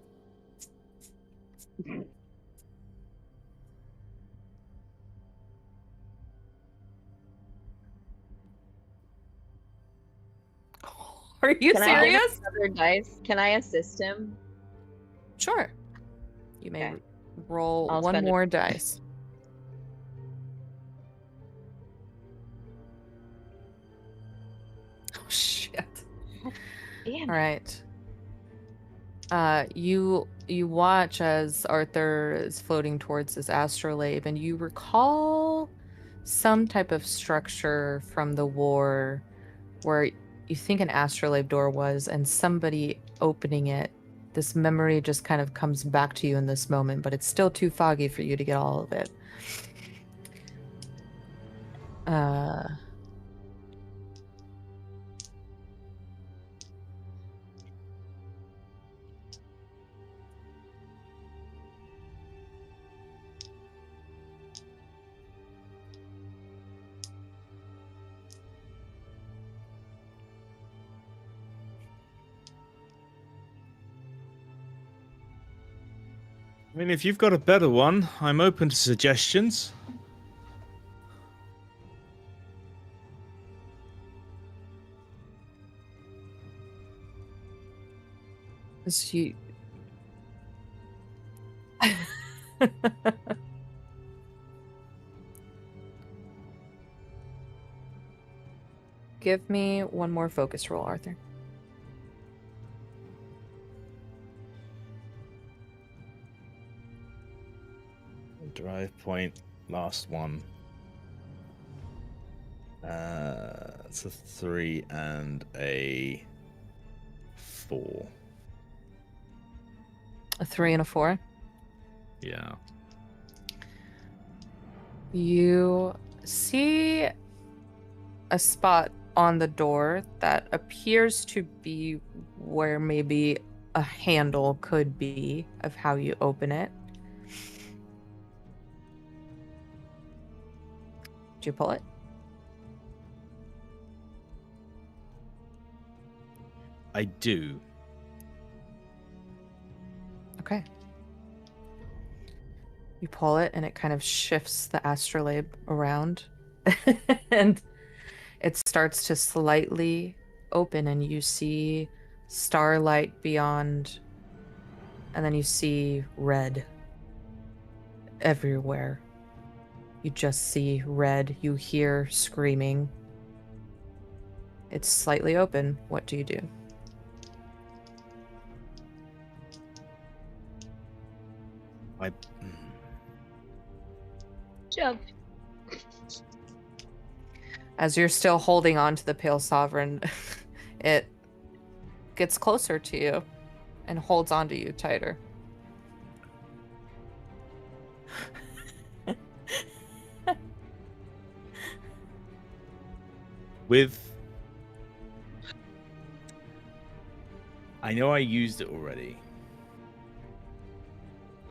Are you Can I get serious? another dice? Can I assist him? Sure. You may Okay. roll I'll one spend it. more dice. Damn. All right. You watch as Arthur is floating towards this astrolabe, and you recall some type of structure from the war where you think an astrolabe door was, and somebody opening it. This memory just kind of comes back to you in this moment, but it's still too foggy for you to get all of it. I mean, if you've got a better one, I'm open to suggestions. She... Give me one more focus roll, Arthur. Drive point, last one. It's a 3 and a 4. A 3 and a 4. Yeah. You see a spot on the door that appears to be where maybe a handle could be of how you open it. Did you pull it? I do. Okay. You pull it and it kind of shifts the astrolabe around and it starts to slightly open and you see starlight beyond, and then you see red everywhere. You just see red. You hear screaming. It's slightly open. What do you do? Jump. As you're still holding on to the Pale Sovereign, it gets closer to you and holds onto you tighter. I know I used it already,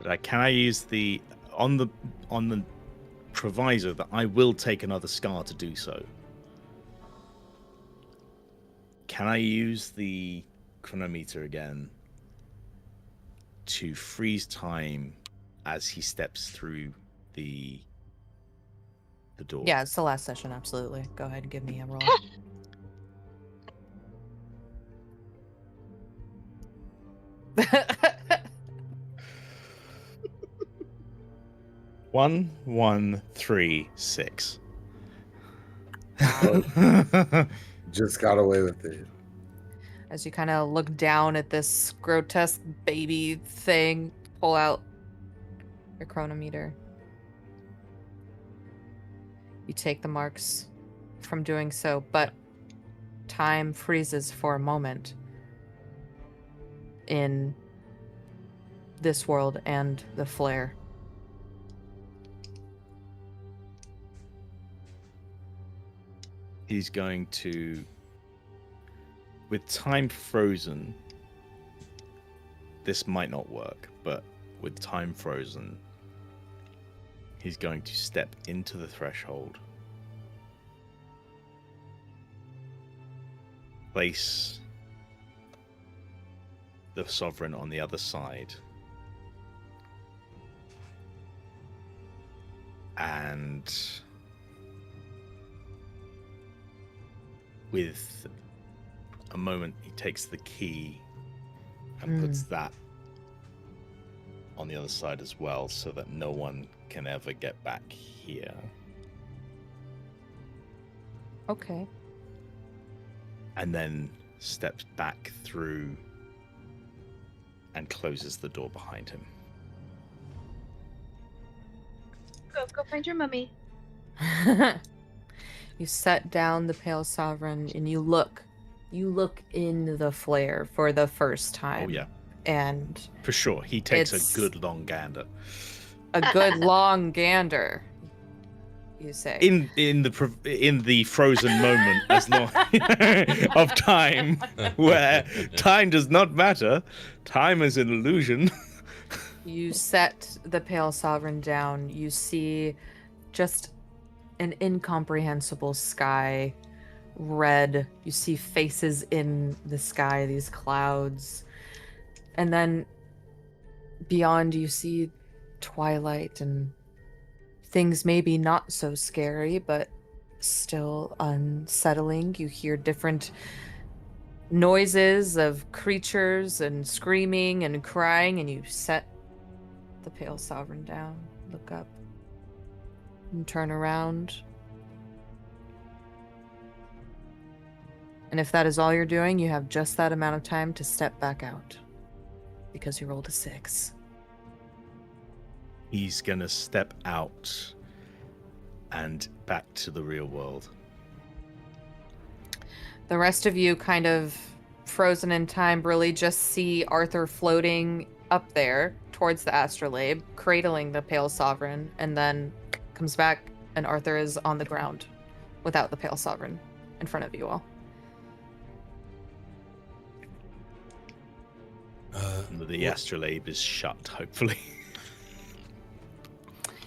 but can I use the on the proviso that I will take another scar to do so? Can I use the chronometer again to freeze time as he steps through the door? Yeah, it's the last session, absolutely. Go ahead and give me a roll. One, 1, 3, 6. Just got away with it. As you kind of look down at this grotesque baby thing, pull out your chronometer. You take the marks from doing so, but time freezes for a moment in this world and the flare. He's going to, with time frozen, this might not work, but with time frozen, he's going to step into the threshold, place the sovereign on the other side, and with a moment, he takes the key and puts that on the other side as well, so that no one can ever get back here. Okay. And then steps back through and closes the door behind him. Go find your mummy. You set down the Pale Sovereign and you look in the flare for the first time. Oh yeah, and for sure. He takes it's a good long gander. a good long gander. You say In the frozen moment, as long of time, where time does not matter, time is an illusion. You set the Pale Sovereign down. You see just an incomprehensible sky, red. You see faces in the sky, these clouds. And then beyond you see twilight and things maybe not so scary, but still unsettling. You hear different noises of creatures and screaming and crying, and you set the Pale Sovereign down, look up, and turn around. And if that is all you're doing, you have just that amount of time to step back out, because you rolled a 6. He's gonna step out and back to the real world. The rest of you, kind of frozen in time, really just see Arthur floating up there towards the astrolabe, cradling the Pale Sovereign, and then comes back and Arthur is on the ground without the Pale Sovereign in front of you all. The astrolabe is shut, hopefully.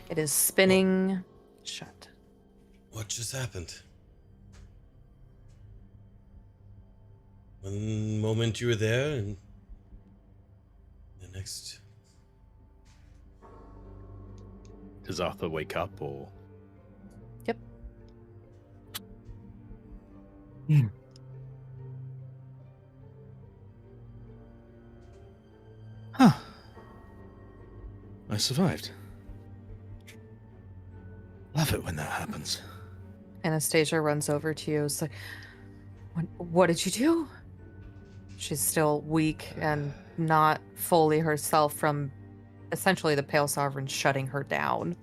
It is spinning shut. What just happened? One moment you were there, and the next. Does Arthur wake up, or? Yep. Huh. I survived. Love it when that happens. Anastasia runs over to you. It's like, what did you do? She's still weak and not fully herself from essentially the Pale Sovereign shutting her down.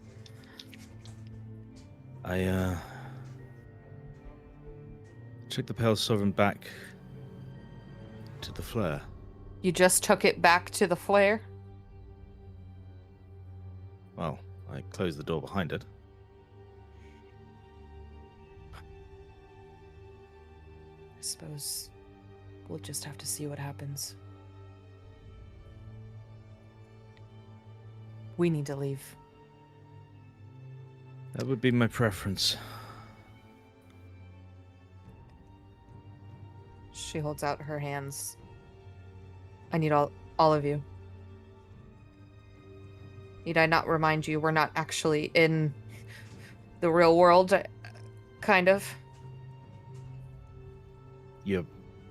I took the Pale Sovereign back to the flare. You just took it back to the flare? Well, I closed the door behind it. I suppose we'll just have to see what happens. We need to leave. That would be my preference. She holds out her hands. I need all of you. Need I not remind you we're not actually in the real world, kind of? You're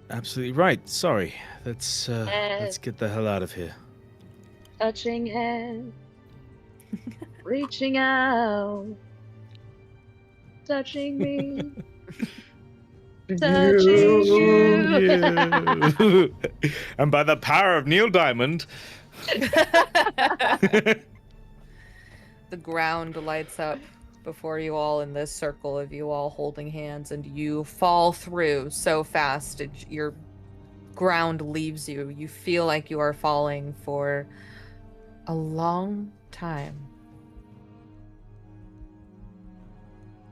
absolutely right. Sorry. Let's get the hell out of here. Touching hands. Reaching out. Touching me. Touching you. And by the power of Neil Diamond. The ground lights up before you all in this circle of you all holding hands, and you fall through so fast your ground leaves you. You feel like you are falling for a long time.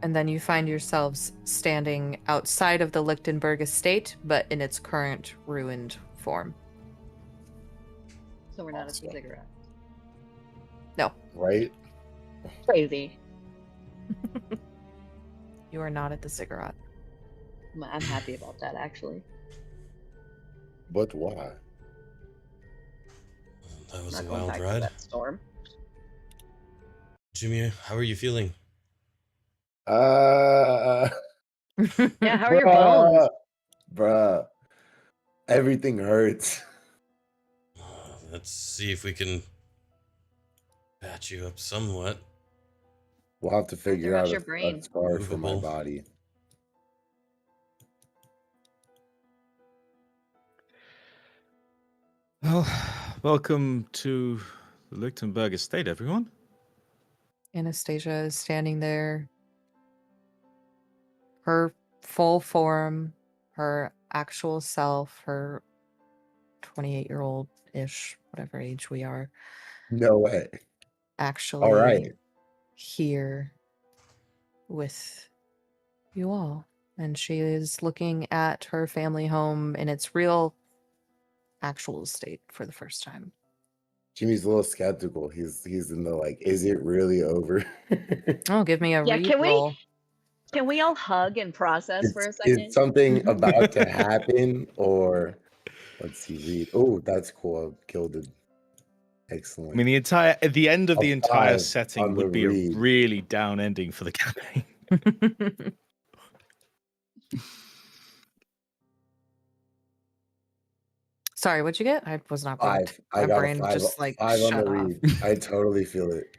And then you find yourselves standing outside of the Lichtenberg estate, but in its current ruined form. So we're not at the cigarette. No. Right? Crazy. You are not at the cigarette. I'm happy about that, actually. But why? That was Not a going wild back to ride. that storm. Jimmy, how are you feeling? Yeah, how are your bones? Bruh. Everything hurts. Let's see if we can patch you up somewhat. We'll have to figure rush out your a brain. scar for my Movable. body. Well, welcome to the Lichtenberg estate, everyone. Anastasia is standing there. Her full form, her actual self, her 28-year-old-ish, whatever age we are, No way. actually All right. here with you all. And she is looking at her family home in its real, actual state for the first time. Jimmy's a little skeptical. He's in the like, is it really over? Oh, give me a Yeah, read roll. can we all hug and process for a Is second? something about to happen, or let's see, read. Oh, that's cool. I killed it. Excellent. I mean, at the end of the A entire 5 setting on would the be read. a really down ending for the campaign. Sorry, what'd you get? I was not paying 5. I my got brain a 5. just like 5 on shut the off. read. I totally feel it.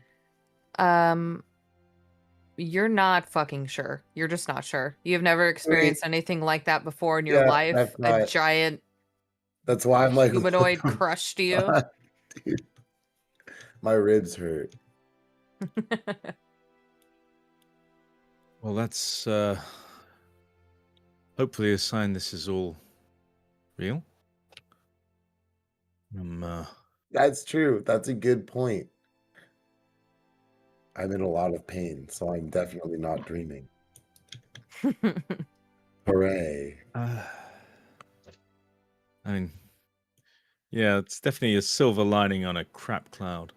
You're not fucking sure. You're just not sure. You've never experienced anything like that before in your Yeah, life. that's A not- giant That's why I'm like, what humanoid the crushed you. fuck, dude? My ribs hurt. Well, that's hopefully a sign this is all real. That's true. That's a good point. I'm in a lot of pain, so I'm definitely not dreaming. Hooray. I mean, yeah, it's definitely a silver lining on a crap cloud.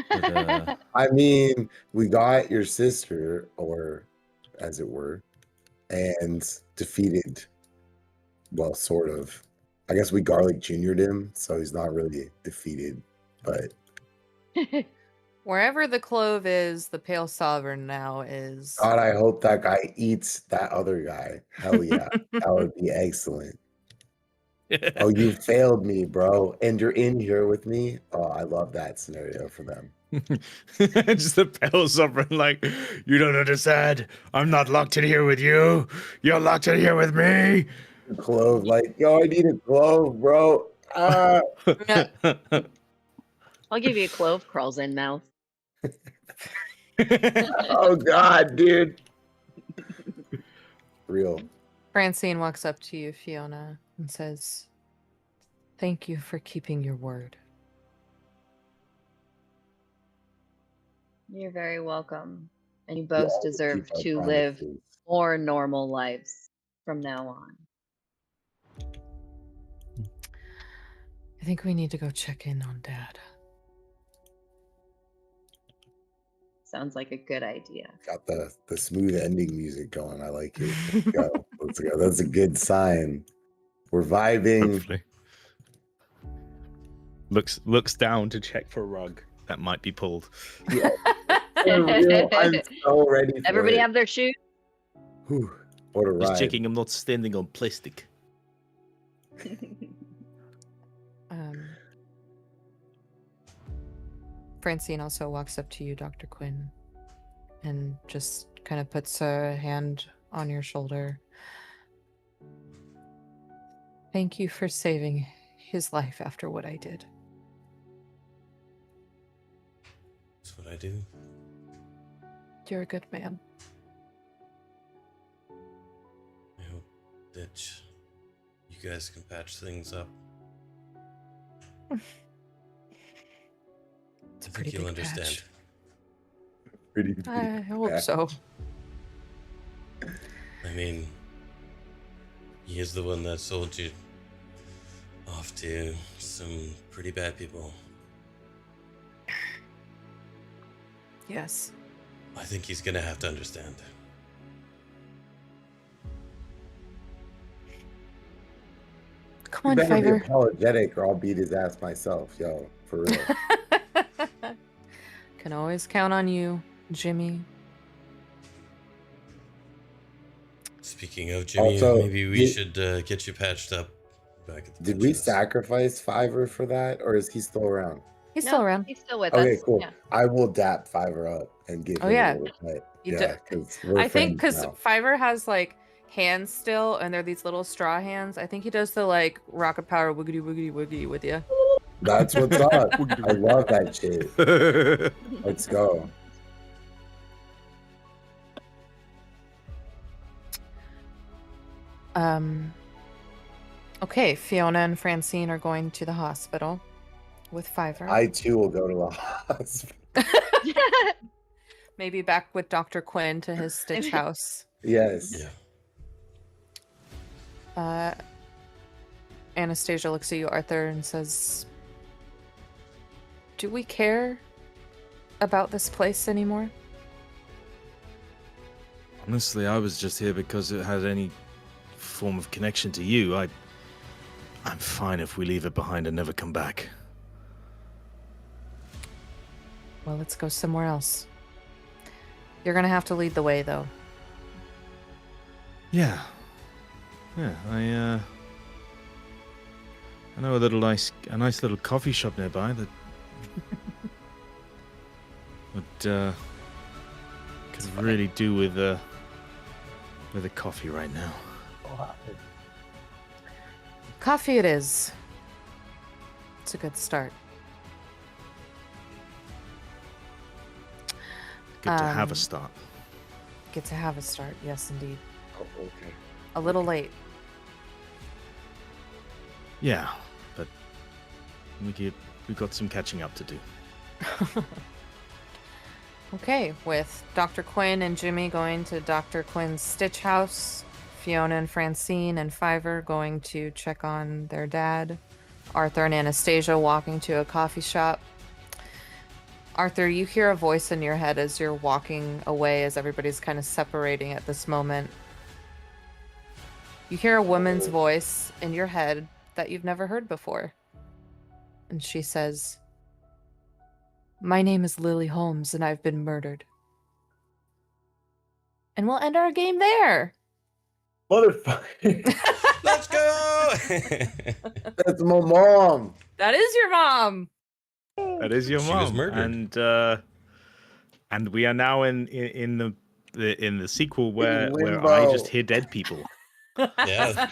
But, I mean, we got your sister, or as it were, and defeated, well, sort of. I guess we Garlic Junior'd him, so he's not really defeated, but Wherever the clove is, the Pale Sovereign now is. God, I hope that guy eats that other guy. Hell yeah. That would be excellent. Oh, you failed me, bro. And you're in here with me. Oh, I love that scenario for them. Just the Pale Sovereign, like, you don't understand. I'm not locked in here with you. You're locked in here with me. Clove, like, yo, I need a clove, bro. Ah. I'll give you a clove crawls in mouth. Oh God, dude. Real. Francine walks up to you, Fiona, and says, "Thank you for keeping your word." You're very welcome. And you both always deserve keep our to live promises. more normal lives from now on. I think we need to go check in on Dad. Sounds like a good idea. Got the smooth ending music going. I like it. Let's go. Let's go. That's a good sign. We're vibing. Hopefully. Looks down to check for a rug that might be pulled. Yeah. Real, I'm so ready for Everybody it. have their shoes? Whew, what a Just ride. checking I'm not standing on plastic. Francine also walks up to you, Dr. Quinn, and just kind of puts a hand on your shoulder. Thank you for saving his life after what I did. That's what I do. You're a good man. I hope that you guys can patch things up. It's a I pretty think you'll big understand. patch. Pretty I hope patch. so. I mean, he is the one that sold you off to some pretty bad people. Yes. I think he's gonna have to understand. Come You on, better be Fiverr. apologetic or I'll beat his ass myself, yo. For real. Can always count on you, Jimmy. Speaking of Jimmy, Also, maybe we should get you patched up back at the Did we patches. sacrifice Fiverr for that, or is he still around? He's still around. He's still with Okay, us. cool. Yeah. I will dap Fiverr up and give Oh, him yeah. a little pet. You Yeah, do- because we're I think friends because now. Fiverr has like hands still, and they're these little straw hands. I think he does the like rocket power wiggity wiggity wiggity with you. That's what's up. I love that shit. Let's go. Okay, Fiona and Francine are going to the hospital with Fiverr. I too will go to the hospital. Maybe back with Dr. Quinn to his stitch house. Yes. Yeah. Anastasia looks at you, Arthur, and says, "Do we care about this place anymore?" Honestly, I was just here because it had any form of connection to you. I'm fine if we leave it behind and never come back. Well, let's go somewhere else. You're gonna have to lead the way, though. Yeah. Yeah, I know a nice little coffee shop nearby that would could really do with a coffee right now. Coffee it is. It's a good start. Good to have a Um, start. Get to have a start, yes, indeed. Oh, okay. A little late. Yeah, but we got some catching up to do. Okay, with Dr. Quinn and Jimmy going to Dr. Quinn's stitch house, Fiona and Francine and Fiverr going to check on their dad, Arthur and Anastasia walking to a coffee shop. Arthur, you hear a voice in your head as you're walking away, as everybody's kind of separating at this moment. You hear a woman's voice in your head that you've never heard before. And she says, "My name is Lily Holmes, and I've been murdered." And we'll end our game there. Motherfucker. Let's go. That's my mom. That is your mom. That is your She mom. was murdered. And we are now in the sequel where I limbo. just hear dead people. Yeah.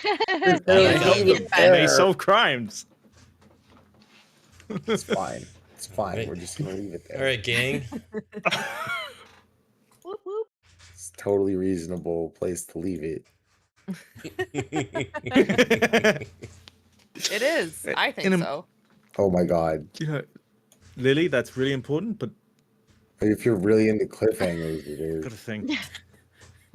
There's Yeah. And they there. solve crimes. It's fine. It's fine. Right. We're just gonna leave it there. All right, gang. Whoop, whoop. It's a totally reasonable place to leave it. It is. I think In a- so. Oh my god. You know, Lily, that's really important, but If you're really into cliffhangers, it I've got is. to think.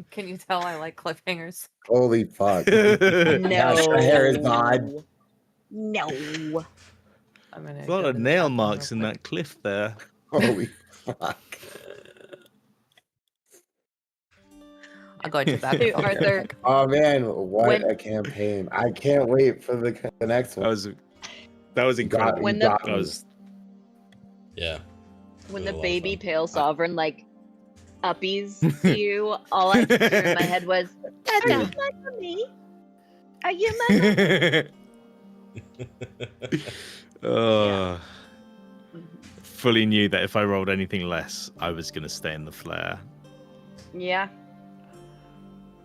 Can you tell I like cliffhangers? Holy fuck. That's the hair is odd. No. I'm gonna There's a lot go of to the nail bathroom marks real in quick. that cliff there. Holy fuck. I'll go into that. Hey, Arthur. Oh man, what When- a campaign. I can't wait for the next one. That was You got- incredible. When you the- got That me. was Yeah. When It was a the lot of baby fun. pale sovereign like uppies you, all I could hear in my head was, "Are you my mommy? Are you my uh, fully knew that if I rolled anything less, I was going to stay in the flare. Yeah.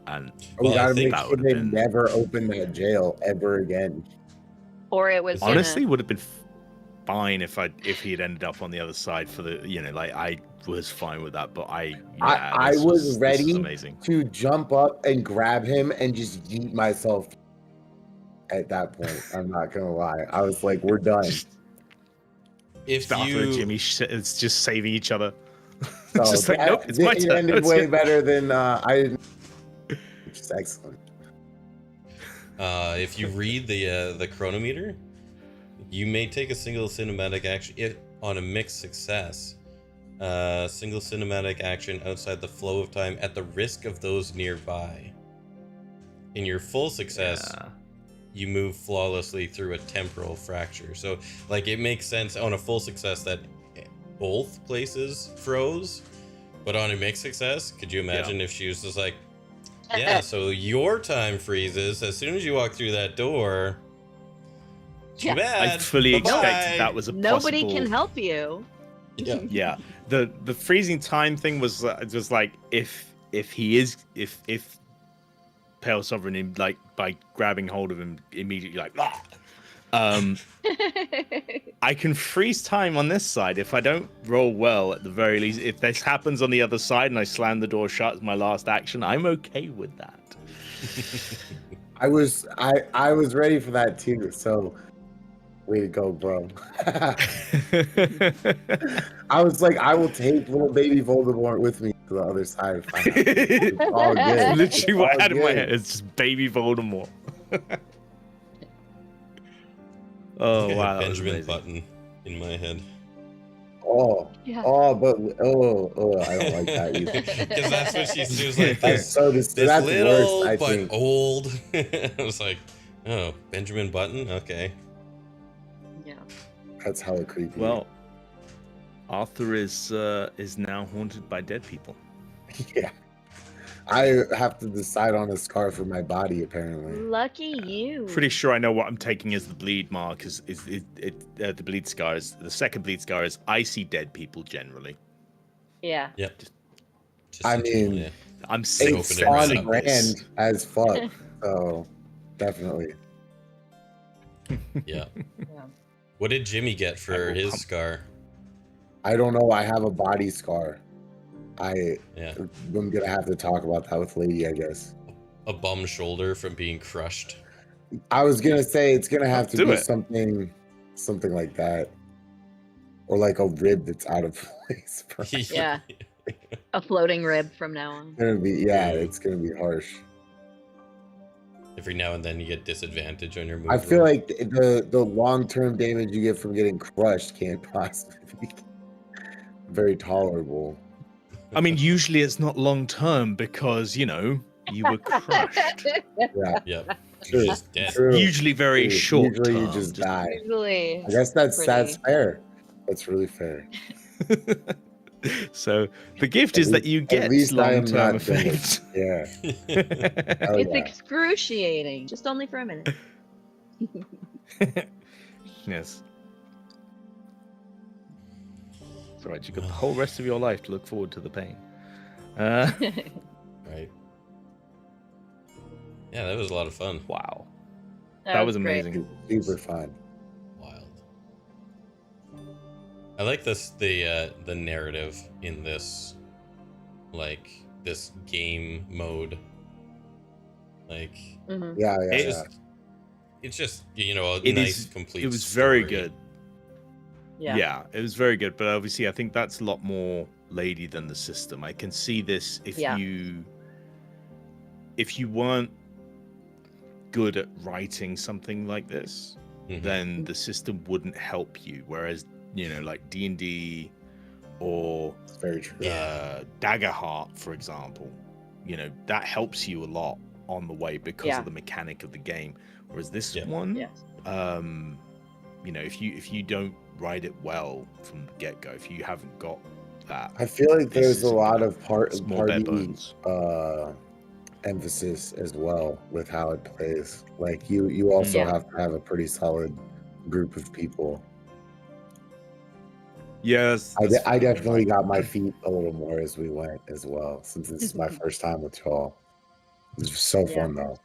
And We Well, I gotta think make that sure would've they been- never open that jail ever again. Or it was honestly, would have been fine if he had ended up on the other side for the, like I was fine with that, but I this was this ready amazing. to jump up and grab him and just yeet myself at that point. I'm not gonna lie. I was like, we're done. If Arthur and you Jimmy it's just saving each other. So It's just like, nope, it's my it turn. ended Let's way go. better than I didn't. Which is excellent. if you read the chronometer, you may take a single cinematic action if on a mixed success. Single cinematic action outside the flow of time at the risk of those nearby. In your full success, Yeah. you move flawlessly through a temporal fracture. So, like, it makes sense on a full success that both places froze, but on a mixed success, could you imagine if she was just like, yeah, so your time freezes as soon as you walk through that door. Too Yeah. bad. I fully Bye-bye. expected that was a nobody possible... can help you. Yeah. Yeah, the freezing time thing was just like if Pale Sovereign in, like by grabbing hold of him immediately, like. "Ah!" I can freeze time on this side if I don't roll well. At the very least, if this happens on the other side and I slam the door shut as my last action, I'm okay with that. I was ready for that too. So, way to go, bro. I was like, I will take little baby Voldemort with me to the other side. If I have to. It's all good. That's literally It's what I all had in my good. head. It's just baby Voldemort. Oh wow, that was Benjamin amazing. Button in my head. Oh, Yeah. but I don't like that either. Because that's what she was like. That's so This that's little worse, I but think. old. I was like, oh, Benjamin Button. Okay. Yeah. That's hella creepy. Well, Arthur is now haunted by dead people. yeah. I have to decide on a scar for my body, apparently. Lucky you. Pretty sure I know what I'm taking as the bleed mark. Is the bleed scar? Is the second bleed scar? Is I see dead people generally. Yeah. Yep. Just I in general, mean, yeah. I'm It's sick open it of right on up. seeing brand this. as fuck. So, definitely. Yeah. Yeah. What did Jimmy get for will his pump- scar? I don't know. I have a body scar. I'm Yeah. gonna have to talk about that with Lady, I guess. A bum shoulder from being crushed. I was gonna say it's gonna have to Do be it. something like that, or like a rib that's out of place. Yeah. A floating rib from now on. It's gonna be harsh. Every now and then you get disadvantage on your move. I feel like the long-term damage you get from getting crushed can't possibly be very tolerable. I mean, usually it's not long term because you were crushed. Yeah, Yep. True. You're just dead. True. Usually very True. short Usually term. you just die. Usually. I guess that's pretty. fair. That's really fair. So the gift At is that least- you at get least I am long term not dead. effects. Yeah. Hell It's yeah. excruciating. Just only for a minute. Yes. It's alright, you've got the whole rest of your life to look forward to the pain. Right. Yeah, that was a lot of fun. Wow. That was great. amazing. Super fun. Wild. I like the narrative in this, like this game mode. Like Mhm. Yeah, it's just a It nice is- complete. It was very story. good. Yeah. Yeah, it was very good. But obviously, I think that's a lot more Lady than the system. I can see this if Yeah. you weren't good at writing something like this, Mhm. then the system wouldn't help you. Whereas, like D&D or It's very true. Yeah. Daggerheart, for example, that helps you a lot on the way because Yeah. of the mechanic of the game. Whereas this Yeah. one, Yeah. if you don't write it well from the get-go, if you haven't got that, I feel like This there's is a lot of it's more bare party bones. emphasis as well with how it plays. Like you also Yeah. have to have a pretty solid group of people. Yes, I definitely got my feet a little more as we went as well, since this is my first time with y'all. It was so Yeah. fun though.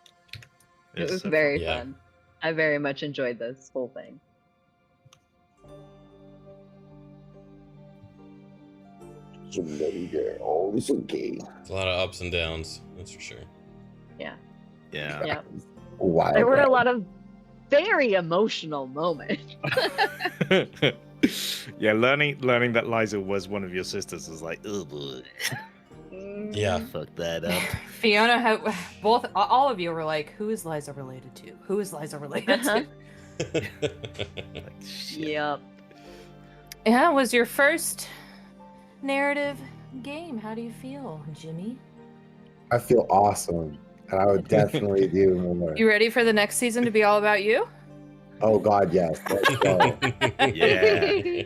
It was very Yeah. fun. I very much enjoyed this whole thing. It's okay. It's a lot of ups and downs. That's for sure. Yeah. Yeah. Wild There were a ride. lot of very emotional moments. Yeah, learning that Liza was one of your sisters was like, oh boy, Yeah. fuck that up. Fiona, all of you were like, "Who is Liza related to? Who is Liza related Uh-huh. to?" Like, shit. Yep. Yeah, it was your first narrative game. How do you feel, Jimmy? I feel awesome, and I would definitely do more. You ready for the next season to be all about you? Oh God, yes. Let's go. Yeah.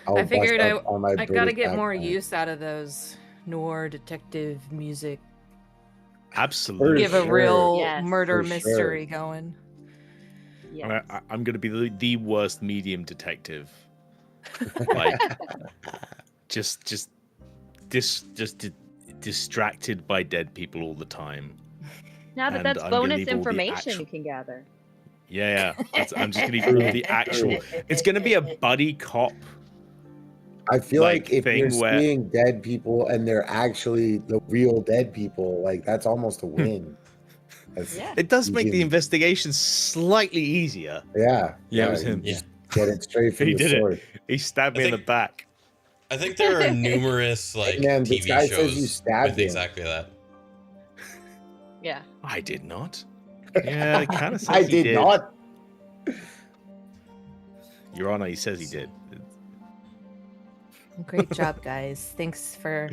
I'll I figured bust up on my I gotta British get more accent. use out of those noir detective music. Absolutely. Give a sure. real Yes. murder For sure. mystery going. Yes. I'm going to be the worst medium detective. Like, just distracted by dead people all the time. Now that And that's I'm gonna bonus need all the information actual- you can gather. Yeah. I'm just gonna need all the actual. It's gonna be a buddy cop. I feel like if you're thing where seeing dead people and they're actually the real dead people, like that's almost a win. That's Yeah. it does you make the can- investigation slightly easier. Yeah. Yeah, it was him. You just get it straight from He the did source. it. He stabbed I me in the think- back. I think there are numerous like man, this TV guy shows says you stabbed with him. exactly that. Yeah. I did not. Yeah, it kind of says I he did not. Your Honor, he says he did. Great job, guys. Thanks for.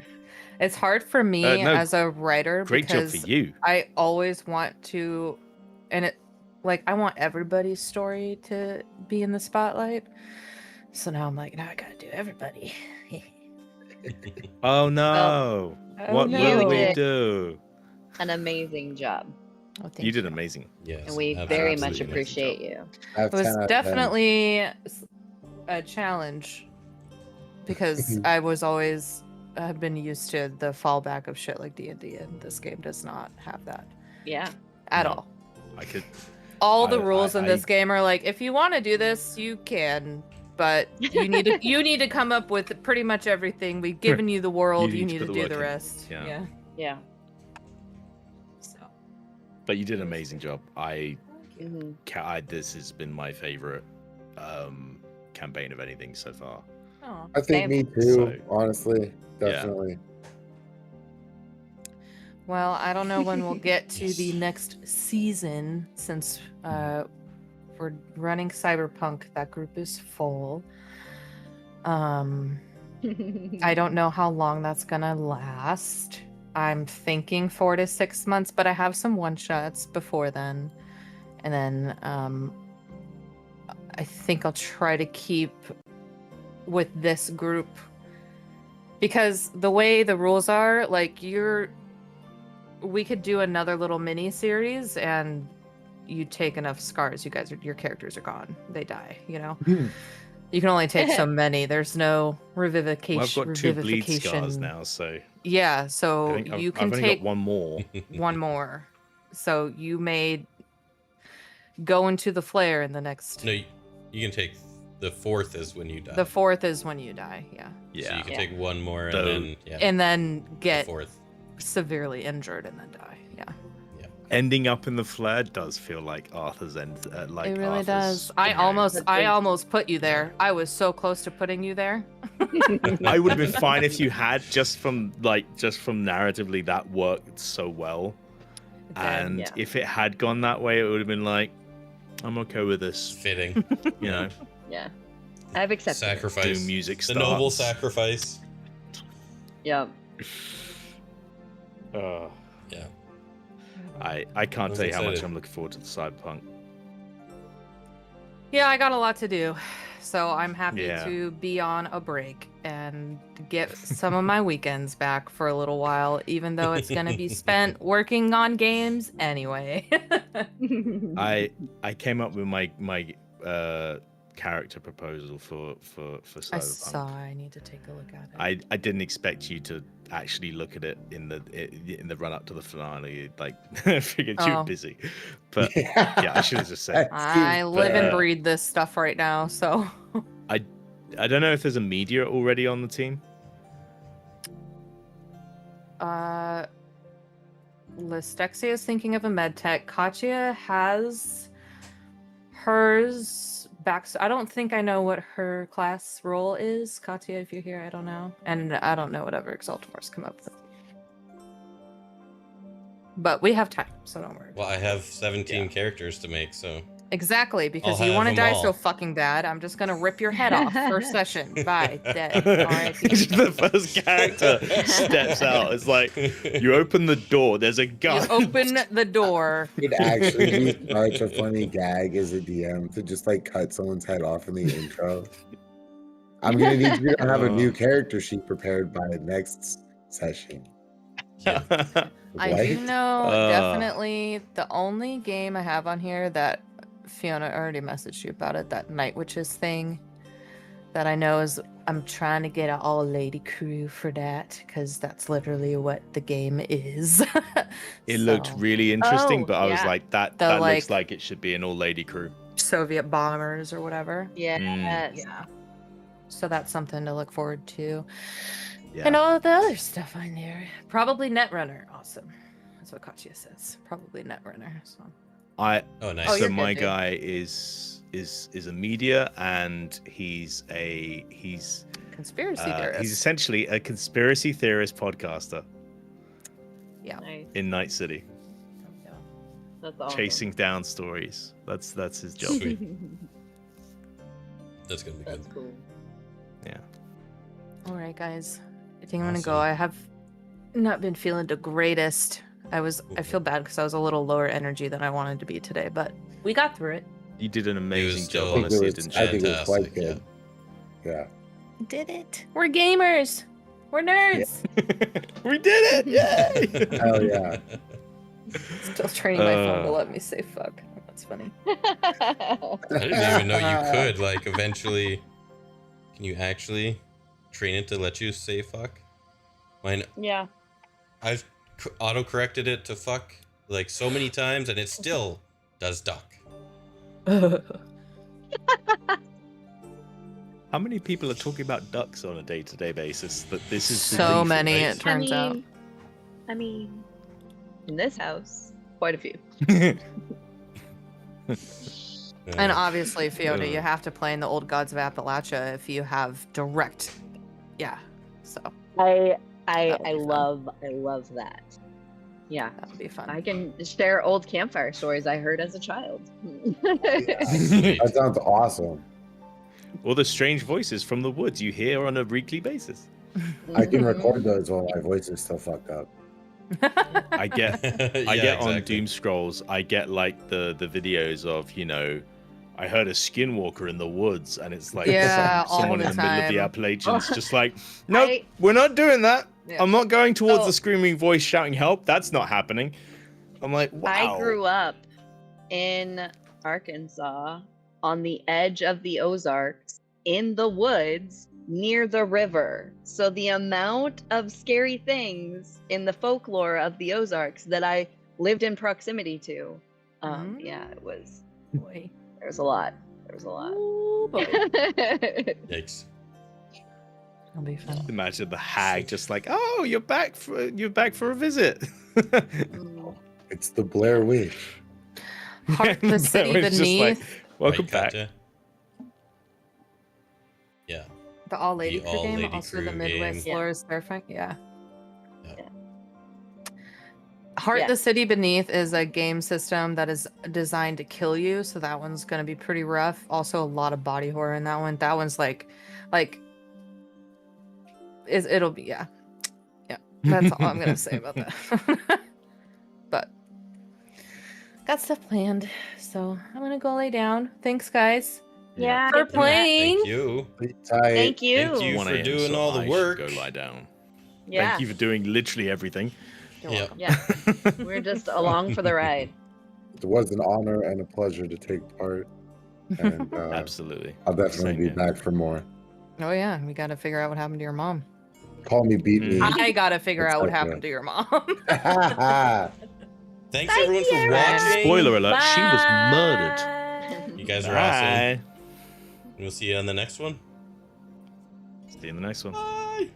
It's hard for me No, as a writer Great job because for you. I always want to, and it, like, I want everybody's story to be in the spotlight. So now I'm like, now I gotta do everybody. Oh no! Oh, What no. will we did. do? An amazing job. Oh, thank You did amazing. Yes, And we very much absolutely. appreciate you. It was definitely a challenge because I was always have been used to the fallback of shit like D&D, and this game does not have that Yeah. at No. all. I could. All the I- rules in I- this game are like, if you want to do this, you can, but you need to you need to come up with pretty much everything. We've given you the world. You need to put the do work the in. rest. Yeah. Yeah. Yeah. So But you did an amazing job. Mhm. This has been my favorite campaign of anything so far. oh, I think Same. me too, So- honestly. Definitely. well, I don't know when we'll get to the next season since we're running Cyberpunk. That group is full. I don't know how long that's gonna last. I'm thinking 4 to 6 months, but I have some one shots before then. And then I think I'll try to keep with this group because the way the rules are, like we could do another little mini series and you take enough scars, your characters are gone. They die, you know? You can only take so many. There's no revivification. Well, I've got 2 bleed scars revivification. now, so Yeah, I so think you I've can only take got one more. one more. So you may go into the flare in the next. No, you can take the 4th is when you die. The 4th is when you die. Yeah, So Yeah. you can Yeah. take one more So- and then and then the get 4th. severely injured and then die. Yeah, Ending up in the flare does feel like Arthur's end. Like it really Arthur's does. I beginning. almost put you there. I was so close to putting you there. I would have been fine if you had just from narratively that worked so well. And yeah. if it had gone that way, it would have been like, I'm okay with It's this. fitting. You know, Yeah. I've accepted. it. Sacrifice. Doom music The starts. noble sacrifice. Yep. Uh, Yeah. I can't I'm tell you how much excited. I'm looking forward to the Cyberpunk. Yeah, I got a lot to do, so I'm happy Yeah. to be on a break and get some of my weekends back for a little while, even though it's going to be spent working on games anyway. I came up with my character proposal for I Cyberpunk. saw. I need to take a look at it. I didn't expect you to actually look at it in the run up to the finale. Like, I figured you were Oh. busy, but yeah, I should have just said. I live and uh, breathe this stuff right now, so I don't know if there's a media already on the team. Listexia is thinking of a med tech. Katya has hers back. I don't think I know what her class role is. Katya, if you're here, I don't know. And I don't know whatever Exaltimore's come up with. But we have time, so don't worry. Well, I have 17 Yeah. characters to make, so Exactly, because I'll you want to have die them so all. fucking bad. I'm just gonna rip your head off first session. Bye. Dead. R.I.P. The first character steps out. It's like you open the door. There's a You gun. open the door. It'd actually be such a funny gag as a DM to just like cut someone's head off in the intro. I'm gonna need you to have a new character sheet prepared by the next session. I do What? know Uh. definitely the only game I have on here that Fiona already messaged you about it, that Night Witches thing. that I know is I'm trying to get an all lady crew for that because that's literally what the game is. It looked So, really interesting, Oh, but I was yeah. like, that The, looks like- like it should be an all-lady crew. Soviet bombers or whatever. Yes. Yeah. So that's something to look forward to. Yeah. And all the other stuff on there. Probably Netrunner. Awesome. That's what Katya says. Probably Netrunner. So. Oh, nice. Oh, So you're good, my dude. guy is a media, and he's Conspiracy theorist. he's essentially a conspiracy theorist podcaster Nice. in Night City, That's awesome. chasing down stories. That's his job. Sweet. That's gonna be good. That's cool. Yeah. All right, guys. I think I'm gonna go. Awesome. I have not been feeling the greatest. I feel bad because I was a little lower energy than I wanted to be today, but we got through it. You did an amazing still- job, honestly, didn't I you? think it was quite Fantastic, good. Yeah. We did it. We're gamers. We're nerds. We did it! Yay! Hell yeah. Still training my phone to let me say fuck. That's funny. I didn't even know you could. Like, eventually, can you actually train it to let you say fuck? Mine, Yeah. I've auto-corrected it to fuck like so many times, and it still does duck. How many people are talking about ducks on a day-to-day basis? That this is the So reason, many, right? it turns out. I mean, in this house, quite a few. And obviously, Fiona, you Ugh. have to play in the Old Gods of Appalachia if you have direct. Yeah. So I That'll be fun. love that. Yeah. that would be fun. I can share old campfire stories I heard as a child. Sweet. That sounds awesome. Or the strange voices from the woods you hear on a weekly basis. I can record those while my voice is still fucked up. I get I Yeah, get on exactly. Doom Scrolls, I get like the videos of, you know, I heard a skinwalker in the woods, and it's like Yeah, all someone the in the middle of the time. Appalachians just like, nope, I- we're not doing that. Yeah. I'm not going towards So- the screaming voice shouting help. That's not happening. I'm like, wow. I grew up in Arkansas on the edge of the Ozarks in the woods near the river. So the amount of scary things in the folklore of the Ozarks that I lived in proximity to, yeah, it was, Boy. there was a lot. There was a lot. Ooh, boy. Yikes. That'll be fun. Imagine the hag just like, oh, you're back for a visit. It's the Blair Witch. Heart the city It's just like, beneath. welcome Right, back. Katya? Yeah. The all lady The crew game, all-lady also the crew Midwest game. lore is terrifying. Yeah. Yeah. Heart Yeah. the City Beneath is a game system that is designed to kill you, so that one's gonna be pretty rough. Also, a lot of body horror in that one. That one's it'll be yeah. That's all I'm gonna say about that. But got stuff planned, so I'm gonna go lay down. Thanks, guys, Yeah. for I get that. playing. Thank you. Tight. Thank you. Thank you 1 for a.m., doing so all the I should work. Go lie down. Yeah. Thank you for doing literally everything. You're Yeah. welcome. Yeah. We're just along for the ride. It was an honor and a pleasure to take part. And Absolutely. I'll definitely Same be here. back for more. Oh yeah, we gotta figure out what happened to your mom. Call me, beat me. I gotta figure It's out what okay. happened to your mom. Thanks everyone for watching. Spoiler alert, she was murdered. You guys are awesome. Bye. We'll see you on the next one. See you in the next one. Bye.